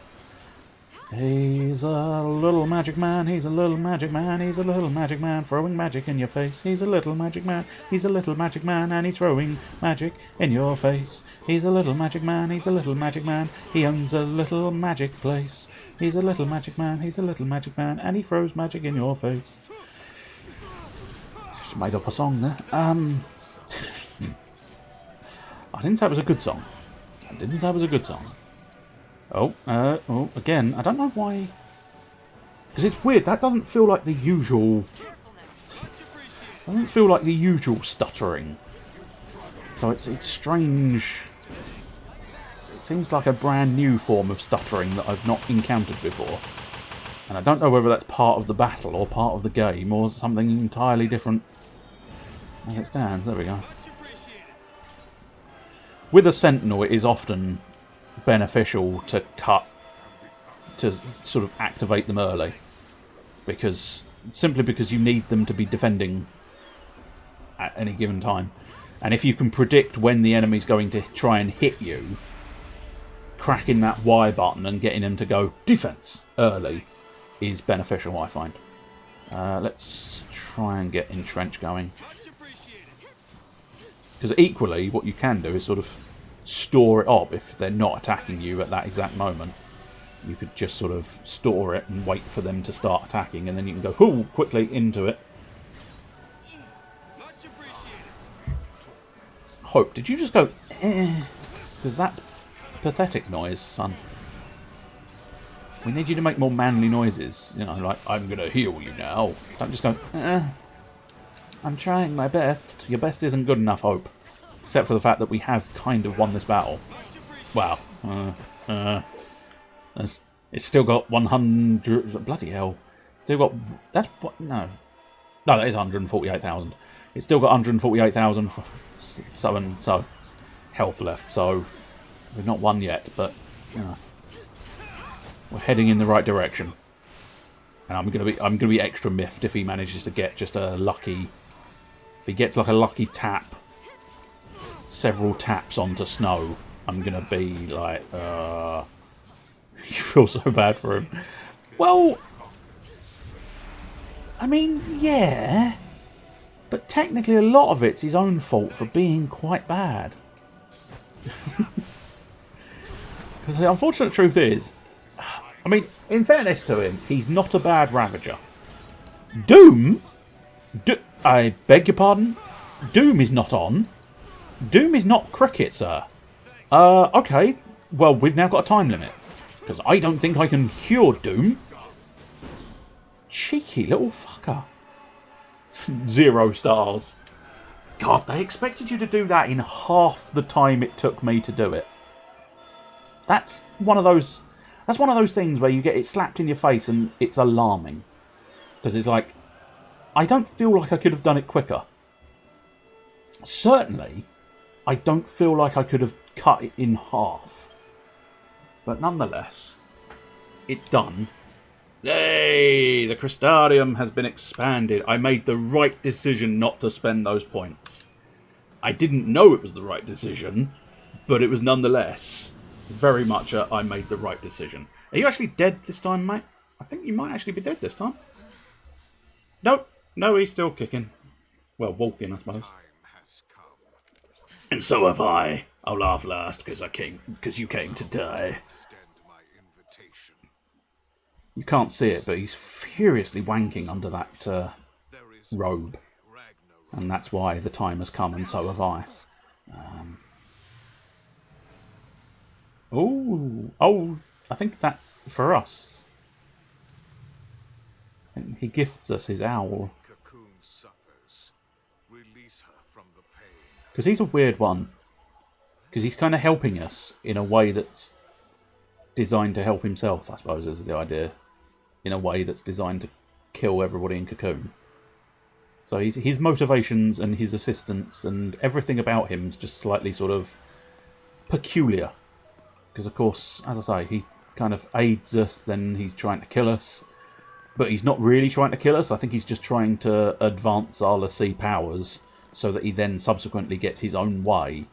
He's a little magic man, he's a little magic man, he's a little magic man, throwing magic in your face. He's a little magic man, he's a little magic man, and he's throwing magic in your face. He's a little magic man, he's a little magic man, he owns a little magic place. He's a little magic man, he's a little magic man, and he throws magic in your face. Just made up a song there. I didn't say it was a good song. I didn't say it was a good song. Oh, again, I don't know why. Because it's weird, that doesn't feel like the usual... doesn't feel like the usual stuttering. So it's strange. It seems like a brand new form of stuttering that I've not encountered before. And I don't know whether that's part of the battle or part of the game or something entirely different. As it stands, there we go. With a Sentinel, it is often beneficial to sort of activate them early, simply because you need them to be defending at any given time, and if you can predict when the enemy's going to try and hit you, cracking that Y button and getting them to go defense early is beneficial, I find. Let's try and get Entrench going, because equally what you can do is sort of store it up. If they're not attacking you at that exact moment, you could just sort of store it and wait for them to start attacking, and then you can go quickly into it. Hope, did you just go because that's pathetic noise, son. We need you to make more manly noises, like I'm gonna heal you now. Don't just go I'm trying my best. Your best isn't good enough, Hope. Except for the fact that we have kind of won this battle. Wow. It's still got 100... Bloody hell. Still got... That's what... No, that is 148,000. It's still got 148,000 so and so health left. So we've not won yet, but we're heading in the right direction. And I'm gonna be extra miffed if he manages to get just a lucky... If he gets like a lucky tap, several taps onto Snow, I'm gonna be like, you feel so bad for him. Well, I mean, yeah, but technically a lot of it's his own fault for being quite bad. The unfortunate truth is, I mean, in fairness to him, he's not a bad Ravager. Doom? I beg your pardon? Doom is not on. Doom is not cricket, sir. Okay. Well, we've now got a time limit. Because I don't think I can cure Doom. Cheeky little fucker. 0 stars. God, they expected you to do that in half the time it took me to do it. That's one of those things where you get it slapped in your face and it's alarming. Because it's like, I don't feel like I could have done it quicker. Certainly, I don't feel like I could have cut it in half. But nonetheless, it's done. Yay! The Crystarium has been expanded. I made the right decision not to spend those points. I didn't know it was the right decision, but it was nonetheless very much I made the right decision. Are you actually dead this time, mate? I think you might actually be dead this time. Nope. No, he's still kicking. Well, walking, I suppose. And so have I. I'll laugh last because you came to die. You can't see it, but he's furiously wanking under that robe. And that's why the time has come, and so have I. Oh, I think that's for us. And he gifts us his owl. Because he's a weird one. Because he's kind of helping us in a way that's designed to help himself, I suppose, is the idea. In a way that's designed to kill everybody in Cocoon. So his motivations and his assistance and everything about him is just slightly sort of peculiar. Because, of course, as I say, he kind of aids us, then he's trying to kill us. But he's not really trying to kill us. I think he's just trying to advance our Lassie powers so that he then subsequently gets his own way.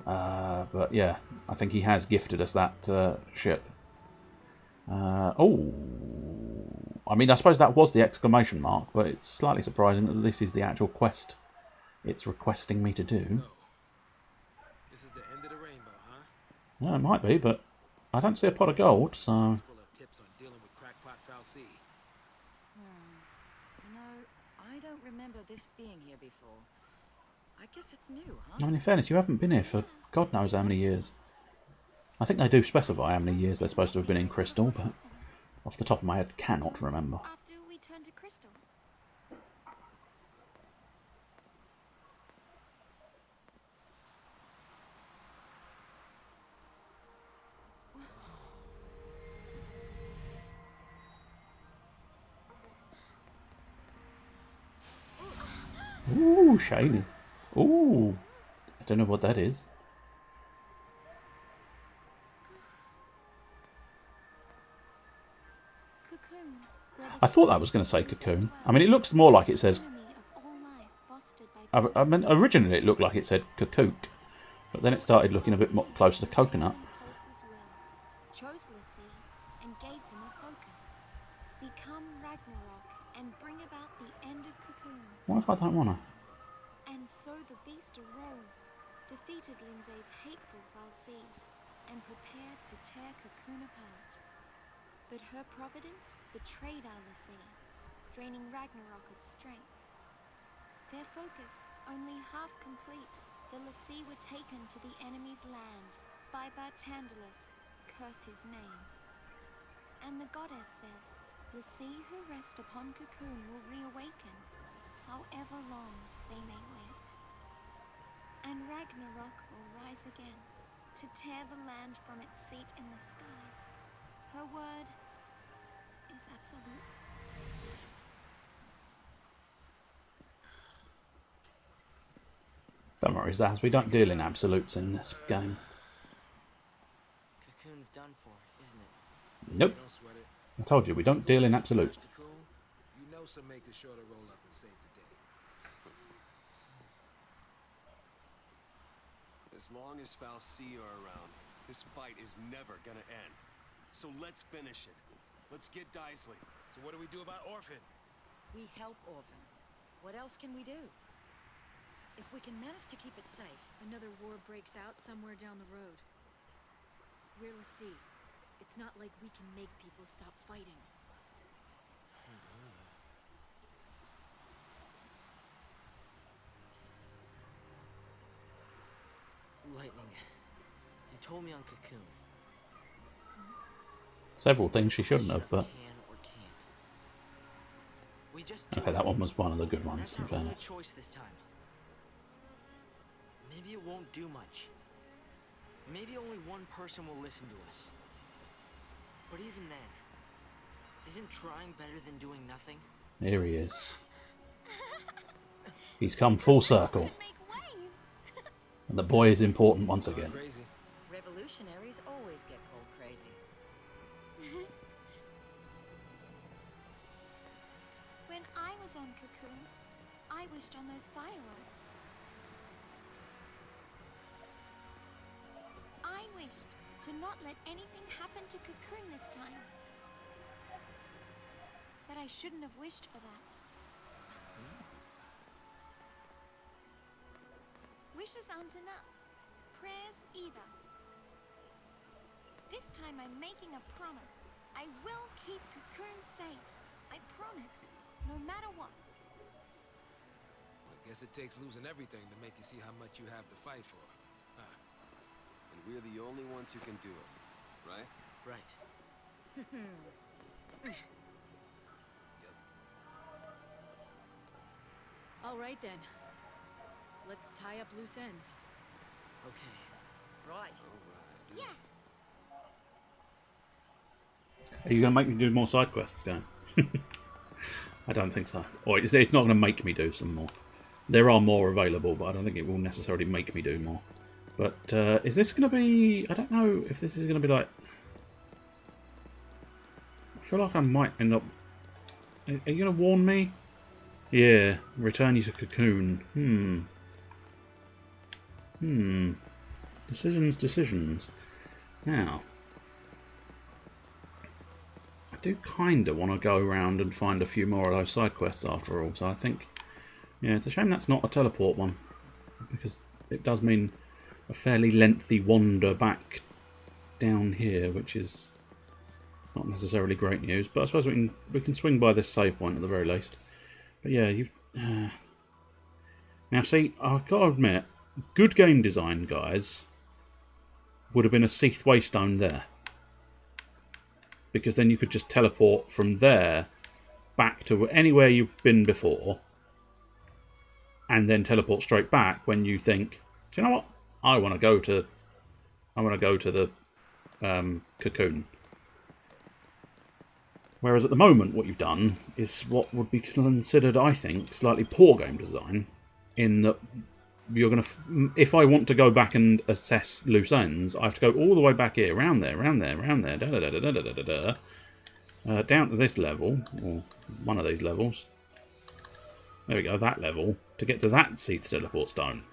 But yeah, I think he has gifted us that ship. Oh, I mean, I suppose that was the exclamation mark, but it's slightly surprising that this is the actual quest it's requesting me to do. So, this is the end of the rainbow, huh? Yeah, it might be, but I don't see a pot of gold, so... It's full of tips on dealing with crackpot Foul C. You know, I don't remember this being here before. I guess it's new, huh? I mean, in fairness, you haven't been here for God knows how many years. I think they do specify how many years they're supposed to have been in Crystal, but off the top of my head, cannot remember. After we turn to Crystal. Ooh, shiny. Ooh. I don't know what that is. I thought that was going to say Cocoon. I mean, it looks more like it says... I mean, originally it looked like it said Cocook, but then it started looking a bit more closer to Coconut. Chose Lassie and gave them a focus. Become Ragnarok and bring about the end of Cocoon. What if I don't want to? And so the beast arose, defeated Lindsay's hateful Fal'Cie, and prepared to tear Cocoon apart. But her providence betrayed our Lassie, draining Ragnarok of strength. Their focus only half complete, the Lassie were taken to the enemy's land by Bartandalus, curse his name. And the goddess said, Lassie who rest upon Cocoon will reawaken, however long they may wait. And Ragnarok will rise again, to tear the land from its seat in the sky. Her word is absolute. Don't worry, Zaz, we don't deal in absolutes in this game. Cocoon's done for, isn't it? Nope. Don't sweat it. I told you, we don't deal in absolutes. Cocoon, you know some makers sure to roll up and save the day. As long as Fal'Cie are around, this fight is never gonna end. So let's finish it. Let's get Daisley. So what do we do about Orphan? We help Orphan. What else can we do? If we can manage to keep it safe. Another war breaks out somewhere down the road. We're Lassie. It's not like we can make people stop fighting. Lightning, you told me on Cocoon. Several things she shouldn't have, but Can or can't. We just do okay, it. that one was one of the good ones, That's in our only fairness. choice this time. Maybe it won't do much. Maybe only one person will listen to us. But even then, isn't trying better than doing nothing? Here he is. He's come full circle. Could make waves. And the boy is important once again. Crazy. Revolutionaries always get called crazy. When I was on Cocoon, I wished on those fireworks. I wished to not let anything happen to Cocoon this time. But I shouldn't have wished for that. Wishes aren't enough. Prayers either. This time I'm making a promise. I will keep Cocoon safe. I promise. No matter what. I guess it takes losing everything to make you see how much you have to fight for. Huh. And we're the only ones who can do it, right? Right. All right then. Let's tie up loose ends. Okay. Right. Yeah. Are you going to make me do more side quests, guy? I don't think so. Or it's not going to make me do some more. There are more available, but I don't think it will necessarily make me do more. But is this going to be... I don't know if this is going to be like... I feel like I might end up... Are you going to warn me? Yeah. Return you to Cocoon. Decisions. Now... I do kind of want to go around and find a few more of those side quests after all, so I think... Yeah, it's a shame that's not a teleport one, because it does mean a fairly lengthy wander back down here, which is not necessarily great news, but I suppose we can swing by this save point at the very least. But yeah, you've... Now see, I've got to admit, good game design, guys, would have been a Seath Waystone there. Because then you could just teleport from there back to anywhere you've been before, and then teleport straight back when you think, do you know what? I want to go to the Cocoon. Whereas at the moment, what you've done is what would be considered, I think, slightly poor game design, in that you're going to, if I want to go back and assess loose ends, I have to go all the way back here, around there, down to this level, or one of these levels. There we go, that level, to get to that Seath Teleport Stone.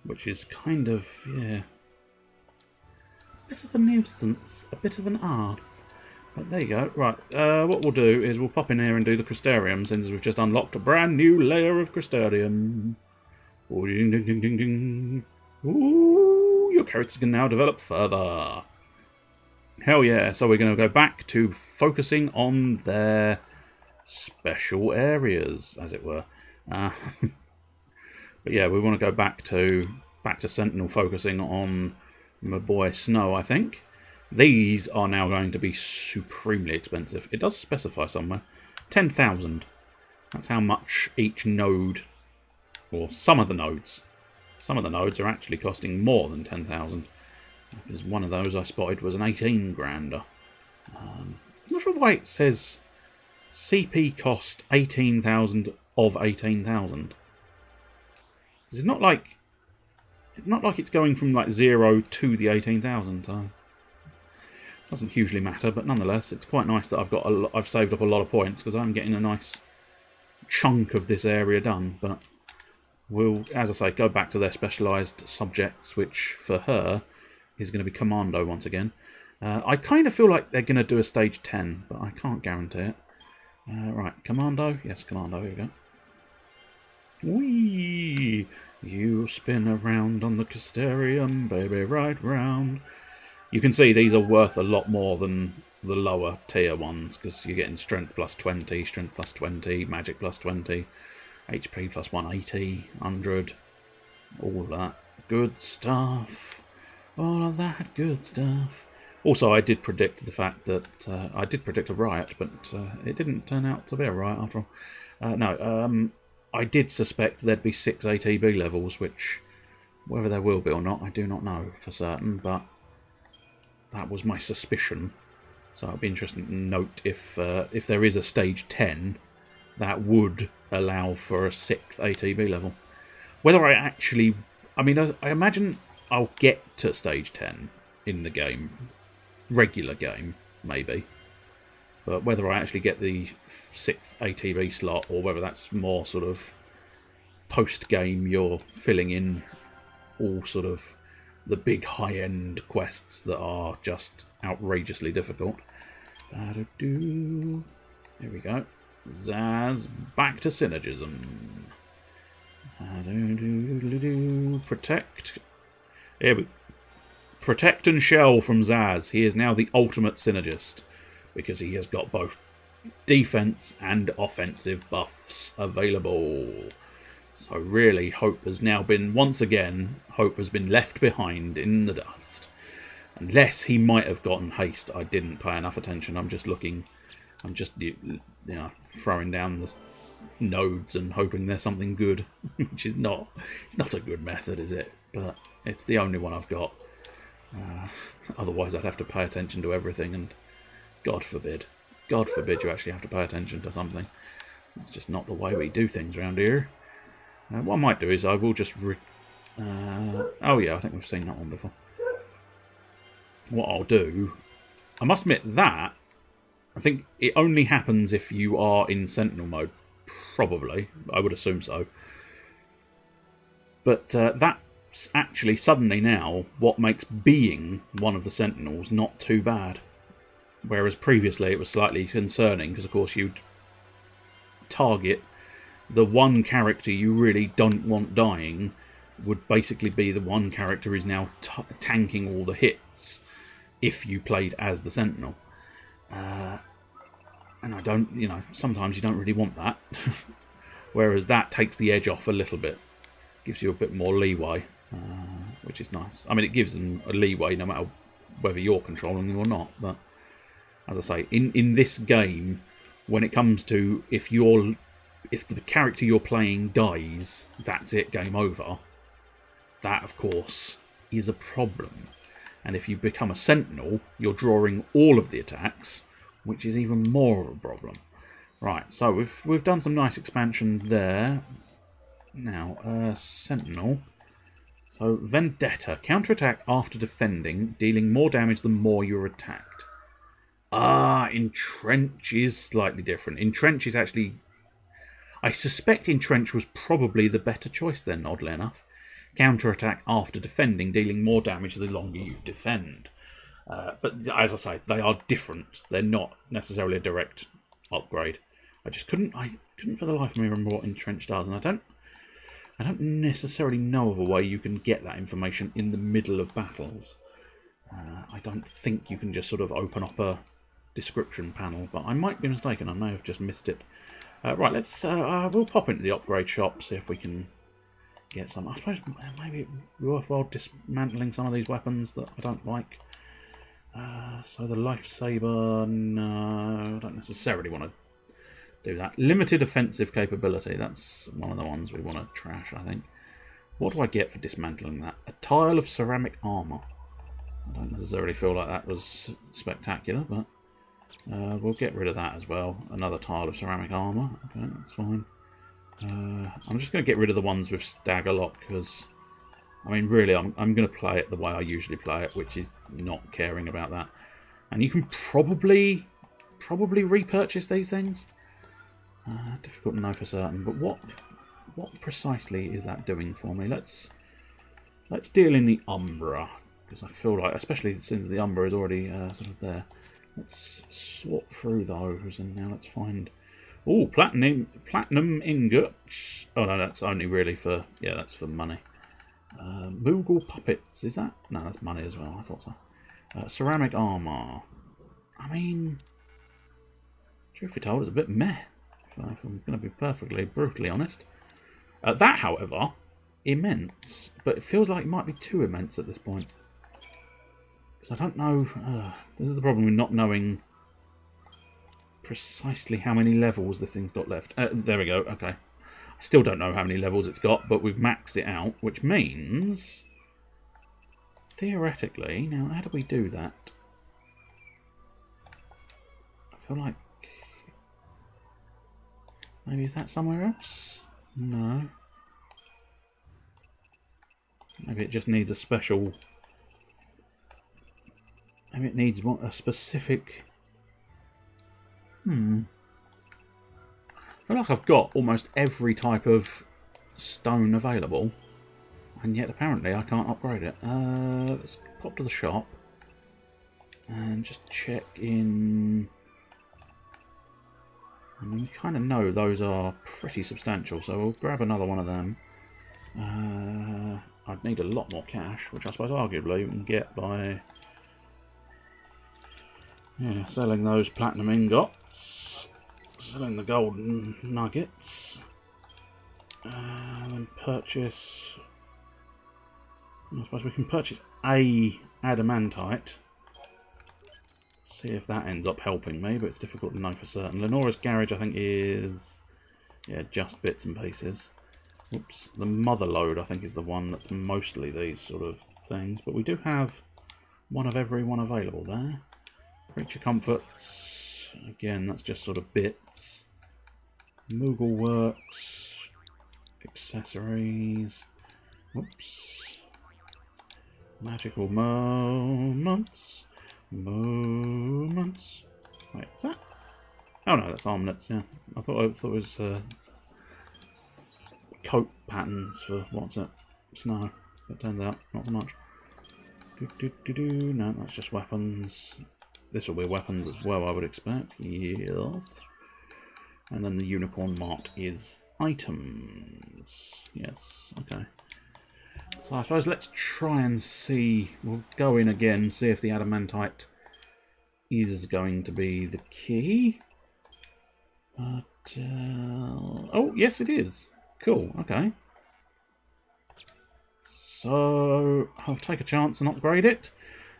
Which is kind of, yeah, a bit of a nuisance, a bit of an arse. But there you go. Right, what we'll do is we'll pop in here and do the Crystarium, since we've just unlocked a brand new layer of Crystarium. Ooh, ding, ding, ding, ding, ding. Ooh, your characters can now develop further. Hell yeah, so we're going to go back to focusing on their special areas, as it were. But yeah, we want to go back to Sentinel, focusing on my boy Snow, I think. These are now going to be supremely expensive. It does specify somewhere. 10,000. That's how much each node, or some of the nodes. Some of the nodes are actually costing more than 10,000. Because one of those I spotted was an 18 grander. I'm not sure why it says CP cost 18,000 of 18,000. It's not like it's going from like 0 to the 18,000. So doesn't hugely matter, but nonetheless, it's quite nice that I've saved up a lot of points, because I'm getting a nice chunk of this area done. But we'll, as I say, go back to their specialised subjects, which for her is going to be Commando once again. I kind of feel like they're going to do a stage 10, but I can't guarantee it. Right, Commando. Yes, Commando. Here we go. Whee! You spin around on the Crystarium, baby, right round. You can see these are worth a lot more than the lower tier ones, because you're getting strength plus 20, strength plus 20, magic plus 20, HP plus 180, 100, all of that good stuff. All of that good stuff. Also, I did predict the fact that I did predict a riot, but it didn't turn out to be a riot after all. No, I did suspect there'd be 6 ATB levels, which, whether there will be or not, I do not know for certain, but that was my suspicion. So it'll be interesting to note if there is a stage 10, that would allow for a 6th ATB level. Whether I actually... I mean, I imagine I'll get to stage 10 in the game. Regular game, maybe. But whether I actually get the 6th ATB slot, or whether that's more sort of post-game, you're filling in all sort of the big high-end quests that are just outrageously difficult. Here we go. Zaz, back to synergism. Protect. Here we protect and shell from Zaz. He is now the ultimate synergist, because he has got both defense and offensive buffs available. So really, Hope has now been, once again, Hope has been left behind in the dust. Unless he might have gotten haste. I didn't pay enough attention. I'm just looking, I'm just, you know, throwing down the nodes and hoping there's something good, which is not, it's not a good method, is it? But it's the only one I've got. Otherwise I'd have to pay attention to everything, and God forbid you actually have to pay attention to something. It's just not the way we do things around here. What I might do is I will just oh yeah, I think we've seen that one before. What I'll do, I must admit that I think it only happens if you are in Sentinel mode. Probably, I would assume so. But that's actually suddenly now what makes being one of the Sentinels not too bad. Whereas previously it was slightly concerning, because of course you'd target the one character you really don't want dying, would basically be the one character who's now tanking all the hits if you played as the Sentinel. And I don't, you know, sometimes you don't really want that. Whereas that takes the edge off a little bit. Gives you a bit more leeway, which is nice. I mean, it gives them a leeway no matter whether you're controlling them or not. But as I say, in this game, when it comes to if the character you're playing dies, that's it, game over. That, of course, is a problem. And if you become a Sentinel, you're drawing all of the attacks, which is even more of a problem. Right, so we've done some nice expansion there. Now, Sentinel. So, Vendetta. Counterattack after defending, dealing more damage the more you're attacked. Entrench is slightly different. Entrench is actually... I suspect Entrench was probably the better choice then, oddly enough. Counterattack after defending, dealing more damage the longer you defend. But as I say, they are different. They're not necessarily a direct upgrade. I couldn't for the life of me remember what Entrench does, and I don't necessarily know of a way you can get that information in the middle of battles. I don't think you can just sort of open up a description panel, but I might be mistaken. I may have just missed it. Right, let's we'll pop into the upgrade shop, see if we can get some. I suppose maybe it'd be worthwhile dismantling some of these weapons that I don't like. So the Lifesaver, no, I don't necessarily want to do that. Limited offensive capability, that's one of the ones we want to trash, I think. What do I get for dismantling that? A tile of ceramic armour. I don't necessarily feel like that was spectacular, but we'll get rid of that as well. Another tile of ceramic armour, okay, that's fine. I'm just going to get rid of the ones with stagger lock, because I mean, really, I'm going to play it the way I usually play it, which is not caring about that. And you can probably repurchase these things. Difficult to know for certain, but what precisely is that doing for me? Let's deal in the Umbra, because I feel like, especially since the Umbra is already sort of there. Let's swap through those, and now let's find... Oh, platinum ingots. Oh no, that's only really for... Yeah, that's for money. Moogle puppets, is that? No, that's money as well, I thought so. Ceramic armour. I mean, truth be told, it's a bit meh, if I'm going to be perfectly, brutally honest. That, however, immense. But it feels like it might be too immense at this point. Because I don't know... this is the problem with not knowing precisely how many levels this thing's got left. There we go, okay. I still don't know how many levels it's got, but we've maxed it out, which means... theoretically... Now, how do we do that? I feel like... maybe is that somewhere else? No. Maybe it just needs a special... maybe it needs a specific... I feel like I've got almost every type of stone available, and yet apparently I can't upgrade it. Let's pop to the shop and just check in. I mean, you kind of know those are pretty substantial, so we'll grab another one of them. I'd need a lot more cash, which I suppose arguably we can get by selling those platinum ingots, selling the golden nuggets, and purchase... I suppose we can purchase a adamantite. See if that ends up helping me, but it's difficult to know for certain. Lenora's garage, I think, is... yeah, just bits and pieces. Oops. The mother load, I think, is the one that's mostly these sort of things. But we do have one of every one available there. Creature comforts. Again, that's just sort of bits. Moogle works. Accessories. Whoops. Magical moments. Moments. Wait, is that? Oh no, that's armlets, yeah. I thought it was coat patterns for, what's it? Snow. It turns out, not so much. No, that's just weapons. This will be weapons as well, I would expect. Yes. And then the unicorn marked is items. Yes, okay. So I suppose let's try and see. We'll go in again, see if the adamantite is going to be the key. But, oh, yes it is. Cool, okay. So, I'll take a chance and upgrade it.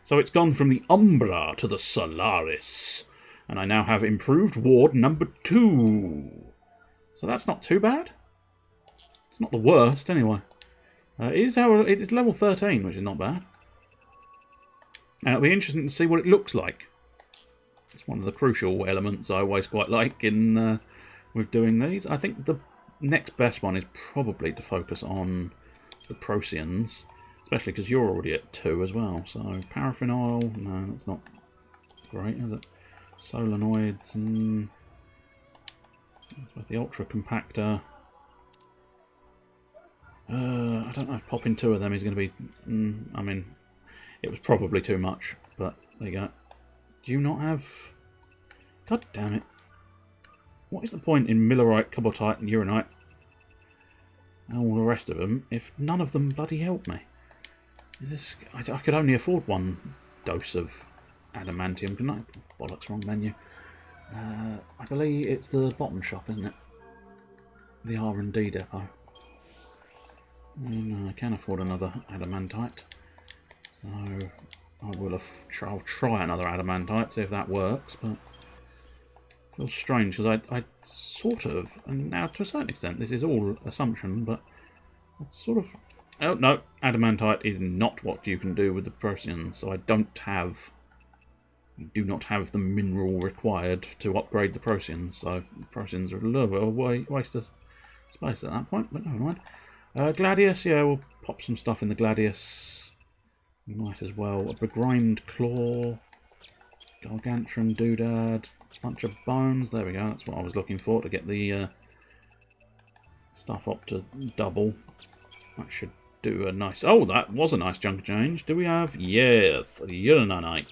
So it's gone from the Umbra to the Solaris. And I now have improved ward number 2. So that's not too bad. It's not the worst, anyway. It is level 13, which is not bad. And it'll be interesting to see what it looks like. It's one of the crucial elements I always quite like in with doing these. I think the next best one is probably to focus on the Procyon, especially because you're already at 2 as well. So paraffin oil, no, that's not great, is it? Solenoids, I suppose the ultra compactor. I don't know if popping 2 of them is going to be... I mean, it was probably too much, but there you go. Do you not have... God damn it. What is the point in millerite, cobaltite and uranite and all the rest of them if none of them bloody help me? I could only afford 1 dose of adamantium, couldn't I? Bollocks, wrong menu. I believe it's the bottom shop, isn't it? The R&D depot. No, I can afford another adamantite. So I'll try another adamantite, see if that works, but it feels strange because I sort of, and now to a certain extent this is all assumption, but it's sort of... Oh no, adamantite is not what you can do with the Procyon, so I do not have the mineral required to upgrade the Procyon, so Procyons are a little bit of a waste of space at that point, but never mind. Gladius, yeah, we'll pop some stuff in the Gladius. We might as well. A begrimed claw, gargantuan doodad, bunch of bones. There we go. That's what I was looking for to get the stuff up to double. That should do a nice... Oh, that was a nice chunk of change. Do we have... Yes, Uranite.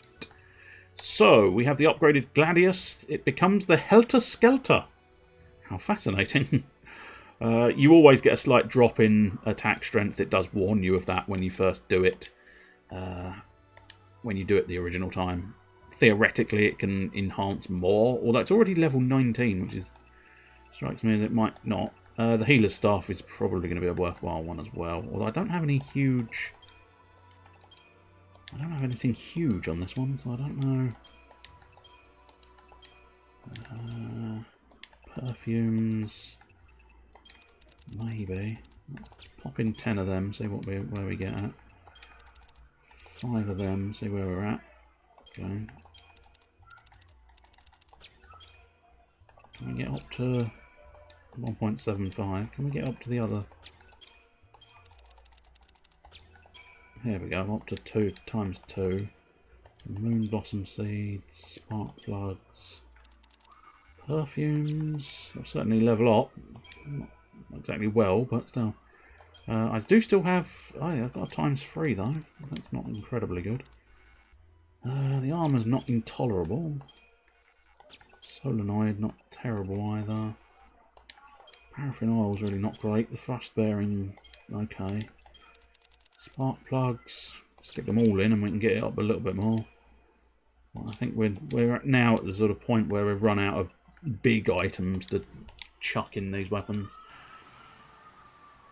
So, we have the upgraded Gladius. It becomes the Helter Skelter. How fascinating. You always get a slight drop in attack strength. It does warn you of that when you first do it. when you do it the original time. Theoretically, it can enhance more, although it's already level 19, which is strikes me as it might not. The healer's staff is probably going to be a worthwhile one as well, although I don't have any huge... I don't have anything huge on this one, so I don't know. Perfumes... maybe. Let's pop in 10 of them, see what where we get at. 5 of them, see where we're at. Okay. Can we get up to 1.75? Can we get up to the other? Here we go, up to 2 times 2. Moon blossom seeds, spark plugs, perfumes. I'll certainly level up. Not exactly well, but still. I do still have... oh yeah, I've got a times 3 though. That's not incredibly good. The armour's not intolerable. Solenoid, not terrible either. Paraffin oil's really not great. The thrust bearing, okay. Spark plugs, stick them all in and we can get it up a little bit more. Well, I think we're now at the sort of point where we've run out of big items to chuck in these weapons.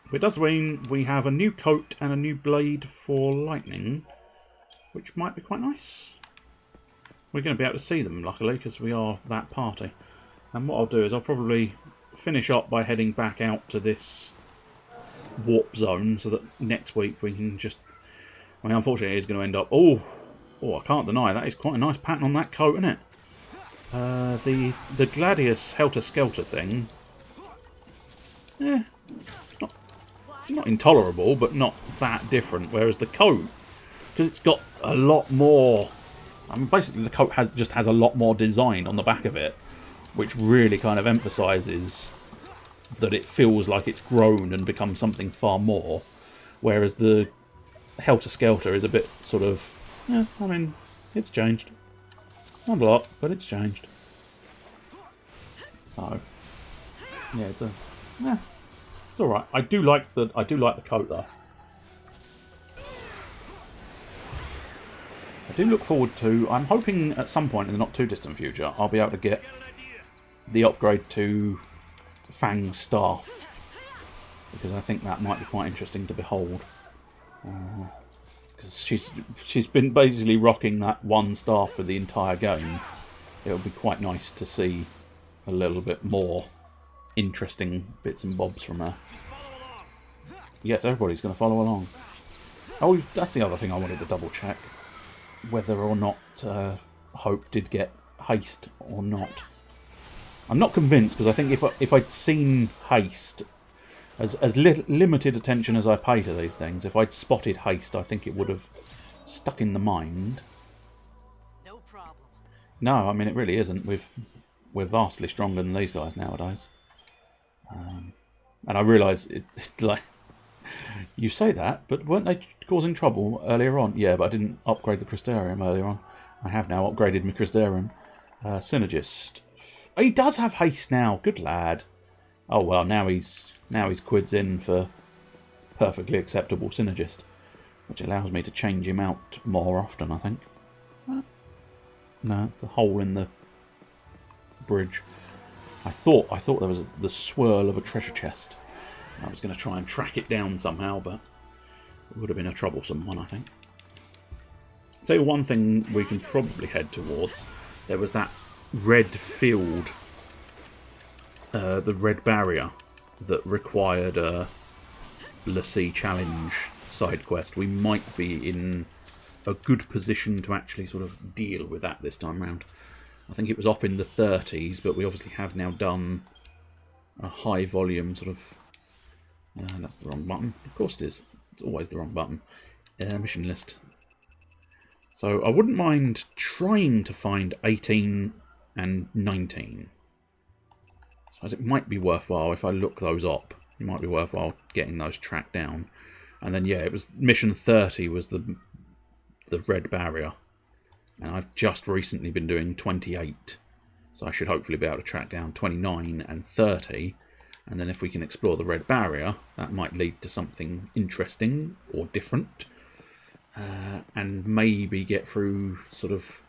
But it does mean we have a new coat and a new blade for lightning, which might be quite nice. We're going to be able to see them, luckily, because we are that party. And what I'll do is I'll probably finish up by heading back out to this warp zone so that next week we can just... I mean, unfortunately, it's going to end up... Oh, I can't deny, that is quite a nice pattern on that coat, isn't it? The Gladius Helter Skelter thing... yeah, not intolerable, but not that different. Whereas the coat, because it's got a lot more... I mean, basically the coat just has a lot more design on the back of it, which really kind of emphasises that it feels like it's grown and become something far more. Whereas the Helter Skelter is a bit sort of... yeah, I mean, it's changed. Not a lot, but it's changed. So, yeah, it's all right. I do like the coat though. I do look forward to... I'm hoping at some point in the not too distant future I'll be able to get the upgrade to Fang's staff, because I think that might be quite interesting to behold. Because she's been basically rocking that one staff for the entire game. It'll be quite nice to see a little bit more interesting bits and bobs from her. Yes, everybody's going to follow along. Oh, that's the other thing I wanted to double check. Whether or not Hope did get haste or not. I'm not convinced, because I think if I'd seen haste, as limited attention as I pay to these things, if I'd spotted haste, I think it would have stuck in the mind. No problem. No, I mean, it really isn't. We're vastly stronger than these guys nowadays. And I realise it's like... you say that, but weren't they causing trouble earlier on? Yeah, but I didn't upgrade the Crystarium earlier on. I have now upgraded my Crystarium. Synergist. Oh, he does have haste now. Good lad. Oh well, now he's quids in for perfectly acceptable Synergist, which allows me to change him out more often, I think. No, it's a hole in the bridge. I thought there was the swirl of a treasure chest. I was going to try and track it down somehow, but it would have been a troublesome one, I think. I'll tell you one thing we can probably head towards. There was that red field, the red barrier, that required a L'Cie challenge side quest. We might be in a good position to actually sort of deal with that this time round. I think it was up in the 30s, but we obviously have now done a high volume sort of... that's the wrong button. Of course it is. It's always the wrong button. Mission list. So I wouldn't mind trying to find 18 and 19. So it might be worthwhile if I look those up. It might be worthwhile getting those tracked down. And then yeah, it was mission 30 was the red barrier. And I've just recently been doing 28. So I should hopefully be able to track down 29 and 30. And then if we can explore the red barrier, that might lead to something interesting or different. and maybe get through sort of...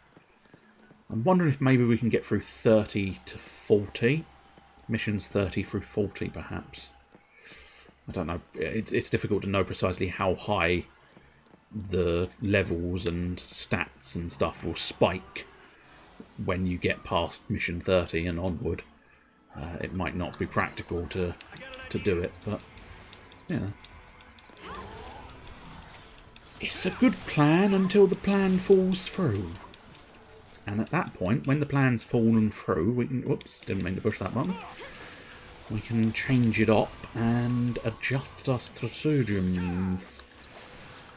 I'm wondering if maybe we can get through 30 to 40. Missions 30 through 40, perhaps. I don't know. It's difficult to know precisely how high the levels and stats and stuff will spike when you get past mission 30 and onward. It might not be practical to do it, but you know, it's a good plan until the plan falls through. And at that point, when the plan's fallen through, we can... Whoops, didn't mean to push that button. We can change it up and adjust our stratagems.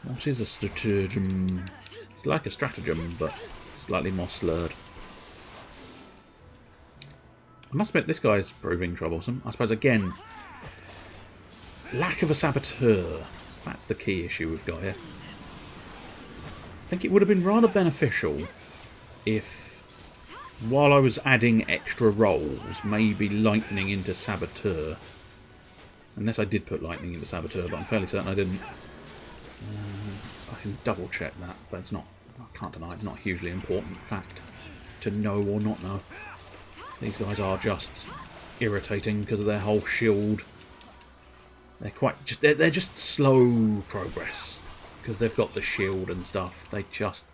What is a stratagem? It's like a stratagem, but slightly more slurred. I must admit, this guy's proving troublesome. I suppose, again, lack of a saboteur. That's the key issue we've got here. I think it would have been rather beneficial if, while I was adding extra rolls, maybe lightning into saboteur. Unless I did put lightning into saboteur, but I'm fairly certain I didn't. I can double check that, but it's not. I can't deny it's not a hugely important fact to know or not know. These guys are just irritating because of their whole shield. They're quite just they're just slow progress because they've got the shield and stuff. They just,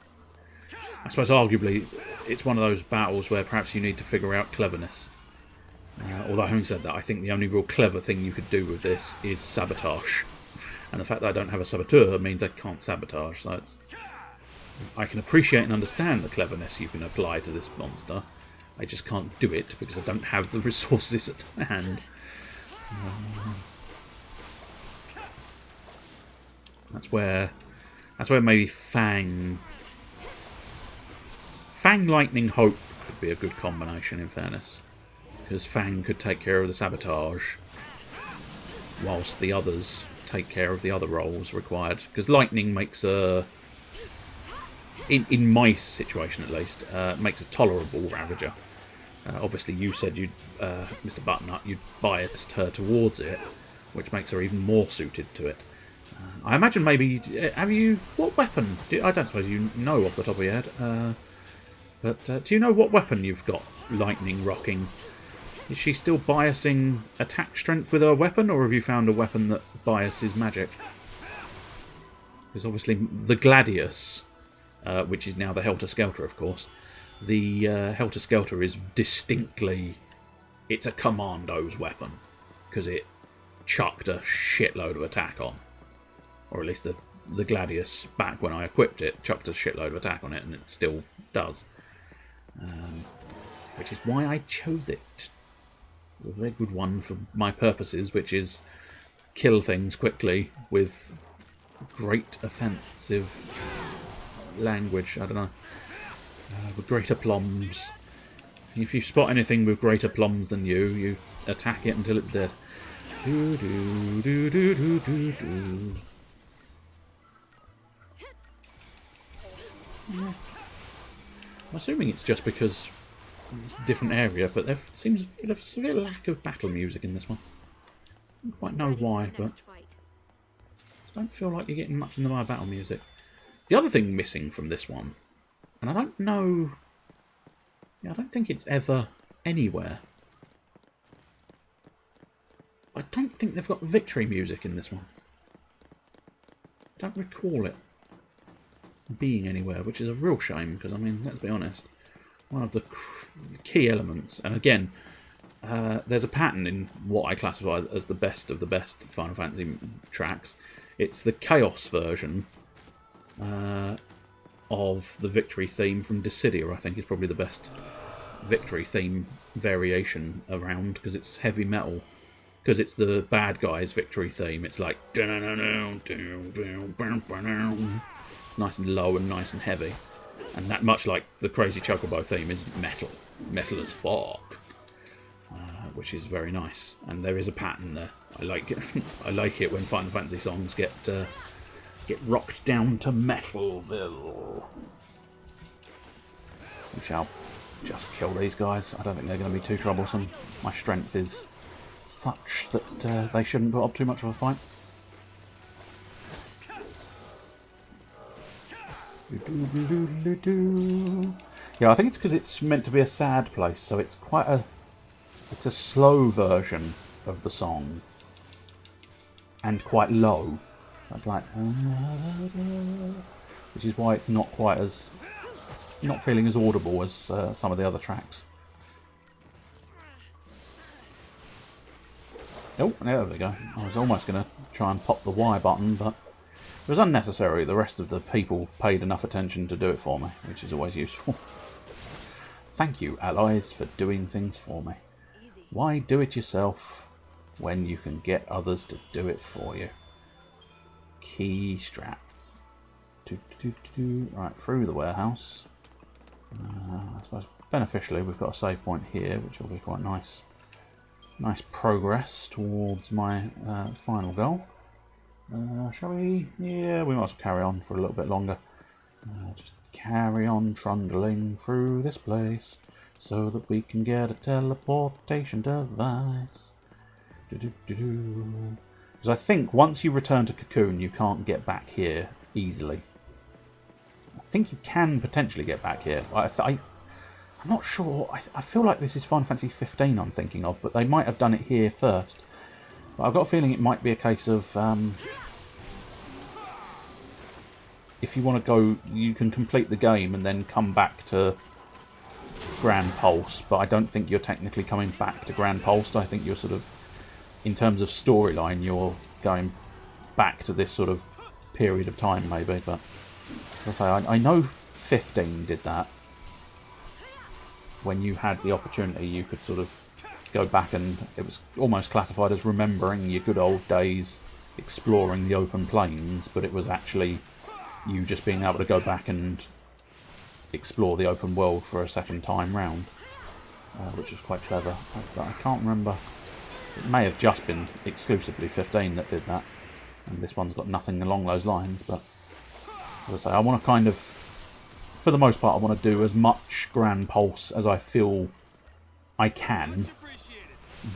I suppose, arguably, it's one of those battles where perhaps you need to figure out cleverness. Although, having said that, I think the only real clever thing you could do with this is sabotage. And the fact that I don't have a saboteur means I can't sabotage. So it's, I can appreciate and understand the cleverness you can apply to this monster. I just can't do it because I don't have the resources at hand. That's where maybe Fang Lightning Hope could be a good combination, in fairness, because Fang could take care of the sabotage whilst the others take care of the other roles required. Because Lightning makes a, in my situation at least, makes a tolerable Ravager. Obviously, you said you'd, Mr. Butternut, you'd biased her towards it, which makes her even more suited to it. I imagine maybe, have you, what weapon? I don't suppose you know off the top of your head, but do you know what weapon you've got Lightning rocking? Is she still biasing attack strength with her weapon, or have you found a weapon that biases magic? Because obviously the Gladius, which is now the Helter Skelter, of course, the Helter Skelter is distinctly, it's a commando's weapon, because it chucked a shitload of attack on. Or at least the Gladius, back when I equipped it, chucked a shitload of attack on it, and it still does. Which is why I chose it. A very good one for my purposes, which is kill things quickly with great offensive language. I don't know. With greater plums. If you spot anything with greater plums than you attack it until it's dead. Do do do do do do do. Yeah. I'm assuming it's just because it's a different area, but there seems a bit of severe lack of battle music in this one. I don't quite know why, but I don't feel like you're getting much in the way of battle music. The other thing missing from this one, and I don't know, I don't think it's ever anywhere. I don't think they've got victory music in this one. I don't recall it being anywhere, which is a real shame, because, I mean, let's be honest, one of the key elements, and again, there's a pattern in what I classify as the best of the best Final Fantasy tracks. It's the Chaos version of the victory theme from Dissidia. I think is probably the best victory theme variation around, because it's heavy metal. Because it's the bad guy's victory theme. It's like, it's nice and low and nice and heavy. And that, much like the Crazy Chocobo theme, is metal as fuck, which is very nice. And there is a pattern there. I like it. I like it when Final Fantasy songs get rocked down to Metalville. We shall just kill these guys. I don't think they're going to be too troublesome. My strength is such that they shouldn't put up too much of a fight. Yeah, I think it's because it's meant to be a sad place, so it's quite a... It's a slow version of the song. And quite low. So it's like... Which is why it's not quite as... Not feeling as audible as some of the other tracks. Oh, there we go. I was almost going to try and pop the Y button, but it was unnecessary. The rest of the people paid enough attention to do it for me, which is always useful. Thank you, allies, for doing things for me. Why do it yourself when you can get others to do it for you? Key strats. Right, through the warehouse. I suppose beneficially we've got a save point here, which will be quite nice. Nice progress towards my final goal. Shall we? Yeah, we might as well carry on for a little bit longer. Just carry on trundling through this place so that we can get a teleportation device. Because I think once you return to Cocoon, you can't get back here easily. I think you can potentially get back here. I'm not sure. I feel like this is Final Fantasy 15 I'm thinking of, but they might have done it here first. But I've got a feeling it might be a case of if you want to go, you can complete the game and then come back to Grand Pulse. But I don't think you're technically coming back to Grand Pulse. I think you're sort of, in terms of storyline, you're going back to this sort of period of time maybe. But as I say, I know 15 did that. When you had the opportunity, you could sort of go back, and it was almost classified as remembering your good old days exploring the open plains, but it was actually you just being able to go back and explore the open world for a second time round, which was quite clever. But I can't remember. It may have just been exclusively 15 that did that, and this one's got nothing along those lines. But as I say, I want to kind of, for the most part, I want to do as much Grand Pulse as I feel I can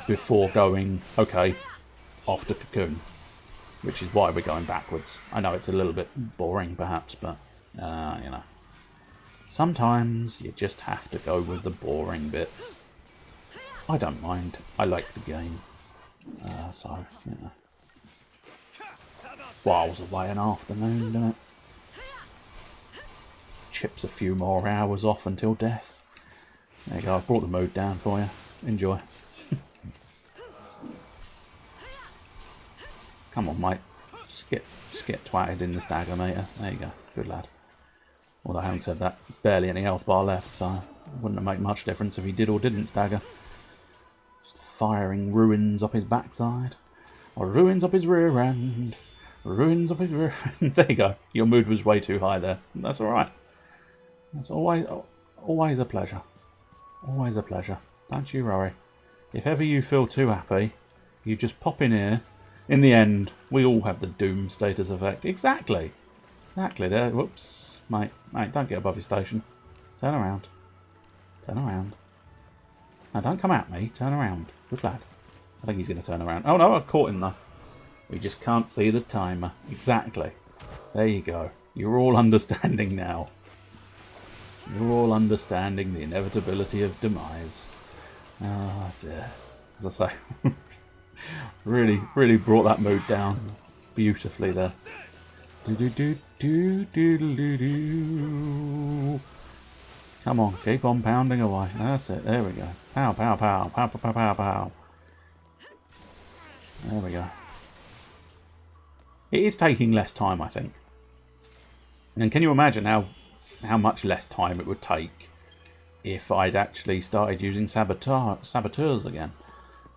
before going, okay, off to Cocoon. Which is why we're going backwards. I know it's a little bit boring, perhaps, but, you know. Sometimes you just have to go with the boring bits. I don't mind. I like the game. So, you know. Whiles away an afternoon, doesn't it? Chips a few more hours off until death. There you go, I've brought the mood down for you. Enjoy. Come on, mate. Just get twatted in the stagger meter. There you go. Good lad. Although having said that, barely any health bar left, so it wouldn't have made much difference if he did or didn't stagger. Just firing ruins up his backside. Or ruins up his rear end. Ruins up his rear end. There you go. Your mood was way too high there. That's alright. That's always a pleasure. Always a pleasure. Don't you worry. If ever you feel too happy, you just pop in here. In the end, we all have the Doom status effect. Exactly. Exactly there. Whoops. Mate, don't get above your station. Turn around. Turn around. Now, don't come at me. Turn around. Good lad. I think he's going to turn around. Oh, no, I caught him, though. We just can't see the timer. Exactly. There you go. You're all understanding now. You're all understanding the inevitability of demise. Ah, dear. As I say, really brought that mood down beautifully there. Come on, keep on pounding away. That's it. There we go. Pow, pow, pow, pow, pow, pow, pow, pow. There we go. It is taking less time, I think. And can you imagine how much less time it would take if I'd actually started using saboteurs again?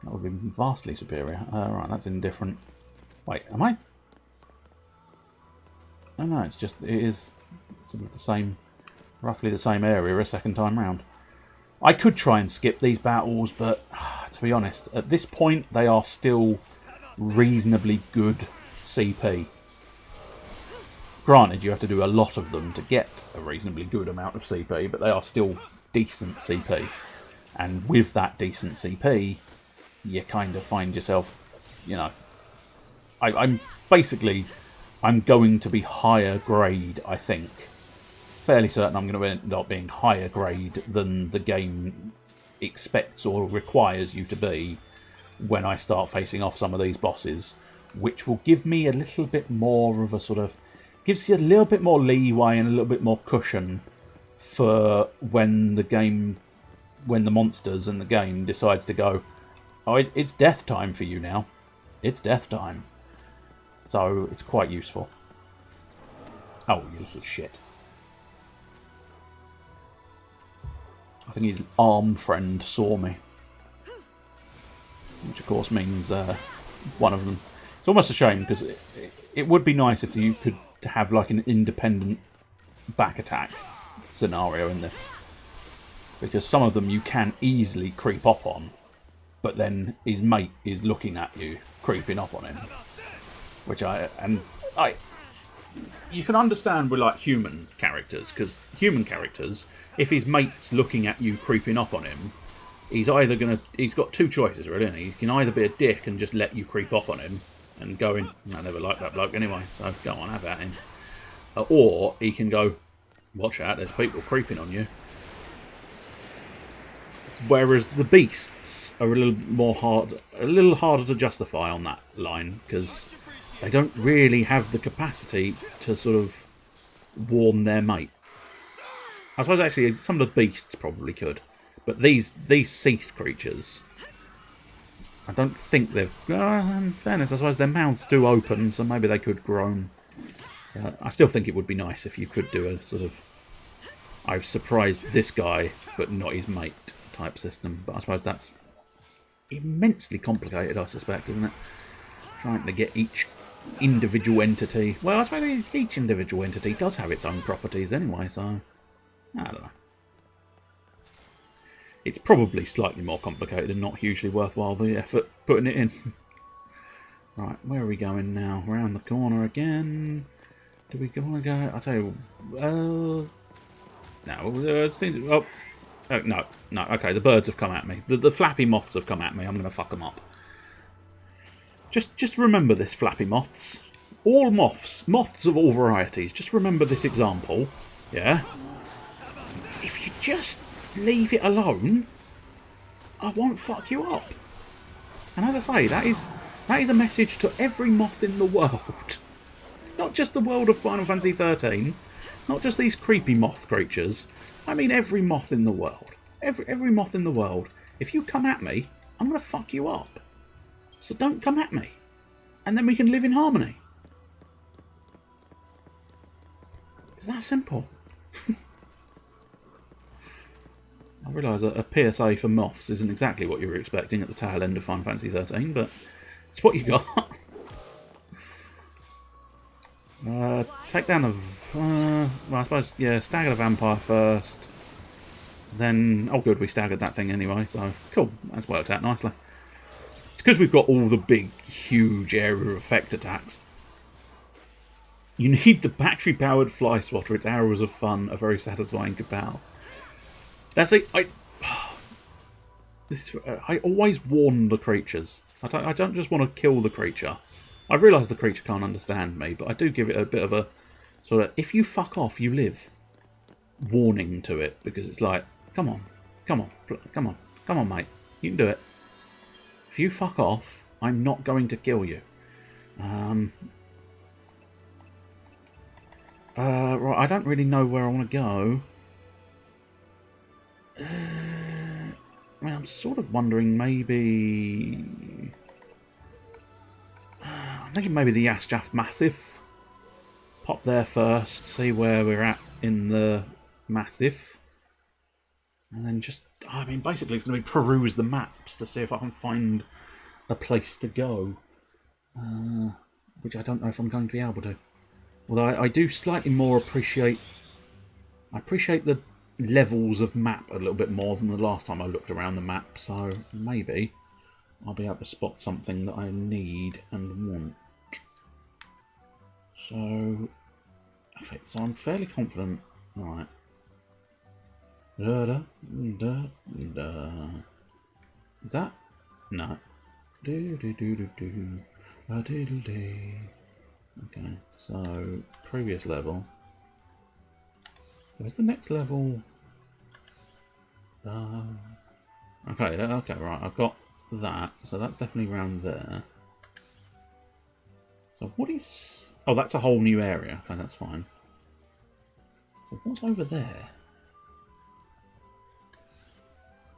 That would be vastly superior. Right, that's indifferent. Wait, am I? Oh no, it is sort of the same, roughly the same area a second time round. I could try and skip these battles, but to be honest, at this point they are still reasonably good CP. Granted, you have to do a lot of them to get a reasonably good amount of CP, but they are still decent CP. And with that decent CP, you kind of find yourself, you know, I'm going to be higher grade, I think, fairly certain I'm going to end up being higher grade than the game expects or requires you to be when I start facing off some of these bosses, which will give me a little bit more of a sort of... gives you a little bit more leeway and a little bit more cushion for when the monsters and the game decides to go, oh, it's death time for you now. It's death time. So it's quite useful. Oh, you little shit. I think his arm friend saw me. Which of course means one of them. It's almost a shame because it would be nice if you could have like an independent back attack scenario in this. Because some of them you can easily creep up on, but then his mate is looking at you, creeping up on him. Which you can understand with like human characters, because human characters, if his mate's looking at you creeping up on him, he's got two choices really, isn't he? He can either be a dick and just let you creep up on him and go in, I never liked that bloke anyway, so go on, have at him. Or he can go, watch out, there's people creeping on you. Whereas the beasts are a little harder to justify on that line, because they don't really have the capacity to sort of warn their mate. I suppose actually some of the beasts probably could, but these Seath creatures, I don't think they've... in fairness, I suppose their mouths do open, so maybe they could groan. I still think it would be nice if you could do a sort of, I've surprised this guy, but not his mate type system. But I suppose that's immensely complicated, I suspect, isn't it? Trying to get each individual entity... Well, I suppose each individual entity does have its own properties anyway, so... I don't know. It's probably slightly more complicated and not hugely worthwhile the effort putting it in. Right, where are we going now? Around the corner again. Do we want to go? I'll tell you. No. No. Okay, the birds have come at me. The flappy moths have come at me. I'm going to fuck them up. Just remember this, flappy moths. All moths of all varieties. Just remember this example. Yeah. If you just leave it alone, I won't fuck you up. And as I say, that is a message to every moth in the world. Not just the world of Final Fantasy XIII. Not just these creepy moth creatures. I mean every moth in the world. Every moth in the world. If you come at me, I'm going to fuck you up. So don't come at me. And then we can live in harmony. It's that simple. I realise that a PSA for moths isn't exactly what you were expecting at the tail end of Final Fantasy XIII, but it's what you got. Take down the... well, I suppose, yeah, stagger the vampire first. Then... Oh, good, we staggered that thing anyway, so... Cool, that's worked out nicely. It's because we've got all the big, huge area effect attacks. You need the battery-powered fly swatter. Its hours of fun are very satisfying to power. That's it. I always warn the creatures. I don't just want to kill the creature. I realise the creature can't understand me, but I do give it a bit of a sort of, if you fuck off, you live warning to it, because it's like, come on, mate, you can do it. If you fuck off, I'm not going to kill you. Right, I don't really know where I want to go. I mean, I'm sort of wondering maybe... I'm thinking maybe the Asjaff Massif. Pop there first, see where we're at in the Massif. And then just... I mean, basically it's going to be peruse the maps to see if I can find a place to go. Which I don't know if I'm going to be able to. Although I do slightly more appreciate... I appreciate the levels of map a little bit more than the last time I looked around the map, so maybe I'll be able to spot something that I need and want. So, okay, so I'm fairly confident. Alright. Is that? No. Okay, so previous level. So is the next level... okay, right. I've got that. So that's definitely around there. So what is... Oh, that's a whole new area. Okay, that's fine. So what's over there?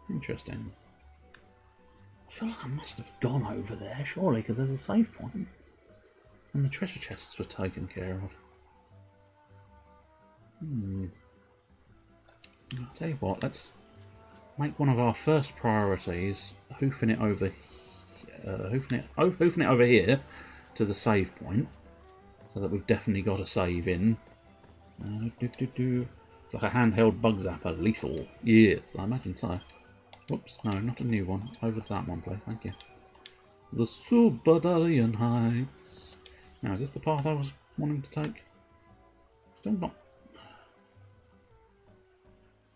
Interesting. I feel like I must have gone over there, surely, because there's a save point. And the treasure chests were taken care of. I'll tell you what, let's make one of our first priorities hoofing it over here to the save point, so that we've definitely got a save in. It's like a handheld bug zapper, lethal. Yes, I imagine so. Whoops, no, not a new one. Over to that one, please, thank you. The Subadarian Heights. Now, is this the path I was wanting to take? Still not.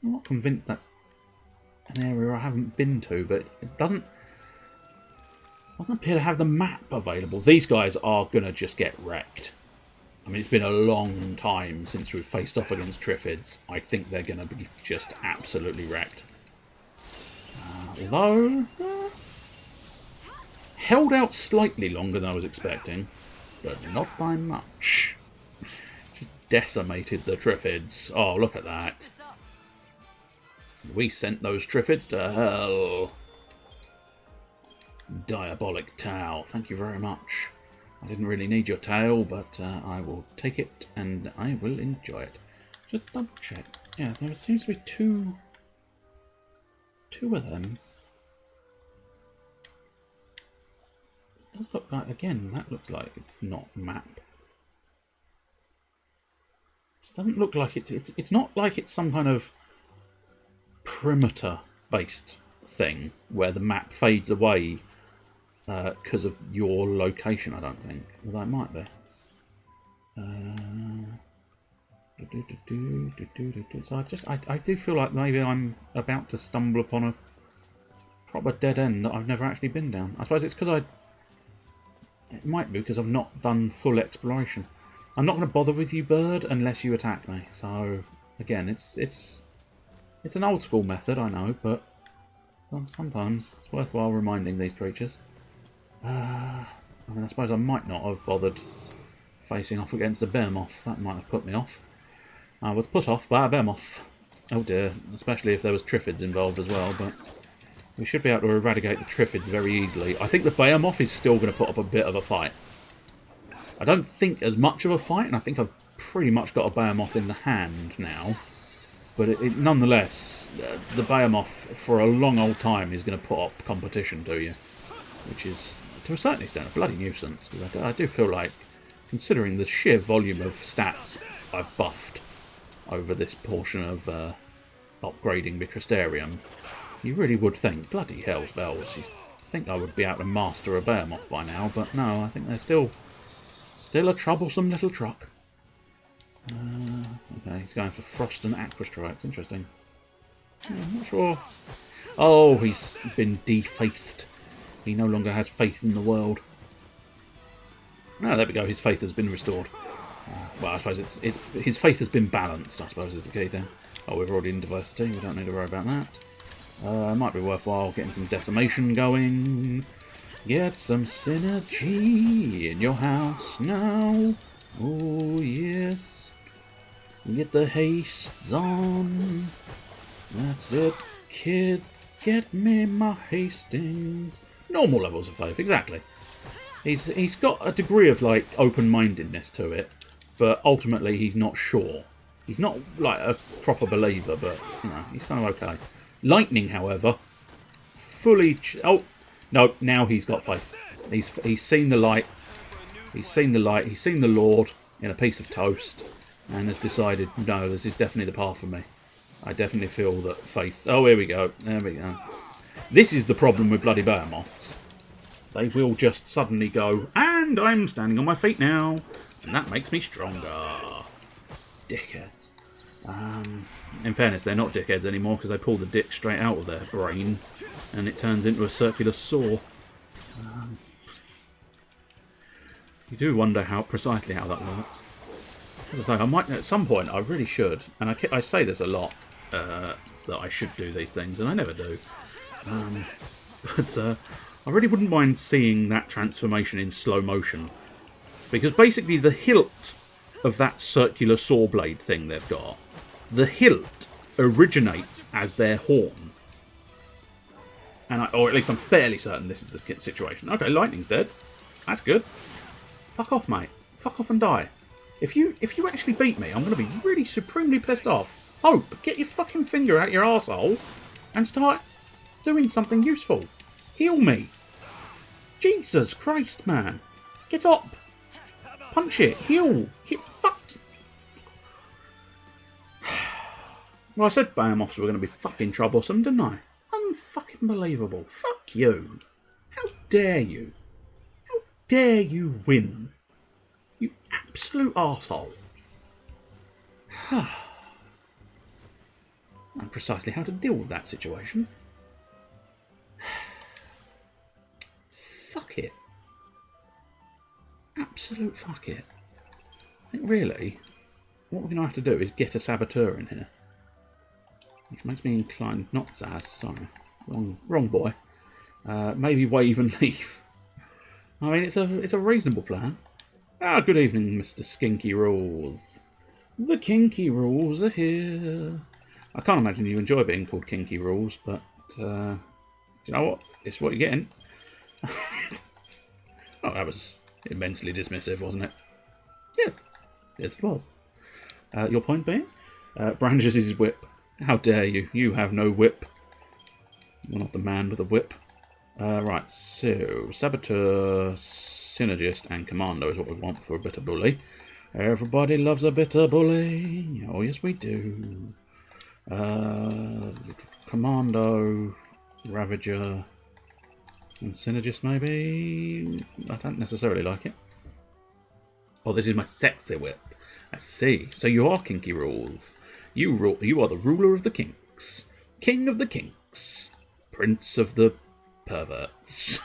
I'm not convinced that's an area I haven't been to, but it doesn't appear to have the map available. These guys are going to just get wrecked. I mean, it's been a long time since we've faced off against Triffids. I think they're going to be just absolutely wrecked. Although, held out slightly longer than I was expecting, but not by much. Just decimated the Triffids. Oh, look at that. We sent those Triffids to hell. Diabolic Tau, thank you very much. I didn't really need your tail, but I will take it and I will enjoy it. Just double check. Yeah, there seems to be two of them. It does look like, again, that looks like it's not map. It doesn't look like it's not like it's some kind of perimeter based thing where the map fades away because of your location, I don't think. Although it might be. So I do feel like maybe I'm about to stumble upon a proper dead end that I've never actually been down. I suppose it's because it might be because I've not done full exploration. I'm not going to bother with you, bird, unless you attack me. So again, it's an old school method, I know, but sometimes it's worthwhile reminding these creatures. I mean, I suppose I might not have bothered facing off against a behemoth. That might have put me off. I was put off by a behemoth. Oh dear, especially if there was Triffids involved as well, but we should be able to eradicate the Triffids very easily. I think the behemoth is still going to put up a bit of a fight. I don't think as much of a fight, and I think I've pretty much got a behemoth in the hand now. But nonetheless, the behemoth for a long old time is going to put up competition to you, which is, to a certain extent, a bloody nuisance. Because I do feel like, considering the sheer volume of stats I've buffed over this portion of upgrading Microsterium, you really would think, bloody hell's bells, you think I would be able to master a behemoth by now, but no, I think they're still a troublesome little truck. Okay, he's going for Frost and Aqua Strikes. Interesting. I'm not sure. Oh, he's been defaithed. He no longer has faith in the world. Oh, there we go. His faith has been restored. Well, I suppose it's his faith has been balanced, I suppose, is the key thing. Oh, we're already in diversity. We don't need to worry about that. Might be worthwhile getting some decimation going. Get some synergy in your house now. Oh, yes. Get the hastes on. That's it, kid. Get me my Hastings. Normal levels of faith, exactly. He's got a degree of, like, open-mindedness to it, but ultimately he's not sure. He's not, like, a proper believer, but, you know, he's kind of okay. Lightning, however, fully... Oh, no, now he's got faith. He's seen the light. He's seen the light. He's seen the Lord in a piece of toast and has decided, no, this is definitely the path for me. I definitely feel that faith... Oh, here we go. There we go. This is the problem with bloody behemoths. They will just suddenly go, and I'm standing on my feet now, and that makes me stronger. Dickheads. In fairness, they're not dickheads anymore because they pull the dick straight out of their brain, and it turns into a circular saw. You do wonder precisely how that works. As I say, I might at some point. I really should, and I say this a lot that I should do these things, and I never do. But I really wouldn't mind seeing that transformation in slow motion, because basically the hilt of that circular saw blade thing they've got, the hilt originates as their horn, and or at least I'm fairly certain this is the situation. Okay, lightning's dead. That's good. Fuck off, mate. Fuck off and die. If you actually beat me, I'm going to be really supremely pissed off. Hope, get your fucking finger out your arsehole and start doing something useful. Heal me. Jesus Christ, man. Get up. Punch it. Heal. Fuck. Well, I said Behemoths were going to be fucking troublesome, didn't I? Unfucking believable. Fuck you. How dare you? How dare you win? You absolute arsehole. And precisely how to deal with that situation. Fuck it. Absolute fuck it. I think really, what we're going to have to do is get a Saboteur in here. Which makes me inclined, not Zaz, sorry. Wrong boy. Maybe Wave and Leaf. I mean, it's a reasonable plan. Ah, good evening, Mr. Skinky Rules. The Kinky Rules are here. I can't imagine you enjoy being called Kinky Rules, but do you know what? It's what you're getting. Oh, that was immensely dismissive, wasn't it? Yes. Yes, it was. Your point being? Brandishes his whip. How dare you? You have no whip. You're not the man with a whip. Right, so Saboteur, Synergist, and Commando is what we want for a bit of bully. Everybody loves a bit of bully. Oh, yes, we do. Commando, Ravager, and Synergist, maybe? I don't necessarily like it. Oh, this is my sexy whip. I see. So you are Kinky Rules. You are the ruler of the kinks. King of the kinks. Prince of the perverts.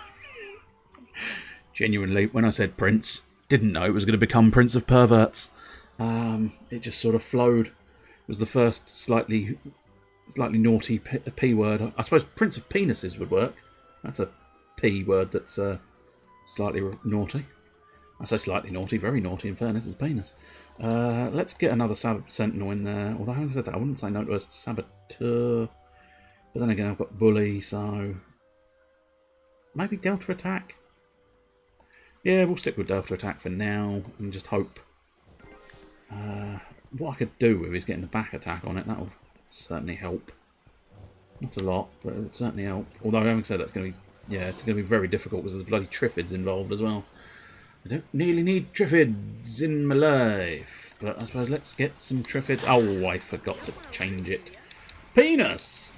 Genuinely, when I said prince, didn't know it was going to become Prince of Perverts. It just sort of flowed. It was the first slightly naughty P word. I suppose Prince of Penises would work. That's a P word that's slightly naughty. I say slightly naughty, very naughty in fairness, it's a penis. Let's get another Sentinel in there. Although having said that, I wouldn't say no to a Saboteur. But then again, I've got Bully, so maybe Delta Attack. Yeah, we'll stick with Delta Attack for now and just hope. What I could do with is getting the back attack on it. That'll certainly help. Not a lot, but it'll certainly help. Although having said that, it's going to be very difficult because there's bloody Triffids involved as well. I don't really need Triffids in my life, but I suppose let's get some Triffids. Oh, I forgot to change it. Penis!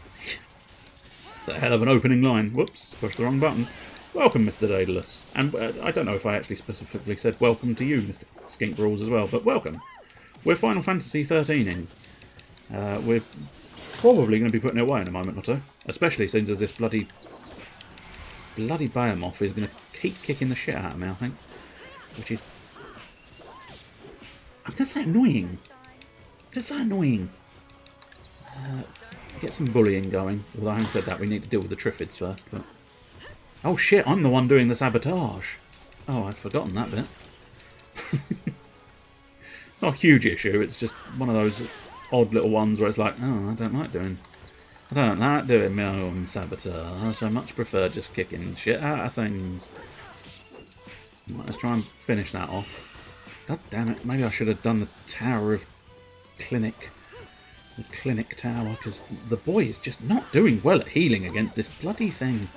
It's a hell of an opening line. Whoops, pushed the wrong button. Welcome, Mr. Daedalus. And I don't know if I actually specifically said welcome to you, Mr. Skink Rules, as well, but welcome. We're Final Fantasy 13ing. We're probably going to be putting it away in a moment or two, especially since as this bloody Behemoth is going to keep kicking the shit out of me, I think. Which is, I was going to say annoying. Just so annoying. Get some bullying going. Although having said that, we need to deal with the Triffids first. But oh shit, I'm the one doing the sabotage. Oh, I'd forgotten that bit. Not a huge issue, it's just one of those odd little ones where it's like, oh, I don't like doing my own sabotage. I much prefer just kicking shit out of things. Let's try and finish that off. God damn it, maybe I should have done the Tower of Clinic. The Clinic Tower, because the boy is just not doing well at healing against this bloody thing.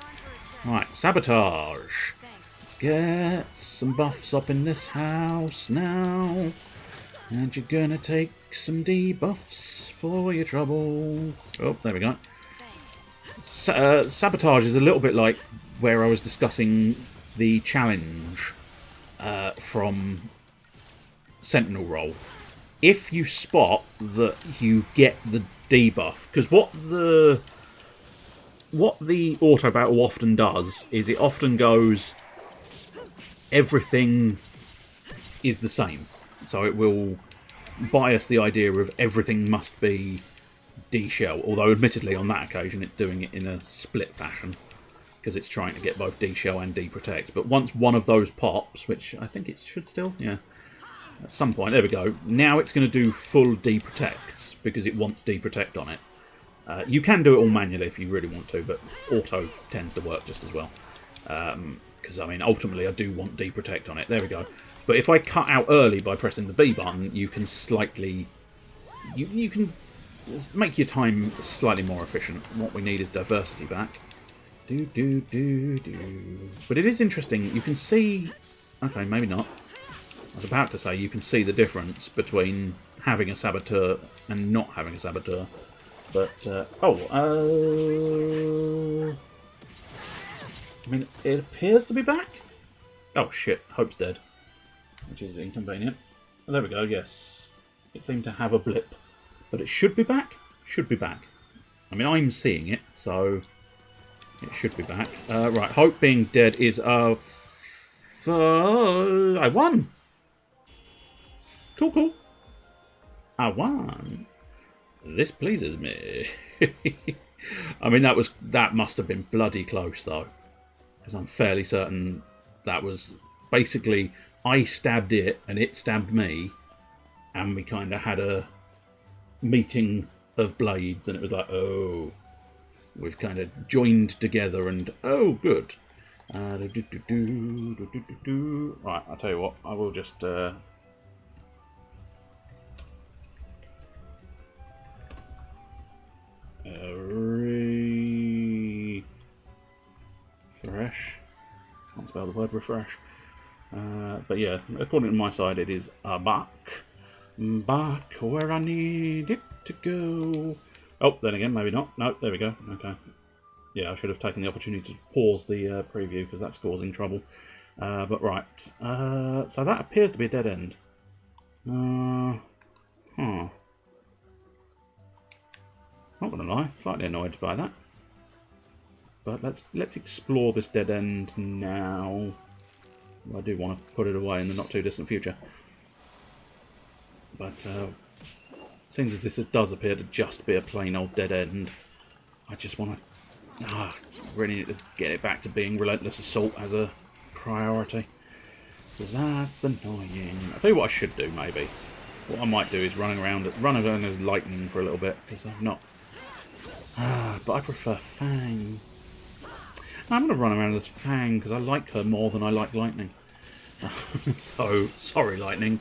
Right, sabotage. Let's get some buffs up in this house now. And you're gonna take some debuffs for your troubles. Oh, there we go. Sabotage is a little bit like where I was discussing the challenge from Sentinel Roll. If you spot that you get the debuff, because what the auto battle often does is it often goes everything is the same. So it will bias the idea of everything must be D-shell, although admittedly on that occasion it's doing it in a split fashion because it's trying to get both D-shell and D-protect. But once one of those pops, which I think it should still, yeah, at some point, there we go. Now it's going to do full D-protects because it wants D-protect on it. You can do it all manually if you really want to, but auto tends to work just as well. Because, I mean, ultimately I do want D-protect on it. There we go. But if I cut out early by pressing the B button, you can slightly... You can make your time slightly more efficient. What we need is diversity back. But it is interesting. You can see... Okay, maybe not. I was about to say you can see the difference between having a saboteur and not having a saboteur. But, I mean, it appears to be back. Oh shit, Hope's dead. Which is inconvenient. Oh, there we go, yes. It seemed to have a blip. But it should be back? Should be back. I mean, I'm seeing it, so it should be back. Right, Hope being dead is I won! Cool, cool. I won. This pleases me. I mean, that must have been bloody close, though. Because I'm fairly certain that was basically I stabbed it and it stabbed me, and we kind of had a meeting of blades, and it was like, oh, we've kind of joined together, and oh, good. Right, I'll tell you what, I will just refresh. Can't spell the word refresh. But yeah, according to my side, it is back where I need it to go. Oh, then again, maybe not. No, there we go. Okay. Yeah, I should have taken the opportunity to pause the preview because that's causing trouble. But right, so that appears to be a dead end. Not gonna lie, slightly annoyed by that. But let's explore this dead end now. I do want to put it away in the not too distant future. But seeing as this does appear to just be a plain old dead end, I just want to really need to get it back to being Relentless Assault as a priority. Because that's annoying. I'll tell you what I should do, maybe. What I might do is run around as Lightning for a little bit, because I've not... but I prefer Fang. I'm going to run around as Fang, because I like her more than I like Lightning. So, sorry Lightning,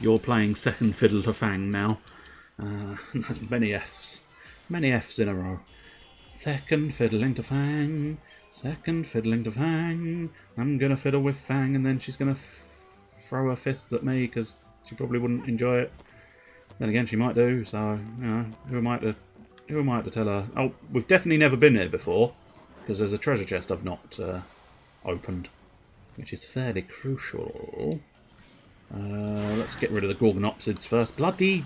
you're playing second fiddle to Fang now. That's many Fs. Many Fs in a row. Second fiddling to Fang. Second fiddling to Fang. I'm going to fiddle with Fang, and then she's going to throw her fists at me, because she probably wouldn't enjoy it. Then again, she might do, so, you know, who am I to tell her? Oh, we've definitely never been here before, because there's a treasure chest I've not opened, which is fairly crucial. Let's get rid of the Gorgonopsids first. Bloody...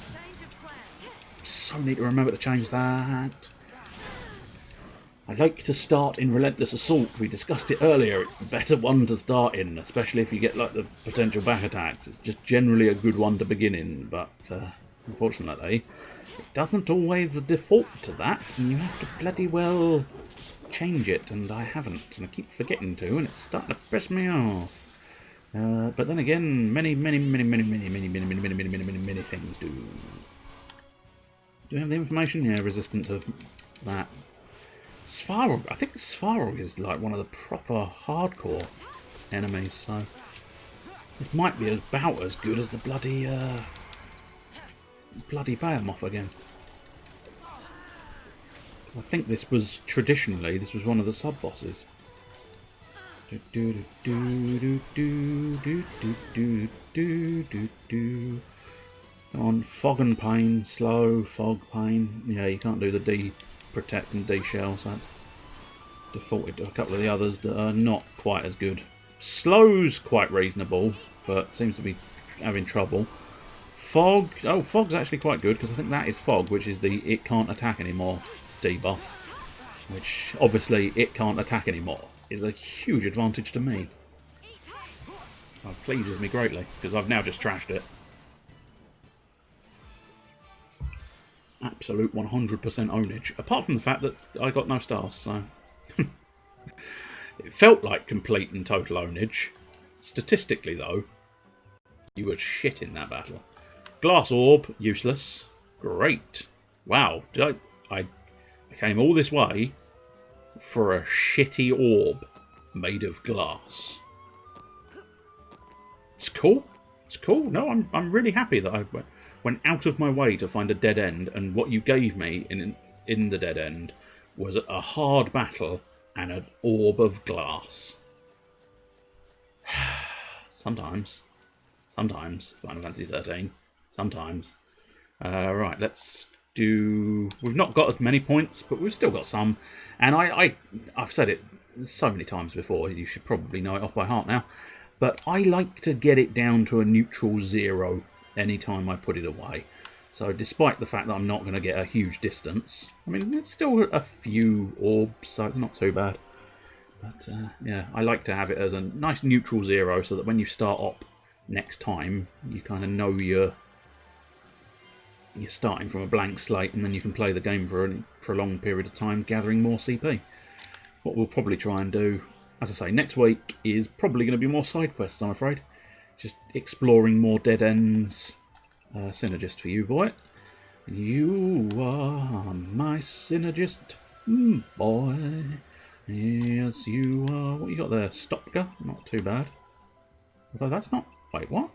So need to remember to change that. I like to start in Relentless Assault. We discussed it earlier. It's the better one to start in, especially if you get like the potential back attacks. It's just generally a good one to begin in, but unfortunately, it doesn't always default to that, and you have to bloody well change it, and I haven't, and I keep forgetting to, and it's starting to piss me off. But then again, many things do. Do we have the information? Yeah, resistant to that. Svarog, I think Svarog is like one of the proper hardcore enemies, so this might be about as good as the bloody Behemoth again. Because I think this was traditionally one of the sub bosses. Come on, Fog and Pain, slow, Fog, Pain. Yeah, you can't do the D protect and D shell, so that's defaulted to a couple of the others that are not quite as good. Slow's quite reasonable, but seems to be having trouble. Fog, oh, Fog's actually quite good, because I think that is Fog, which is the it can't attack anymore debuff, which obviously it can't attack anymore is a huge advantage to me. So it pleases me greatly, because I've now just trashed it. absolute 100% ownage. Apart from the fact that I got no stars, so... It felt like complete and total ownage. Statistically, though, you were shit in that battle. Glass orb, useless. Great. Wow. I came all this way for a shitty orb made of glass. It's cool. It's cool. No, I'm really happy that I went out of my way to find a dead end, and what you gave me in the dead end was a hard battle and an orb of glass. Sometimes, Final Fantasy XIII. Sometimes. Right, let's do... We've not got as many points, but we've still got some. And I've said it so many times before, you should probably know it off by heart now. But I like to get it down to a neutral 0 anytime I put it away. So despite the fact that I'm not going to get a huge distance, I mean, it's still a few orbs, so it's not too bad. But yeah, I like to have it as a nice neutral 0 so that when you start up next time, you kind of know you're starting from a blank slate, and then you can play the game for a prolonged period of time, gathering more CP. What we'll probably try and do, as I say, next week is probably going to be more side quests, I'm afraid. Just exploring more dead ends. Synergist for you, boy. You are my synergist, boy. Yes, you are. What you got there? Stopka? Not too bad. Although that's not... Wait, what?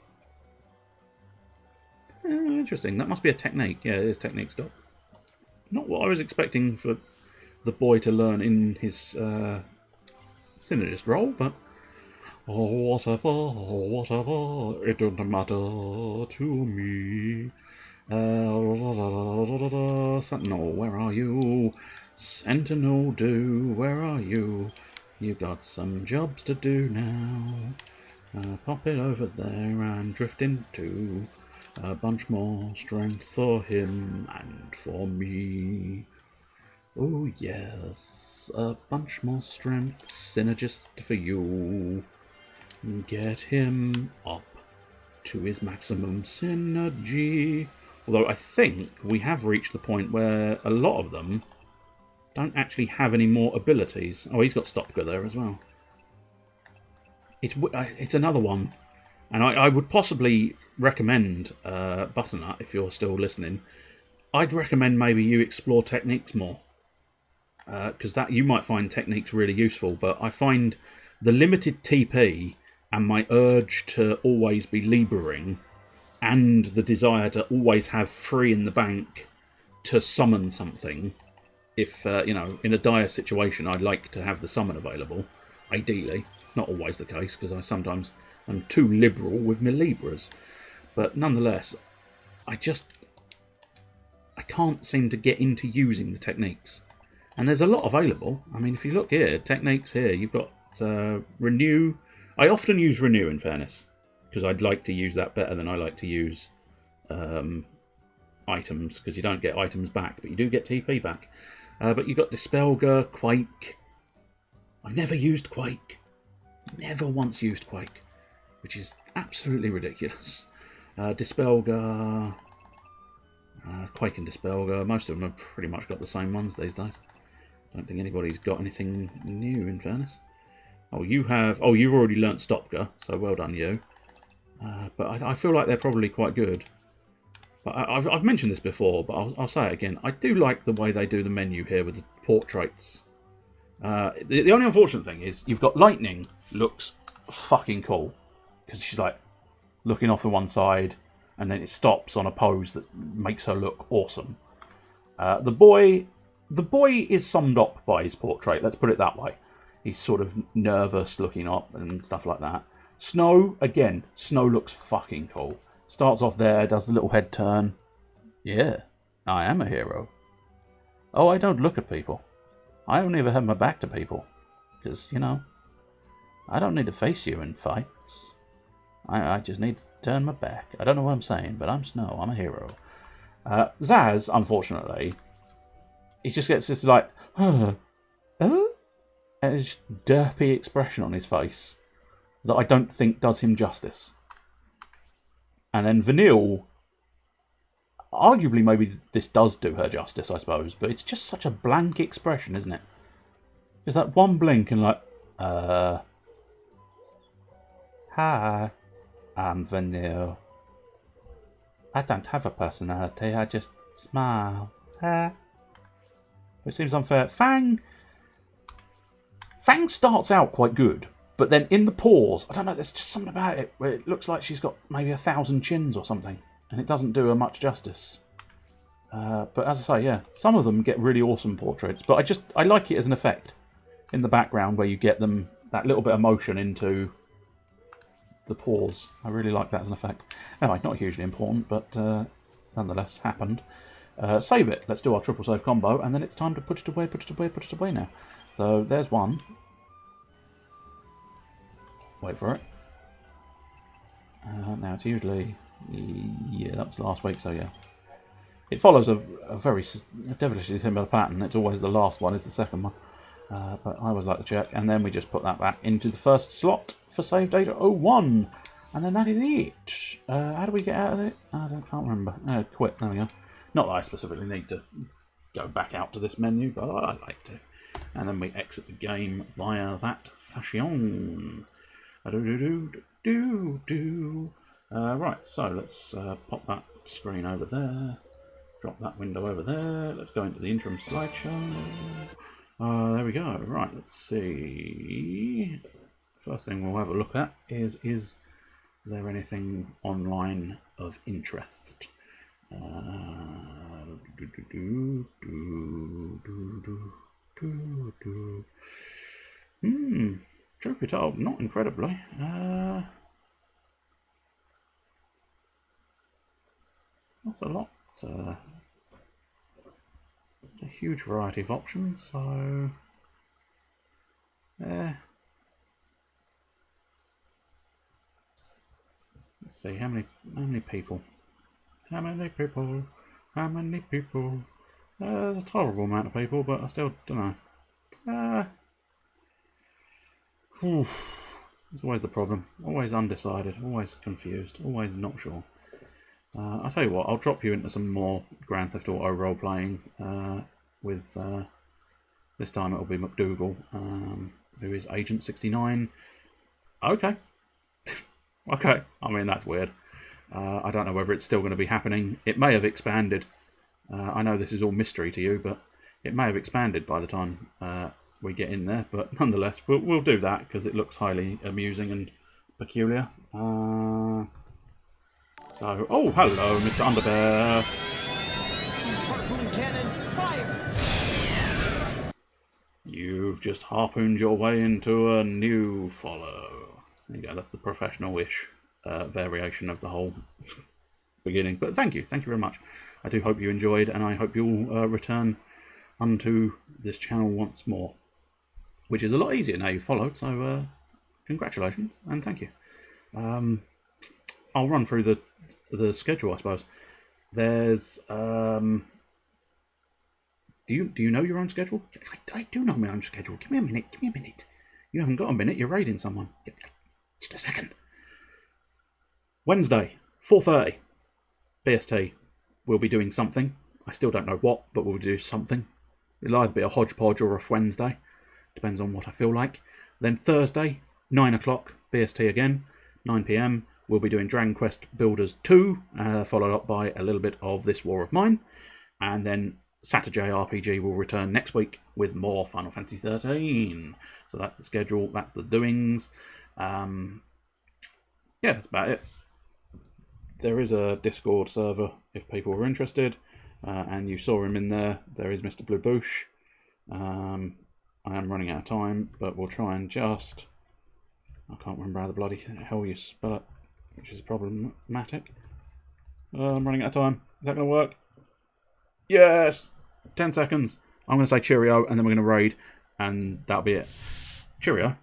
Interesting. That must be a technique. Yeah, it is technique stop. Not what I was expecting for the boy to learn in his synergist role, but... Oh, whatever, it don't matter to me. Sentinel, where are you? Sentinel, where are you? You got some jobs to do now. Pop it over there and drift into a bunch more strength for him and for me. Oh yes, a bunch more strength, synergist for you. Get him up to his maximum synergy. Although I think we have reached the point where a lot of them don't actually have any more abilities. Oh, he's got Stopka there as well. It's another one. And I would possibly recommend, Butternut, if you're still listening, I'd recommend maybe you explore techniques more. Because you might find techniques really useful, but I find the limited TP and my urge to always be Libering and the desire to always have free in the bank to summon something. If, in a dire situation, I'd like to have the summon available, ideally. Not always the case, because I sometimes am too liberal with my Libras. But nonetheless, I can't seem to get into using the techniques. And there's a lot available. I mean, if you look here, techniques here, you've got Renew. I often use Renew, in fairness, because I'd like to use that better than I like to use items, because you don't get items back, but you do get TP back. But you've got Dispelger, Quake. I've never used Quake. Never once used Quake, which is absolutely ridiculous. Dispelger, Quake and Dispelger. Most of them have pretty much got the same ones these days. I don't think anybody's got anything new, in fairness. Oh, you have... Oh, you've already learnt Stopka, so well done, you. But I feel like they're probably quite good. But I've mentioned this before, but I'll say it again. I do like the way they do the menu here with the portraits. The only unfortunate thing is you've got Lightning looks fucking cool. Because she's like looking off the one side, and then it stops on a pose that makes her look awesome. The boy is summed up by his portrait, let's put it that way. He's sort of nervous looking up and stuff like that. Snow, again, Snow looks fucking cool. Starts off there, does the little head turn. Yeah, I am a hero. Oh, I don't look at people. I only ever have my back to people. Because, I don't need to face you in fights. I just need to turn my back. I don't know what I'm saying, but I'm Snow. I'm a hero. Zaz, unfortunately, he just gets this like, and it's just derpy expression on his face that I don't think does him justice. And then Vanille, arguably, maybe this does do her justice, I suppose, but it's just such a blank expression, isn't it? Just that one blink and like, hi, I'm Vanille. I don't have a personality, I just smile. Which seems unfair. Fang starts out quite good, but then in the pause, I don't know, there's just something about it where it looks like she's got maybe 1,000 chins or something, and it doesn't do her much justice. But as I say, yeah, some of them get really awesome portraits, but I like it as an effect in the background where you get them, that little bit of motion into the pause. I really like that as an effect. Anyway, not hugely important, but nonetheless happened. Save it. Let's do our triple save combo, and then it's time to put it away now. So there's one. Wait for it. Now it's usually, yeah, that was last week, so yeah. It follows a very devilishly similar pattern. It's always the last one is the second one. But I always like to check, and then we just put that back into the first slot for save data 01, and then that is it. How do we get out of it? I can't remember. Quit. There we go. Not that I specifically need to go back out to this menu, but I like to. And then we exit the game via that fashion. Right, so let's pop that screen over there. Drop that window over there. Let's go into the interim slideshow. There we go. Right, let's see. First thing we'll have a look at is there anything online of interest? Truth be told, not incredibly. That's a lot. A huge variety of options, so let's see how many people. How many people? There's a tolerable amount of people, but I still don't know. It's always the problem. Always undecided. Always confused. Always not sure. I'll tell you what, I'll drop you into some more Grand Theft Auto role-playing with, this time it'll be McDougal, who is Agent 69. Okay. Okay, I mean, that's weird. I don't know whether it's still going to be happening. It may have expanded. I know this is all mystery to you, but it may have expanded by the time we get in there. But nonetheless, we'll do that because it looks highly amusing and peculiar. So, oh, hello, Mr. Underbear. Harpoon cannon, fire! You've just harpooned your way into a new follow. There you go, that's the professional-ish variation of the whole beginning. But thank you very much. I do hope you enjoyed, and I hope you'll return unto this channel once more. Which is a lot easier now you've followed, so congratulations, and thank you. I'll run through the schedule, I suppose. There's do you know your own schedule? I do know my own schedule. Give me a minute. You haven't got a minute, you're raiding someone. Just a second. Wednesday, 4:30 BST. We'll be doing something. I still don't know what, but we'll do something. It'll either be a hodgepodge or a Wednesday. Depends on what I feel like. Then Thursday, 9 o'clock BST again, 9 PM. We'll be doing Dragon Quest Builders 2, followed up by a little bit of This War of Mine. And then SaturJay RPG will return next week with more Final Fantasy 13. So that's the schedule, that's the doings. Yeah, that's about it. There is a Discord server if people are interested. And you saw him in there. There is Mr. Blue Boosh. I am running out of time, but we'll try and just... I can't remember how the bloody hell you spell it, which is problematic. I'm running out of time. Is that going to work? Yes! 10 seconds. I'm going to say cheerio, and then we're going to raid, and that'll be it. Cheerio.